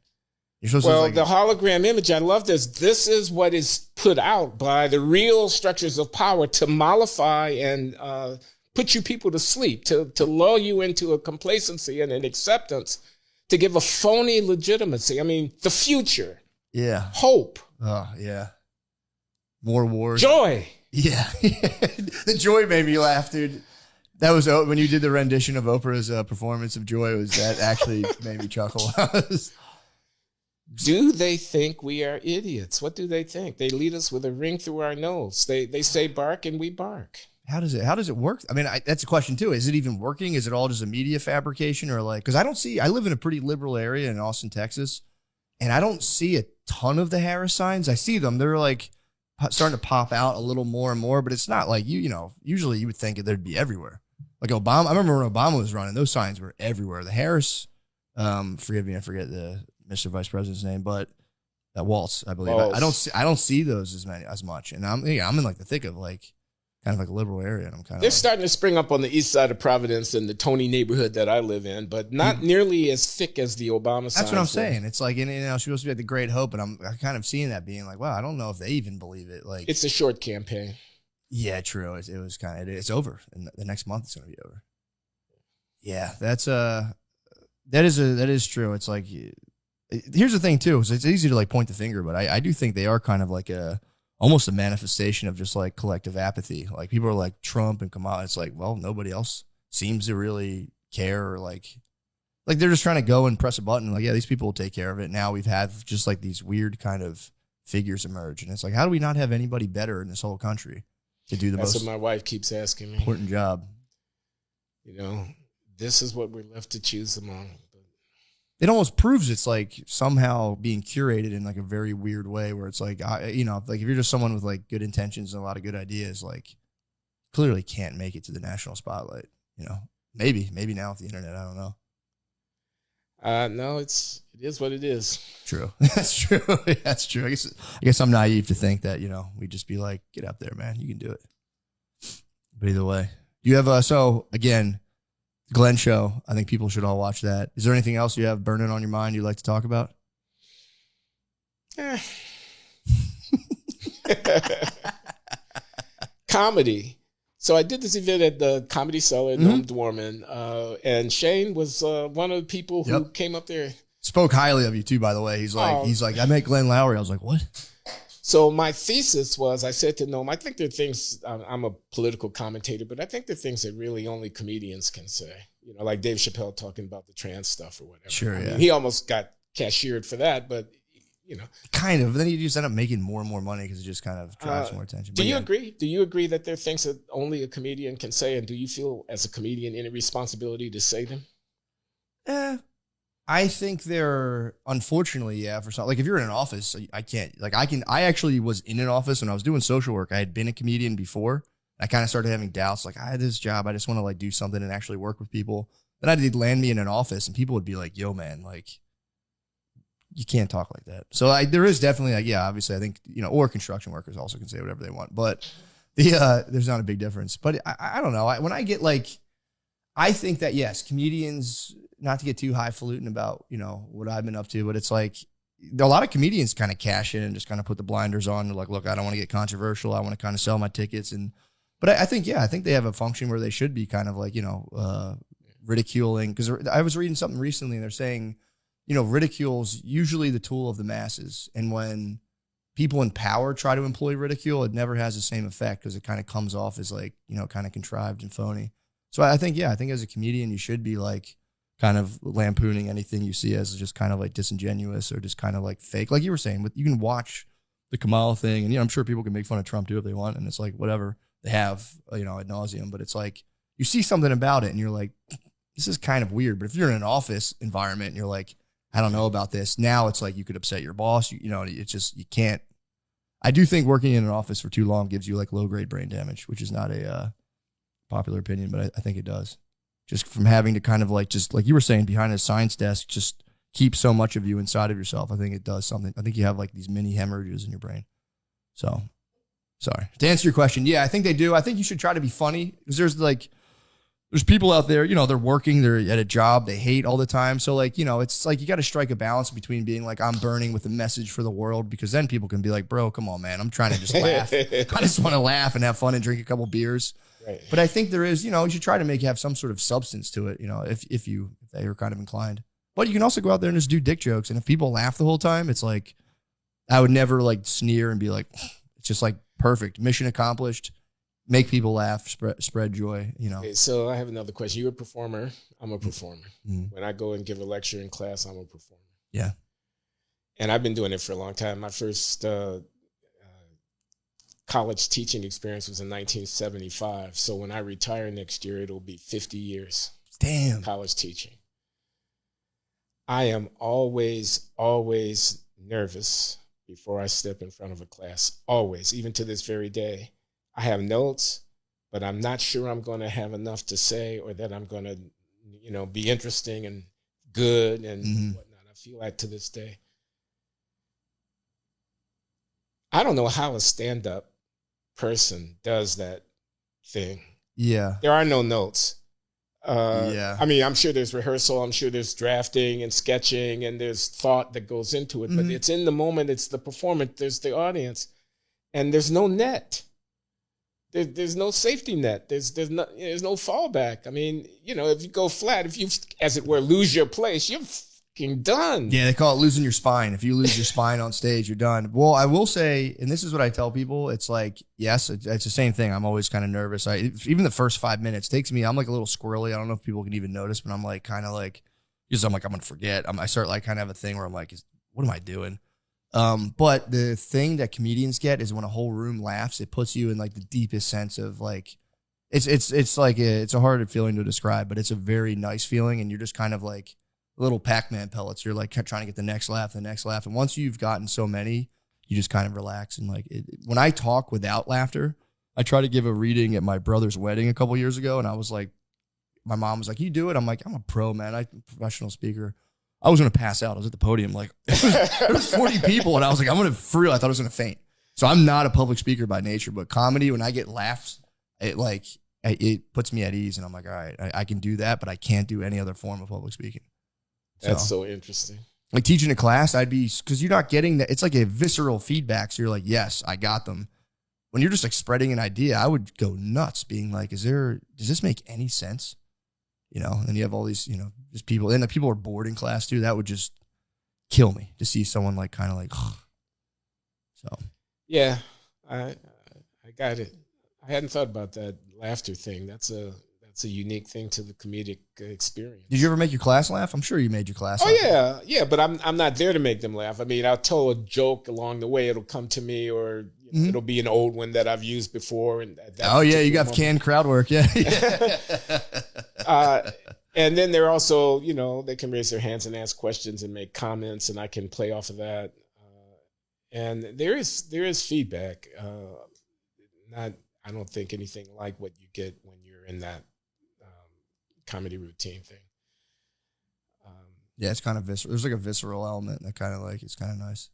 You're supposed to like, the hologram image, I love this. This is what is put out by the real structures of power to mollify and put you people to sleep, to lull you into a complacency and an acceptance, to give a phony legitimacy. I mean, the future. Yeah. Hope. Oh, yeah. More wars. Joy. Yeah. The joy made me laugh, dude. That was when you did the rendition of Oprah's performance of Joy. That actually made me chuckle. Do they think we are idiots? What do they think? They lead us with a ring through our nose. They say bark and we bark. How does it work? I mean, that's a question too. Is it even working? Is it all just a media fabrication or like, cause I live in a pretty liberal area in Austin, Texas, and I don't see a ton of the Harris signs. I see them. They're like starting to pop out a little more and more, but it's not like usually you would think they'd be everywhere. Like Obama. I remember when Obama was running, those signs were everywhere. The Harris, forgive me, I forget the Mr. Vice President's name, but Waltz, I believe. Waltz. I don't see those as much. And I'm in like the thick of like, kind of like a liberal area. And I'm kind of They're starting to spring up on the east side of Providence in the Tony neighborhood that I live in, but not nearly as thick as the Obama signs. That's what I'm saying. It's like, she's supposed to be at the Great Hope, and I'm kind of seeing that being like, wow, I don't know if they even believe it. Like, it's a short campaign. Yeah, true. It was kind of, it's over. And the next month it's going to be over. Yeah, that is true. It's like, here's the thing too. It's easy to like point the finger, but I do think they are kind of like almost a manifestation of just like collective apathy. Like people are like Trump and Kamala. It's like, well, nobody else seems to really care or like they're just trying to go and press a button. Like, yeah, these people will take care of it. Now we've had just like these weird kind of figures emerge. And it's like, how do we not have anybody better in this whole country to do That's most what my wife keeps asking me. important job? This is what we're left to choose among. It almost proves it's like somehow being curated in like a very weird way where it's like, like if you're just someone with like good intentions and a lot of good ideas, like clearly can't make it to the national spotlight, maybe now with the internet, I don't know. No, it is what it is. True. That's true. That's true. I guess I'm naive to think that, we'd just be like, get up there, man. You can do it. But either way, you have, so again, Glenn show. I think people should all watch that. Is there anything else you have burning on your mind you'd like to talk about? Comedy. So I did this event at the Comedy Cellar in Noam Dwarman, and Shane was one of the people who came up there. Spoke highly of you too, by the way. He's like, I met Glenn Lowry. I was like, what? So my thesis was, I said to Noam, I think there are things, I'm a political commentator, but I think there are things that really only comedians can say. Like Dave Chappelle talking about the trans stuff or whatever. Sure, I mean, he almost got cashiered for that, but, Kind of. Then you just end up making more and more money because it just kind of drives more attention. Do you agree? Do you agree that there are things that only a comedian can say? And do you feel as a comedian any responsibility to say them? I think they're, unfortunately, for some, like if you're in an office, I can't, like I actually was in an office when I was doing social work. I had been a comedian before. I kind of started having doubts, like, I had this job, I just want to like do something and actually work with people. Then they'd land me in an office and people would be like, yo, man, like, you can't talk like that. So like, there is definitely like, yeah, obviously I think, or construction workers also can say whatever they want, but there's not a big difference. But I don't know. When I get like, I think that, yes, comedians, not to get too highfalutin about, what I've been up to, but it's like, a lot of comedians kind of cash in and just kind of put the blinders on. They're like, look, I don't want to get controversial. I want to kind of sell my tickets. But I think they have a function where they should be kind of like, ridiculing. Because I was reading something recently and they're saying, ridicule's usually the tool of the masses. And when people in power try to employ ridicule, it never has the same effect because it kind of comes off as like, kind of contrived and phony. So I think as a comedian, you should be like, kind of lampooning anything you see as just kind of like disingenuous or just kind of like fake. Like you were saying, you can watch the Kamala thing and I'm sure people can make fun of Trump too if they want. And it's like, whatever they have, ad nauseum, but it's like, you see something about it and you're like, this is kind of weird. But if you're in an office environment and you're like, I don't know about this. Now it's like, you could upset your boss. It's just, you can't. I do think working in an office for too long gives you like low grade brain damage, which is not a popular opinion, but I think it does. Just from having to kind of like, just like you were saying, behind a science desk, just keep so much of you inside of yourself. I think it does something. I think you have like these mini hemorrhages in your brain. So, sorry. To answer your question, yeah, I think they do. I think you should try to be funny because there's people out there, they're working, they're at a job they hate all the time. So like, it's like you got to strike a balance between being like, I'm burning with a message for the world, because then people can be like, bro, come on, man. I'm trying to just laugh. I just want to laugh and have fun and drink a couple beers. Right. But I think there is, you should try to have some sort of substance to it, if they are kind of inclined. But you can also go out there and just do dick jokes. And if people laugh the whole time, it's like, I would never like sneer and be like, it's just like perfect. Mission accomplished. Make people laugh, spread joy, Okay, so I have another question. You're a performer. I'm a performer. Mm-hmm. When I go and give a lecture in class, I'm a performer. Yeah. And I've been doing it for a long time. My first college teaching experience was in 1975. So when I retire next year, it'll be 50 years. Damn. College teaching. I am always nervous before I step in front of a class. Always, even to this very day. I have notes, but I'm not sure I'm going to have enough to say or that I'm going to, be interesting and good and whatnot. I feel like to this day. I don't know how a stand-up person does that thing. Yeah. There are no notes. Yeah. I mean, I'm sure there's rehearsal. I'm sure there's drafting and sketching and there's thought that goes into it. But it's in the moment. It's the performance. There's the audience. And there's no net. There's no safety net. There's no fallback. I mean, if you go flat, if you, as it were, lose your place, you're fucking done. Yeah, they call it losing your spine. If you lose your spine on stage, you're done. Well, I will say, and this is what I tell people, it's like, yes, it's the same thing. I'm always kind of nervous. Even the first 5 minutes takes me, I'm like a little squirrely. I don't know if people can even notice, but I'm like kind of like, because I'm like, I'm going to forget. I start like kind of have a thing where I'm like, what am I doing? But the thing that comedians get is when a whole room laughs, it puts you in like the deepest sense of like, it's like it's a hard feeling to describe, but it's a very nice feeling. And you're just kind of like little Pac-Man pellets. You're like trying to get the next laugh. And once you've gotten so many, you just kind of relax. And like, when I talk without laughter, I tried to give a reading at my brother's wedding a couple years ago. And I was like, my mom was like, you do it. I'm like, I'm a pro, man. I'm a professional speaker. I was going to pass out. I was at the podium. Like, there was 40 people. And I was like, I'm going to, for real, I thought I was going to faint. So I'm not a public speaker by nature, but comedy, when I get laughs, it puts me at ease. And I'm like, all right, I can do that, but I can't do any other form of public speaking. That's so interesting. Like teaching a class, because you're not getting that. It's like a visceral feedback. So you're like, yes, I got them. When you're just like spreading an idea, I would go nuts being like, does this make any sense? And then you have all these, just people, and the people are bored in class too. That would just kill me to see someone like kind of like, so. Yeah, I got it. I hadn't thought about that laughter thing. That's a unique thing to the comedic experience. Did you ever make your class laugh? I'm sure you made your class laugh. Oh yeah, but I'm not there to make them laugh. I mean, I'll tell a joke along the way. It'll come to me, or it'll be an old one that I've used before. And you got canned crowd work, yeah. And then they're also, they can raise their hands and ask questions and make comments, and I can play off of that. And there is feedback. I don't think anything like what you get when you're in that comedy routine thing. Yeah, it's kind of visceral. There's like a visceral element that kind of like, it's kind of nice.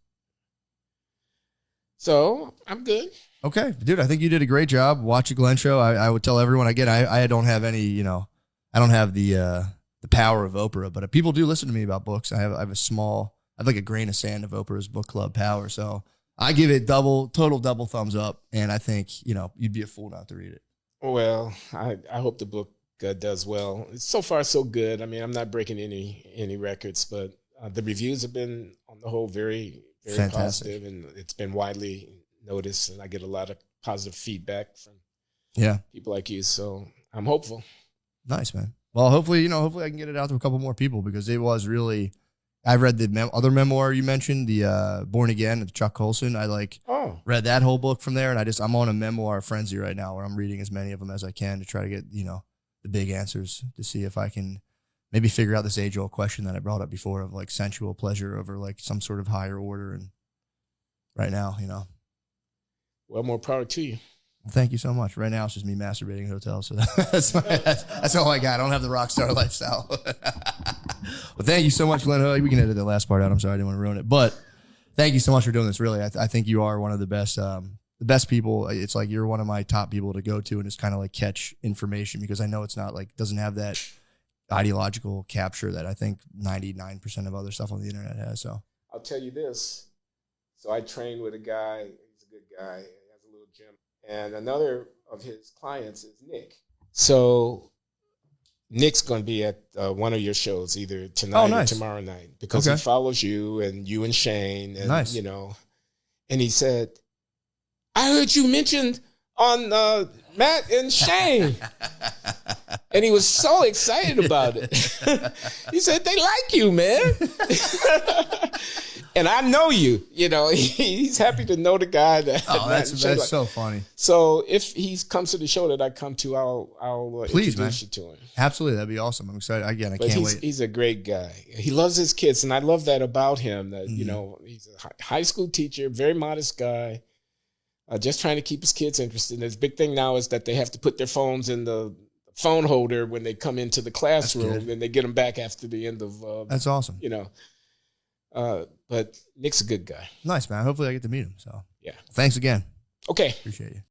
So I'm good. Okay, dude, I think you did a great job. Watch a Glenn show. I would tell everyone again. I don't have any, you know, I don't have the power of Oprah, but people do listen to me about books. I have like a grain of sand of Oprah's book club power. So I give it total double thumbs up, and I think, you know, you'd be a fool not to read it. Well, I hope the book does well. So far, so good. I mean, I'm not breaking any records, but the reviews have been, on the whole, very, very fantastic. positive, and it's been widely noticed, and I get a lot of positive feedback from people like you. So I'm hopeful. Nice, man. Well, hopefully I can get it out to a couple more people, because it was really. I read the other memoir you mentioned, the Born Again of Chuck Colson. I read that whole book from there, and I'm on a memoir frenzy right now where I'm reading as many of them as I can to try to get, you know, the big answers, to see if I can maybe figure out this age-old question that I brought up before of like sensual pleasure over like some sort of higher order. And right now, you know. Well, more power to you. Thank you so much. Right now, it's just me masturbating in hotels. So that's all I got. I don't have the rock star lifestyle. Well, thank you so much, Glenn. We can edit the last part out. I'm sorry, I didn't want to ruin it. But thank you so much for doing this. Really, I think you are one of the best people. It's like you're one of my top people to go to and just kind of like catch information, because I know it's not like, doesn't have that ideological capture that I think 99% of other stuff on the internet has. So I'll tell you this. So I trained with a guy. He's a good guy. He has a little gym. And another of his clients is Nick. So Nick's going to be at one of your shows either tonight or tomorrow night, because he follows you and Shane. And, you know, and he said, I heard you mentioned on Matt and Shane. And he was so excited about it. He said, they like you, man. And I know you. You know, he's happy to know the guy. That's so funny. So if he comes to the show that I come to, I'll introduce you to him. Absolutely, that'd be awesome. I'm excited. Again, I can't wait. He's a great guy. He loves his kids, and I love that about him. That you know, he's a high school teacher, very modest guy, just trying to keep his kids interested. And his big thing now is that they have to put their phones in the phone holder when they come into the classroom, and they get them back after the end of. That's awesome. You know, but Nick's a good guy. Nice, man. Hopefully, I get to meet him. So yeah. Thanks again. Okay. Appreciate you.